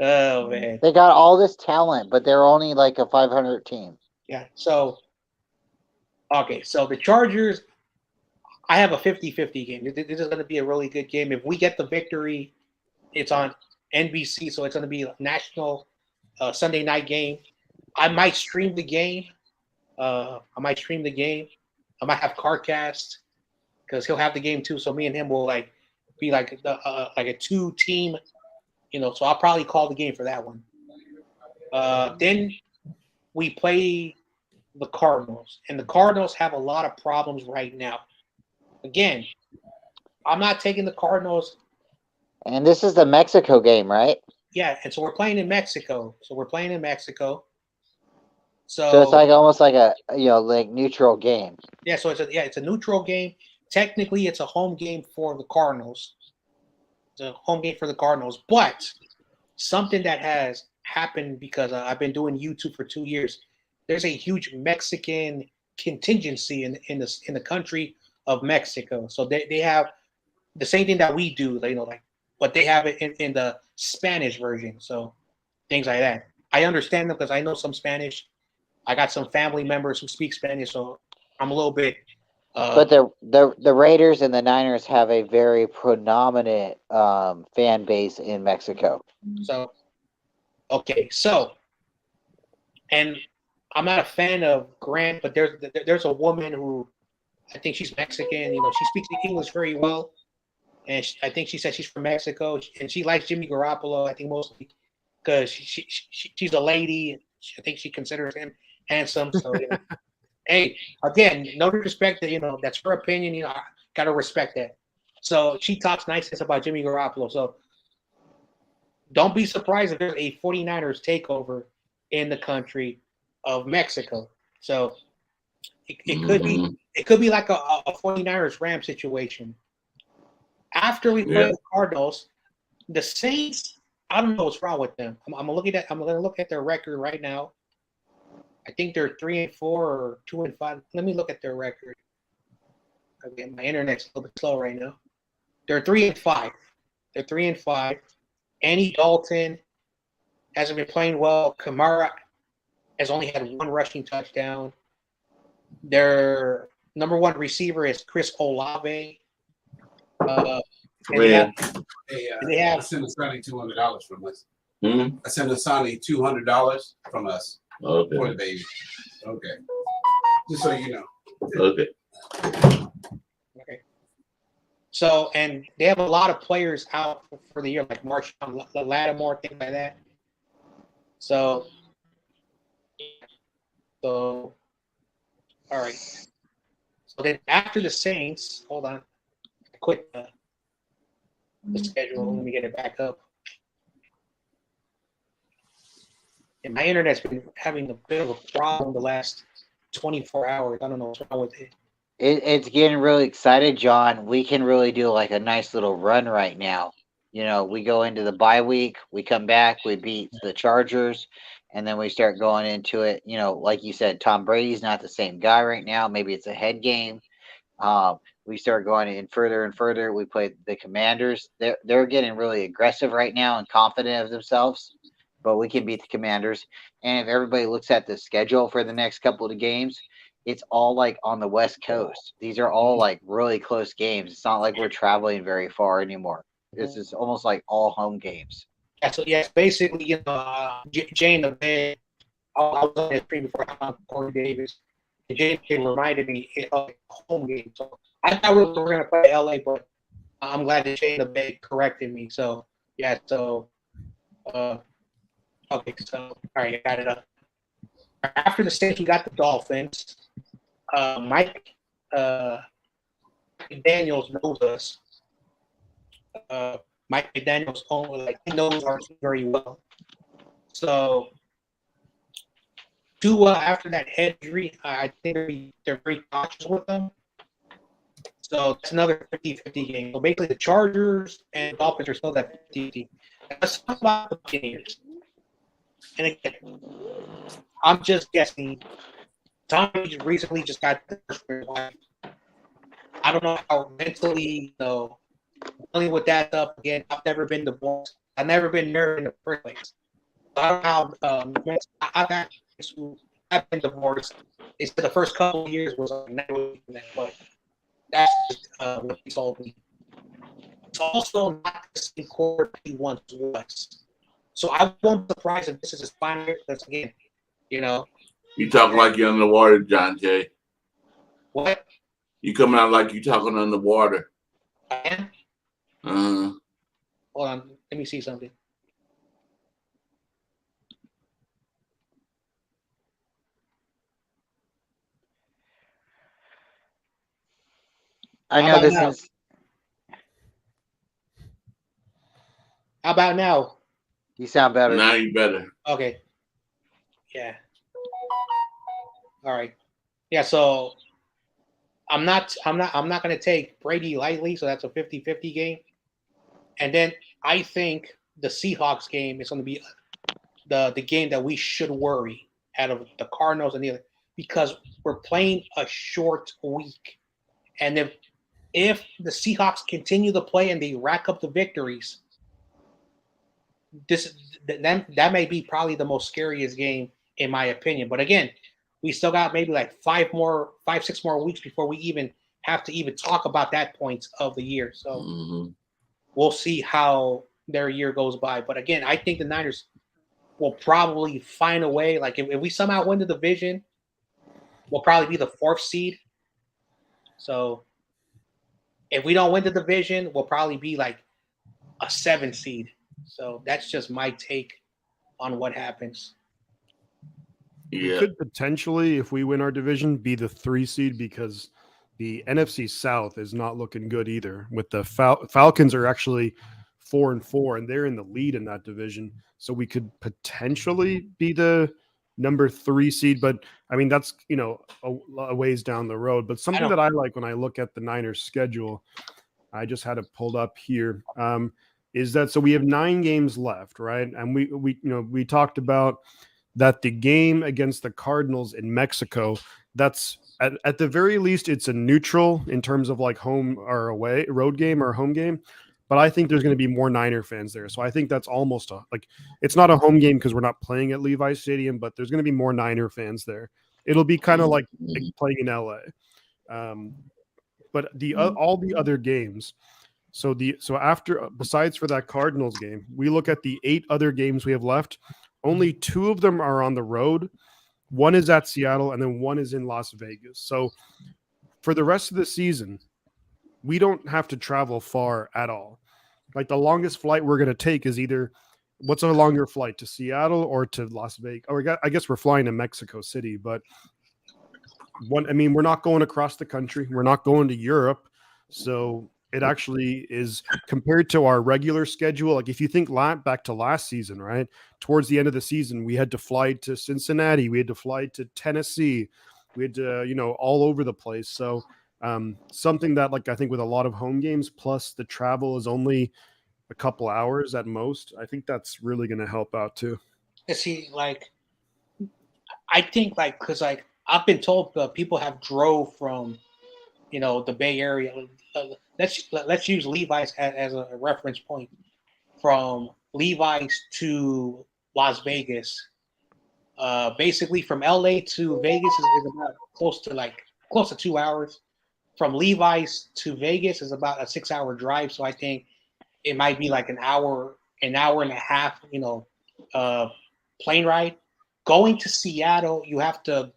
Speaker 2: Oh, man.
Speaker 4: They got all this talent, but they're only like a 500 team.
Speaker 2: Yeah, so the Chargers, I have a 50-50 game. This is going to be a really good game. If we get the victory, it's on NBC, so it's going to be a national Sunday night game. I might stream the game. I might have CardCast because he'll have the game too. So me and him will be like a 2-team, So I'll probably call the game for that one. Then we play the Cardinals, and the Cardinals have a lot of problems right now. Again, I'm not taking the Cardinals.
Speaker 4: And this is the Mexico game, right?
Speaker 2: Yeah, and so we're playing in Mexico. So
Speaker 4: it's like almost like a neutral game.
Speaker 2: Yeah, so it's a neutral game. Technically, it's a home game for the Cardinals. It's a home game for the Cardinals, but something that has happened because I've been doing YouTube for 2 years. There's a huge Mexican contingency in the country of Mexico. So they have the same thing that we do, but they have it in the Spanish version. So things like that. I understand them because I know some Spanish. I got some family members who speak Spanish, so I'm a little bit.
Speaker 4: But the Raiders and the Niners have a very predominant fan base in Mexico.
Speaker 2: So, and I'm not a fan of Grant, but there's a woman who I think she's Mexican. She speaks English very well, and I think she said she's from Mexico, and she likes Jimmy Garoppolo. I think mostly because she's a lady. I think she considers him handsome. So, hey, again, no disrespect that that's her opinion. I gotta respect that. So she talks niceness about Jimmy Garoppolo. So don't be surprised if there's a 49ers takeover in the country of Mexico. So it could be like a 49ers Rams situation. After we play the Cardinals, the Saints, I don't know what's wrong with them. I'm gonna look at their record right now. I think they're 3-4 or 2-5. Let me look at their record. Okay, my internet's a little bit slow right now. They're 3-5. They're 3-5. Andy Dalton hasn't been playing well. Kamara has only had one rushing touchdown. Their number one receiver is Chris Olave.
Speaker 1: Man.
Speaker 8: They have. I sent Asani $200 from us. I sent Asani $200 from us for the baby. Okay. Just so you know.
Speaker 1: Okay.
Speaker 2: So, and they have a lot of players out for the year, like Marshawn Lattimore, things like that. So, all right. So then after the Saints, hold on. I quit the schedule. Let me get it back up. And my internet's been having a bit of a problem the last 24 hours. I don't know what's wrong with it.
Speaker 4: It's getting really excited, John. We can really do like a nice little run right now. You know, we go into the bye week, we come back, we beat the Chargers, and then we start going into it. You know, like you said, Tom Brady's not the same guy right now. Maybe it's a head game. We start going in further and further. We play the Commanders. They're getting really aggressive right now and confident of themselves, but we can beat the Commanders. And if everybody looks at the schedule for the next couple of games, it's all like on the West Coast. These are all like really close games. It's not like we're traveling very far anymore. This is almost like all home games.
Speaker 2: Yeah, so yes, basically, Jay in the bed. I was on the screen before I found Corey Davis. Jay reminded me of a home game. So I thought we were going to play LA, but I'm glad that Jay in the bed corrected me. So yeah, so okay, so all right, I got it up. After the Saints, we got the Dolphins. Mike Daniels knows us. Mike McDaniel's he knows our team very well. So Tua, after that head injury, I think they're very cautious with them. So it's another 50-50 game. So basically the Chargers and Dolphins are still that 50-50. Let's talk about the Buccaneers. And again, I'm just guessing. Tom recently just got the first wife. I don't know how mentally, dealing with that stuff again. I've never been divorced. I've never been married in the first place. I don't know how I've been divorced. They said the first couple of years was never that, but that's just what he told me. It's also not the same core he once was. So I won't be surprised if this is his final year. Because again,
Speaker 1: You talk like you're underwater, John Jay.
Speaker 2: What?
Speaker 1: You coming out like you talking underwater.
Speaker 2: I am? Hold on. Let me see something.
Speaker 4: I know this is.
Speaker 2: How about now?
Speaker 4: You sound better.
Speaker 1: Now you better.
Speaker 2: Okay. Yeah. All right. Yeah, so I'm not going to take Brady lightly, so that's a 50-50 game. And then I think the Seahawks game is going to be the game that we should worry out of the Cardinals and the other, because we're playing a short week. And if the Seahawks continue to play and they rack up the victories, that may be probably the most scariest game in my opinion. But again, we still got maybe like 6 more weeks before we even have to even talk about that point of the year. So we'll see how their year goes by. But again, I think the Niners will probably find a way. Like if we somehow win the division, we'll probably be the 4th seed. So if we don't win the division, we'll probably be like a 7th seed. So that's just my take on what happens.
Speaker 3: We could potentially, if we win our division, be the 3 seed because the NFC South is not looking good either. With the Falcons are actually 4-4, and they're in the lead in that division. So we could potentially be the number 3 seed, but I mean that's a ways down the road. But something that I like when I look at the Niners schedule, I just had it pulled up here. Is that so? We have 9 games left, right? And we talked about that the game against the Cardinals in Mexico, that's at the very least it's a neutral in terms of like home or away, road game or home game. But I think there's going to be more Niner fans there. So I think that's almost it's not a home game because we're not playing at Levi Stadium, but there's going to be more Niner fans there. It'll be kind of like playing in LA. But all the other games, so after, besides for that Cardinals game, we look at the 8 other games we have left. Only 2 of them are on the road. One is at Seattle, and then one is in Las Vegas. So for the rest of the season, we don't have to travel far at all. Like the longest flight we're going to take is either what's a longer flight, to Seattle or to Las Vegas? Or I guess we're flying to Mexico City, but we're not going across the country. We're not going to Europe. So it actually is, compared to our regular schedule. Like if you think back to last season, right? Towards the end of the season, we had to fly to Cincinnati. We had to fly to Tennessee. We had to, all over the place. So Something that, like, I think with a lot of home games, plus the travel is only a couple hours at most. I think that's really going to help out too.
Speaker 2: See, like, I think, like, because, like, I've been told people have drove from, the Bay Area. Let's use Levi's as a reference point. From Levi's to Las Vegas, basically from LA to Vegas is about close to 2 hours. From Levi's to Vegas is about a 6-hour drive. So I think it might be like an hour and a half, plane ride. Going to Seattle, you have to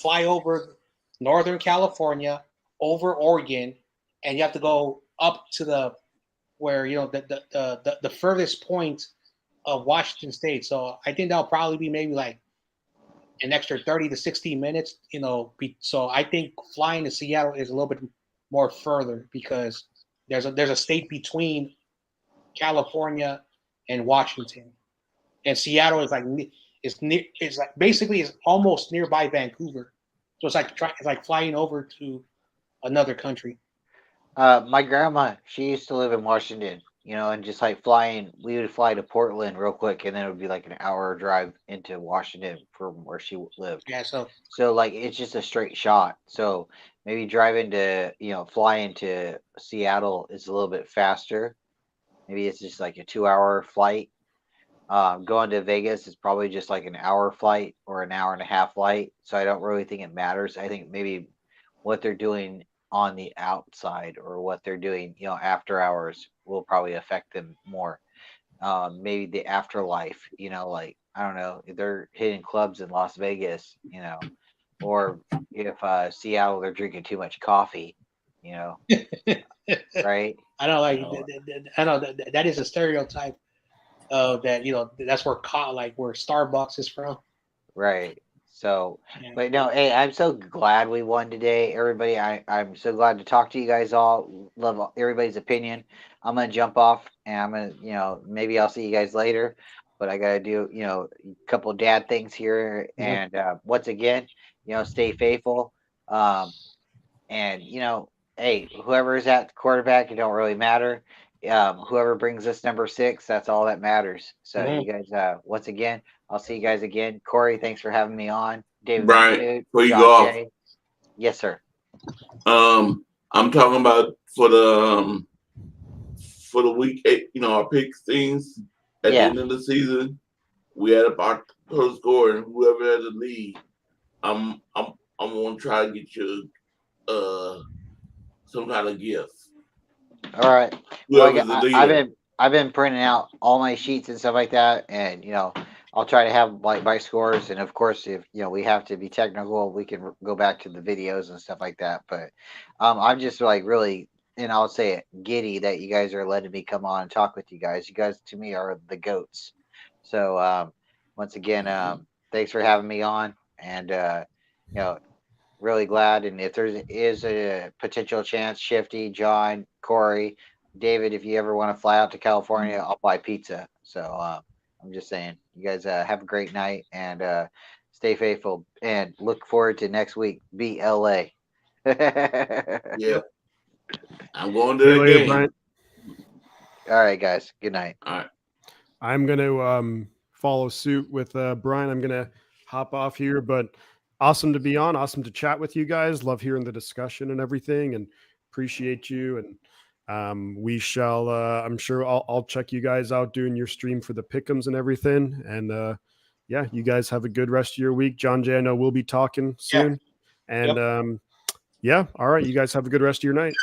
Speaker 2: fly over Northern California, over Oregon, and you have to go up to the the furthest point of Washington State. So I think that'll probably be maybe like an extra 30 to 60 minutes. So I think flying to Seattle is a little bit more further because there's a state between California and Washington, and Seattle is like basically is almost nearby Vancouver. So it's like flying over to another country.
Speaker 4: My grandma, she used to live in Washington, and just like we would fly to Portland real quick, and then it would be like an hour drive into Washington from where she lived.
Speaker 2: Yeah,
Speaker 4: So like it's just a straight shot. So maybe flying to Seattle is a little bit faster. Maybe it's just like a 2-hour flight. Going to Vegas is probably just like an hour flight or an hour and a half flight. So I don't really think it matters. I think maybe what they're doing on the outside or what they're doing, after hours will probably affect them more. Maybe the afterlife, like, I don't know, if they're hitting clubs in Las Vegas, or if Seattle, they're drinking too much coffee, right?
Speaker 2: I know, like, I know that is a stereotype that, that's where where Starbucks is from.
Speaker 4: Right. So, but no, hey, I'm so glad we won today, everybody. I'm so glad to talk to you guys all. Love everybody's opinion. I'm gonna jump off, and I'm gonna, maybe I'll see you guys later. But I gotta do, a couple of dad things here, and once again, stay faithful. And hey, whoever is at the quarterback, it don't really matter. Whoever brings us number 6, that's all that matters. So you guys, once again, I'll see you guys again. Corey, thanks for having me on. David,
Speaker 1: Brian, before you go off,
Speaker 4: yes, sir.
Speaker 1: I'm talking about for the week 8, our pick things at the end of the season. We had about total score, and whoever has the lead, I'm gonna try to get you some kind of gift.
Speaker 4: All right. Well, I've been printing out all my sheets and stuff like that, and I'll try to have like my scores, and of course, if we have to be technical, we can go back to the videos and stuff like that. But I'm just like really, and I'll say it, giddy that you guys are letting me come on and talk with you guys. You guys to me are the goats. So once again, thanks for having me on, and really glad. And if there is a potential chance, Shifty, John, Corey, David, if you ever want to fly out to California, I'll buy pizza. So I'm just saying, you guys have a great night, and stay faithful, and look forward to next week. Beat LA.
Speaker 1: Yeah, I'm going to the game. Brian.
Speaker 4: All right, guys. Good night.
Speaker 1: All right.
Speaker 3: I'm going to follow suit with Brian. I'm going to hop off here, but awesome to be on. Awesome to chat with you guys. Love hearing the discussion and everything, and appreciate you. And we shall, I'm sure I'll check you guys out doing your stream for the pick'ems and everything. And yeah, you guys have a good rest of your week. John Jay, I know we'll be talking soon. Yeah. And yeah, all right. You guys have a good rest of your night.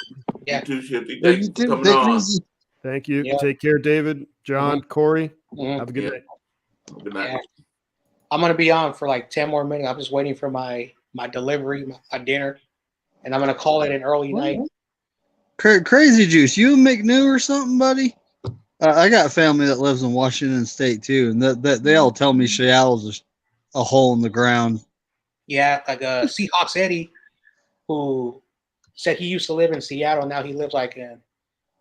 Speaker 2: Yeah.
Speaker 1: You too, Shifty. Thanks for coming on.
Speaker 3: Thank you.
Speaker 2: Yeah.
Speaker 3: Take care, David, John, Corey. Have a good night.
Speaker 1: Good night.
Speaker 2: Yeah. I'm gonna be on for like 10 more minutes. I'm just waiting for my delivery, my dinner, and I'm gonna call it an early night.
Speaker 5: Crazy Juice, you and McNew or something, buddy? I got family that lives in Washington State too, and that they all tell me Seattle's a hole in the ground.
Speaker 2: Yeah, like Seahawks Eddie, who said he used to live in Seattle. Now he lives like in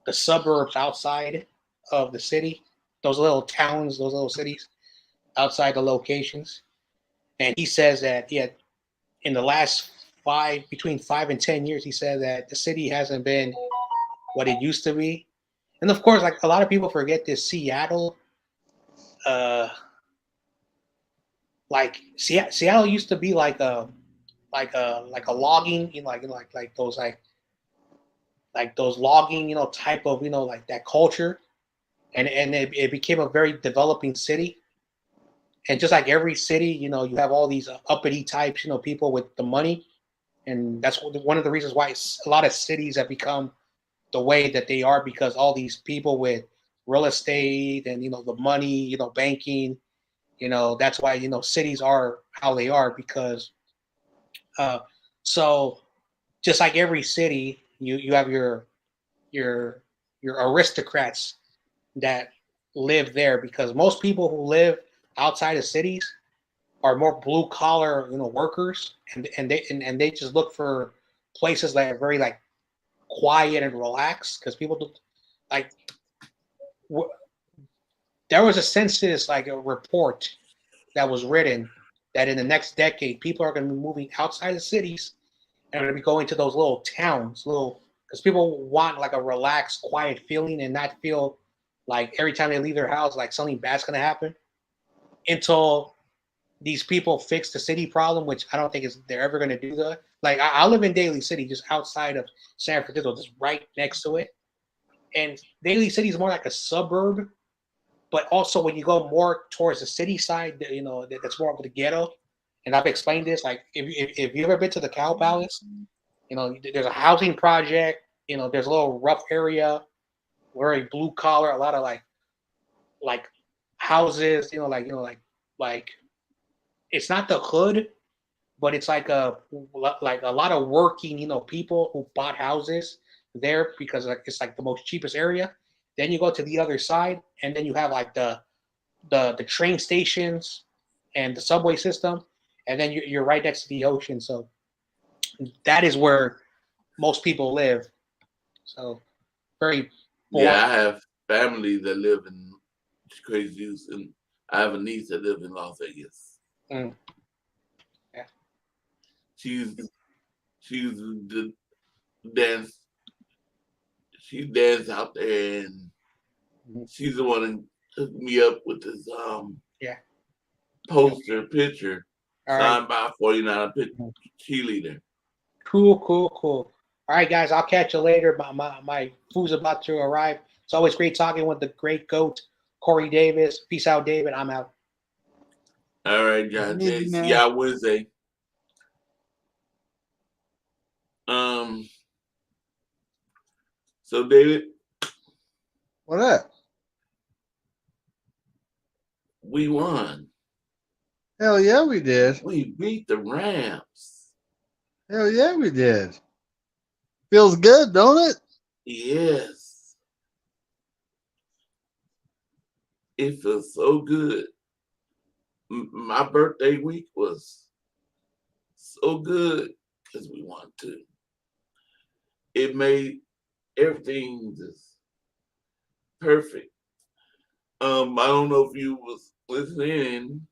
Speaker 2: the suburbs outside of the city. Those little towns, those little cities outside the locations. And he says that in the last between 5 and 10 years, he said that the city hasn't been what it used to be. And of course, like a lot of people forget this, Seattle, Seattle used to be like a logging, like those like those logging, type of, like that culture, and it became a very developing city. And just like every city, you have all these uppity types, people with the money, and that's one of the reasons why a lot of cities have become the way that they are, because all these people with real estate and the money, banking, that's why cities are how they are, because so just like every city, you have your aristocrats that live there, because most people who live outside of cities are more blue collar, workers, and they just look for places that are very like quiet and relaxed, because people do, like there was a census, like a report that was written, that in the next decade people are going to be moving outside of cities and going to be going to those little towns, because people want like a relaxed, quiet feeling, and not feel like every time they leave their house like something bad's going to happen, until these people fix the city problem, which I don't think they're ever going to do that. Like I live in Daly City, just outside of San Francisco, just right next to it. And Daly City is more like a suburb, but also when you go more towards the city side, that's more of the ghetto. And I've explained this, like if you've ever been to the Cow Palace, there's a housing project. There's a little rough area, very blue collar, a lot of like houses. Like it's not the hood, but it's like a lot of working, people who bought houses there, because it's like the most cheapest area. Then you go to the other side, and then you have like the train stations and the subway system, and then you're right next to the ocean. So that is where most people live. So very boring.
Speaker 1: Yeah, I have family that live in Crazy, and I have a niece that lives in Las Vegas.
Speaker 2: Mm. Yeah.
Speaker 1: She's the dance. She danced out there, and she's the one that hooked me up with this
Speaker 2: Yeah.
Speaker 1: poster picture
Speaker 2: All
Speaker 1: signed
Speaker 2: right.
Speaker 1: by a 49 cheerleader.
Speaker 2: Cool. All right, guys. I'll catch you later. My food's about to arrive. It's always great talking with the great GOAT, Korey Davis. Peace out, David. I'm out.
Speaker 1: All right, John Jay.
Speaker 5: Maybe,
Speaker 1: See
Speaker 5: man.
Speaker 1: y'all Wednesday. So David,
Speaker 5: What up?
Speaker 1: we won.
Speaker 5: Hell yeah, we did.
Speaker 1: We beat the Rams.
Speaker 5: Hell yeah, we did. Feels good, don't it?
Speaker 1: Yes. It feels so good. My birthday week was so good because we won too. It made everything just perfect. I don't know if you was listening.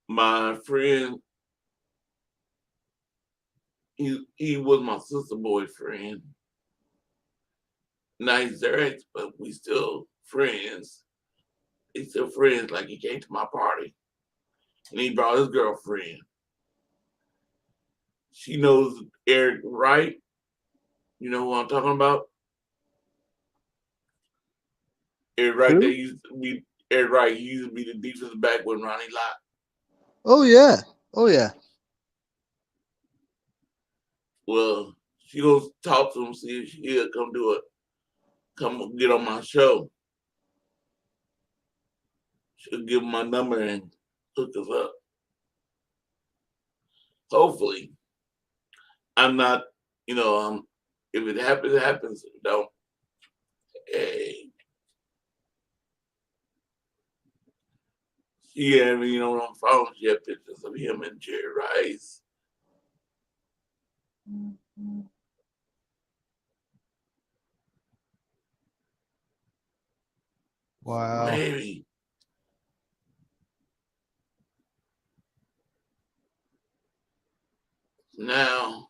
Speaker 1: My friend, he was my sister boyfriend. Now he's their ex, but we still friends. He's still friends. Like he came to my party, and he brought his girlfriend. She knows Eric Wright. You know who I'm talking about? Eric Wright.
Speaker 5: Who?
Speaker 1: That used to be Eric Wright. He used to be the defensive back with Ronnie Lott.
Speaker 5: Oh yeah. Oh yeah.
Speaker 1: Well, she goes talk to him, see if he'll come get on my show. She'll give him my number and hook us up. Hopefully, I'm not. If it happens, it happens. If it don't, hey. She had me, on the phone. She had pictures of him and Jerry Rice.
Speaker 5: Wow.
Speaker 1: Maybe. Now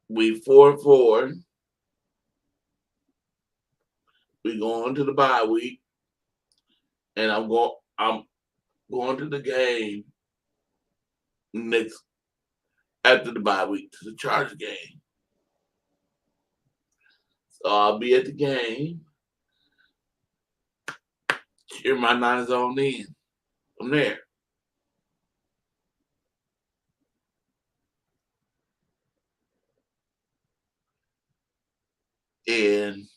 Speaker 1: we 4-4. We going to the bye week, and I'm going to the game next after the bye week to the Chargers game. So I'll be at the game. Cheer my Niners on in. I'm there. And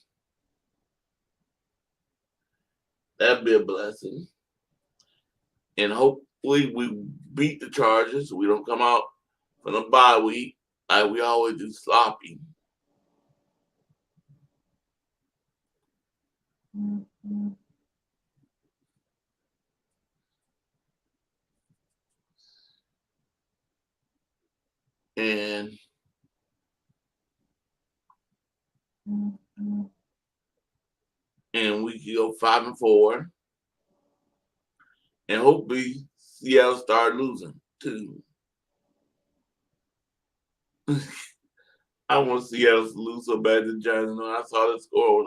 Speaker 1: that'd be a blessing. And hopefully we beat the Chargers. We don't come out from the bye week like we always do sloppy. And we can go 5-4. And hopefully Seattle start losing too. I want Seattle to lose so bad to the Giants. When I saw the score,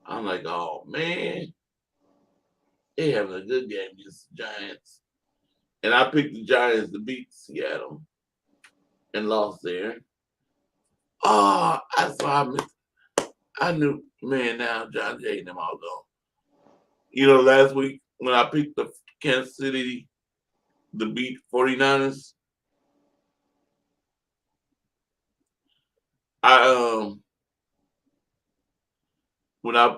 Speaker 1: I'm like, oh man, they having a good game against the Giants. And I picked the Giants to beat Seattle and lost there. Oh, I knew, man, now John Jay and them all gone. Last week when I picked the Kansas City to beat 49ers, when I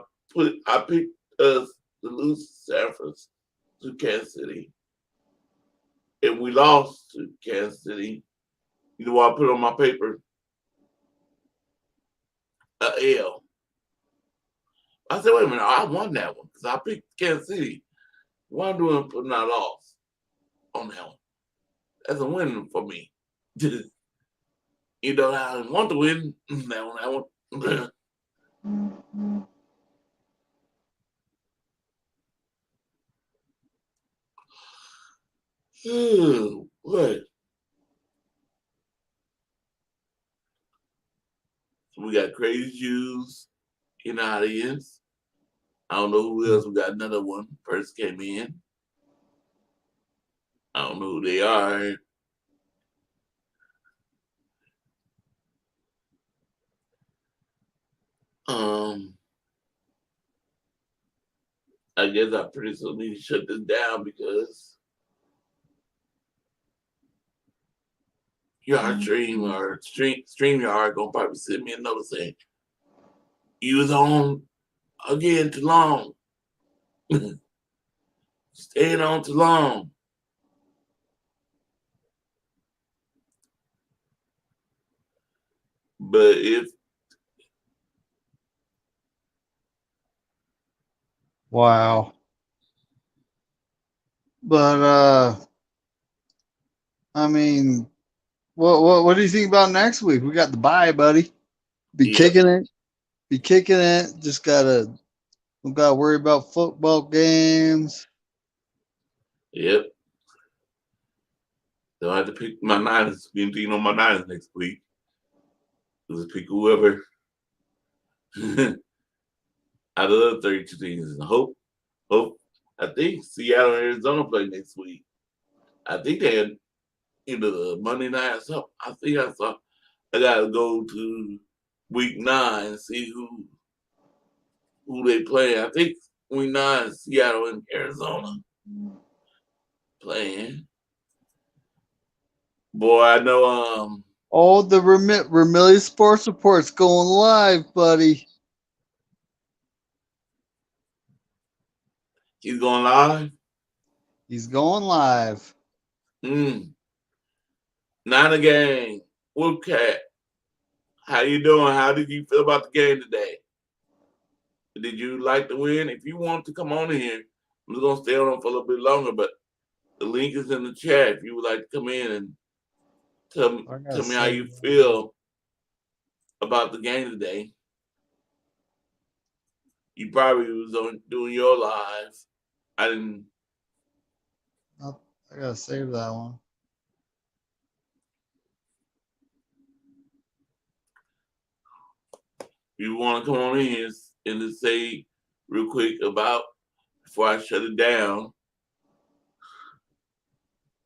Speaker 1: picked us to lose San Francisco to Kansas City, and we lost to Kansas City. You know what I put on my paper? A L. I said, wait a minute, I won that one because I picked Kansas City. Why am I doing putting a loss on that one? That's a win for me. I didn't want to win that one. What? We got Crazy Jews in the audience. I don't know who else. We got another one. First came in. I don't know who they are. I guess I pretty soon need to shut this down because your stream or StreamYard gonna probably send me a note saying you was on again too long. Staying on too long. But
Speaker 5: Wow. But I mean, what do you think about next week? We got the bye, buddy. Be kicking it. Just we gotta worry about football games.
Speaker 1: Yep. So I have to pick my Niners. Be thinking on my Niners next week. Just pick whoever out of the 32 teams. And hope. I think Seattle and Arizona play next week. I think they had either the Monday night or something. I think I saw. I gotta go to week 9 and see who they play. I think week 9 Seattle and Arizona playing. Boy, I know.
Speaker 5: Oh, the Remilly Sports Report's going live, buddy.
Speaker 1: He's going live.
Speaker 5: He's going live.
Speaker 1: Niner gang. Wolfcat. How you doing? How did you feel about the game today? Did you like the win? If you want to come on in here, I'm just gonna stay on for a little bit longer, but the link is in the chat if you would like to come in and tell me how you feel about the game today. You probably was doing your live. I didn't.
Speaker 5: I gotta save that one.
Speaker 1: You want to come on in and just say real quick about, before I shut it down,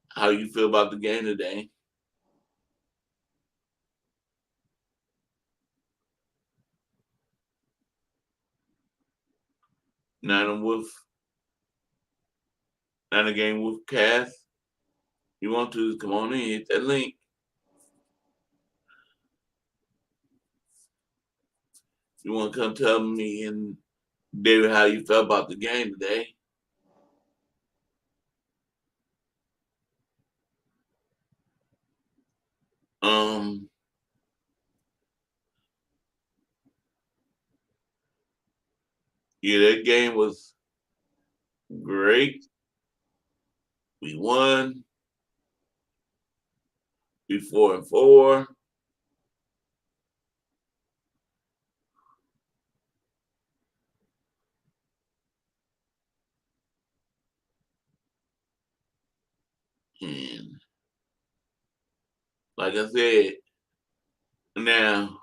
Speaker 1: how you feel about the game today? Not a game with Cass. You want to come on in, hit that link. You want to come tell me and David how you felt about the game today? Yeah, that game was great. We won. We 4-4. And like I said, now,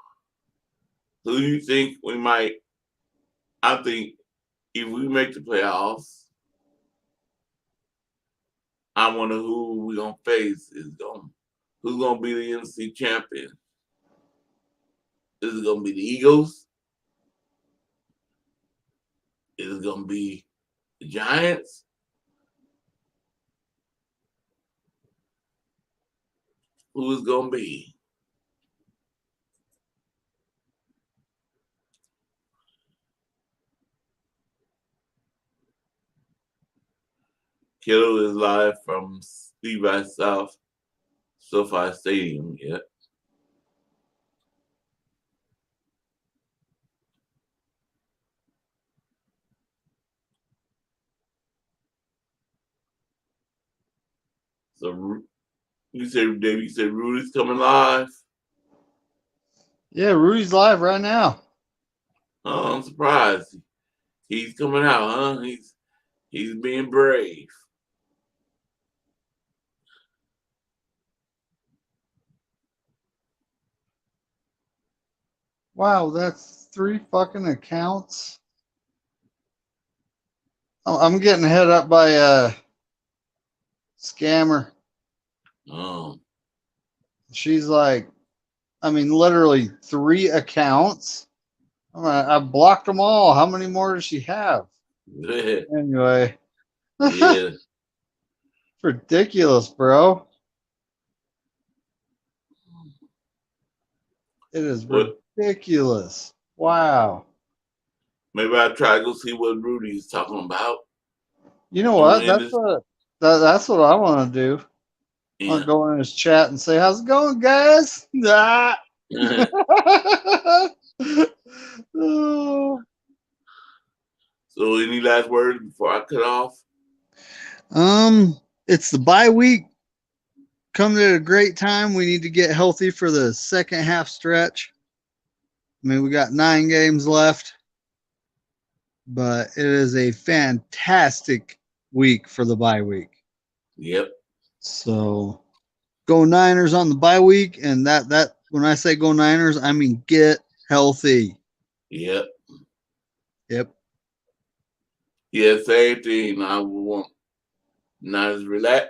Speaker 1: who do you think we might? I think if we make the playoffs, I wonder who we're gonna face. Who's gonna be the NFC champion? Is it gonna be the Eagles? Is it gonna be the Giants? Who is gonna be? Kittle is live from Levi South SoFi Stadium. Yep. So you said, Dave, you said Rudy's coming live?
Speaker 5: Yeah, Rudy's live right now.
Speaker 1: Oh, I'm surprised. He's coming out, huh? He's being brave.
Speaker 5: Wow, that's 3 fucking accounts. I'm getting hit up by a scammer.
Speaker 1: Oh.
Speaker 5: She's like, I mean, literally 3 accounts. I blocked them all. How many more does she have? Anyway.
Speaker 1: Yeah.
Speaker 5: Ridiculous, bro. It is ridiculous. Wow.
Speaker 1: Maybe I'll try to go see what Rudy's talking about.
Speaker 5: You know what? That's what I want to do. Yeah. I want to go in his chat and say, "How's it going, guys?" Ah.
Speaker 1: So, any last words before I cut off?
Speaker 5: It's the bye week. Come at a great time. We need to get healthy for the second half stretch. I mean, we got 9 games left, but it is a fantastic week for the bye week.
Speaker 1: Yep.
Speaker 5: So, go Niners on the bye week, and that when I say go Niners, I mean get healthy.
Speaker 1: Yep.
Speaker 5: Yep.
Speaker 1: Yeah, same thing. I would want Niners relax,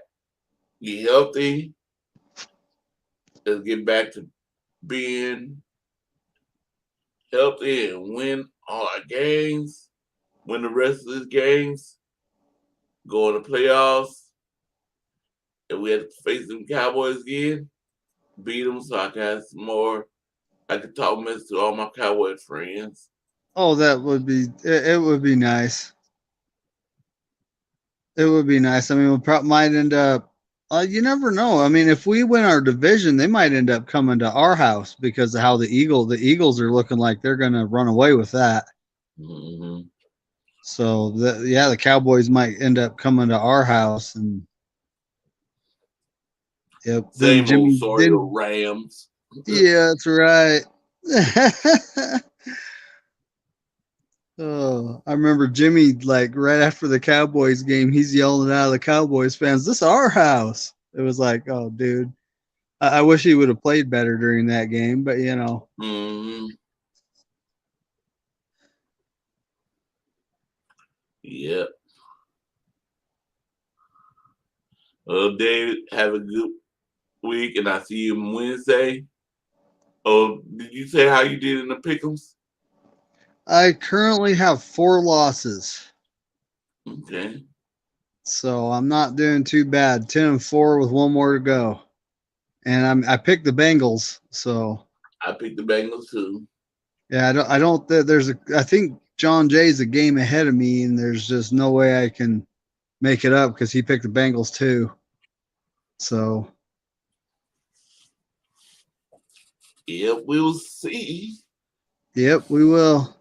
Speaker 1: get healthy, let's get back to being healthy and win all our games, win the rest of these games, go in the playoffs. If we have to face them Cowboys again, beat them so I can have some more. I can talk mess to all my Cowboy friends.
Speaker 5: Oh, that would be it. Would be nice. It would be nice. I mean, we might end up. You never know. I mean, if we win our division, they might end up coming to our house because of how the Eagles are looking like they're going to run away with that.
Speaker 1: Mm-hmm.
Speaker 5: So the Cowboys might end up coming to our house and. Yep.
Speaker 1: Same old story of Rams.
Speaker 5: Yeah, that's right. Oh, I remember Jimmy, like right after the Cowboys game, he's yelling out of the Cowboys fans, "This is our house." It was like, oh, dude. I wish he would have played better during that game, but you know.
Speaker 1: Mm-hmm. Yep. Well, David, have a good week, and I'll see you Wednesday. Oh, did you say how you did in the pick'ems?
Speaker 5: I currently have 4 losses,
Speaker 1: Okay.
Speaker 5: so I'm not doing too bad. 10-4 with 1 more to go, and I picked the Bengals. So
Speaker 1: I picked the Bengals too.
Speaker 5: yeah, I don't. I think John Jay's a game ahead of me, and there's just no way I can make it up because he picked the Bengals too. So
Speaker 1: Yep, we'll see.
Speaker 5: yep, we will.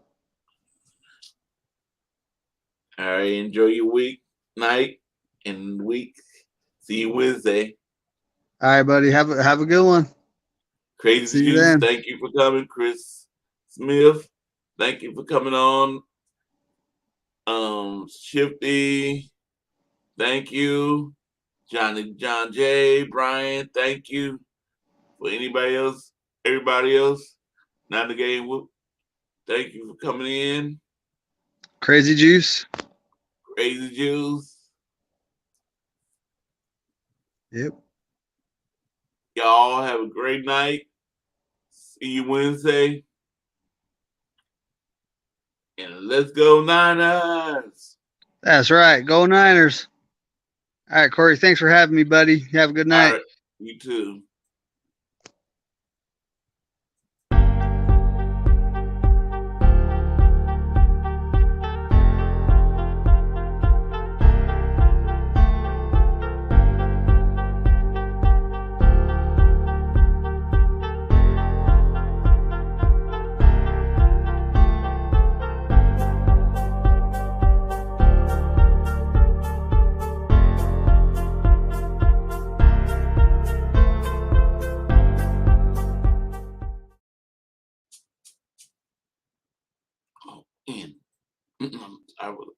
Speaker 1: All right, enjoy your week, night, and week. See you Wednesday.
Speaker 5: All right, buddy. Have a good one.
Speaker 1: Crazy
Speaker 5: See you
Speaker 1: Juice,
Speaker 5: then.
Speaker 1: thank you for coming. Chris Smith, thank you for coming on. Shifty, thank you. John J, Brian, thank you. For anybody else, everybody else, not the game whoop. Thank you for coming in.
Speaker 5: Crazy Juice.
Speaker 1: Crazy Juice.
Speaker 5: Yep.
Speaker 1: Y'all have a great night. See you Wednesday. And let's go Niners.
Speaker 5: That's right. Go Niners. All right, Korey. Thanks for having me, buddy. Have a good night.
Speaker 1: All right. You too.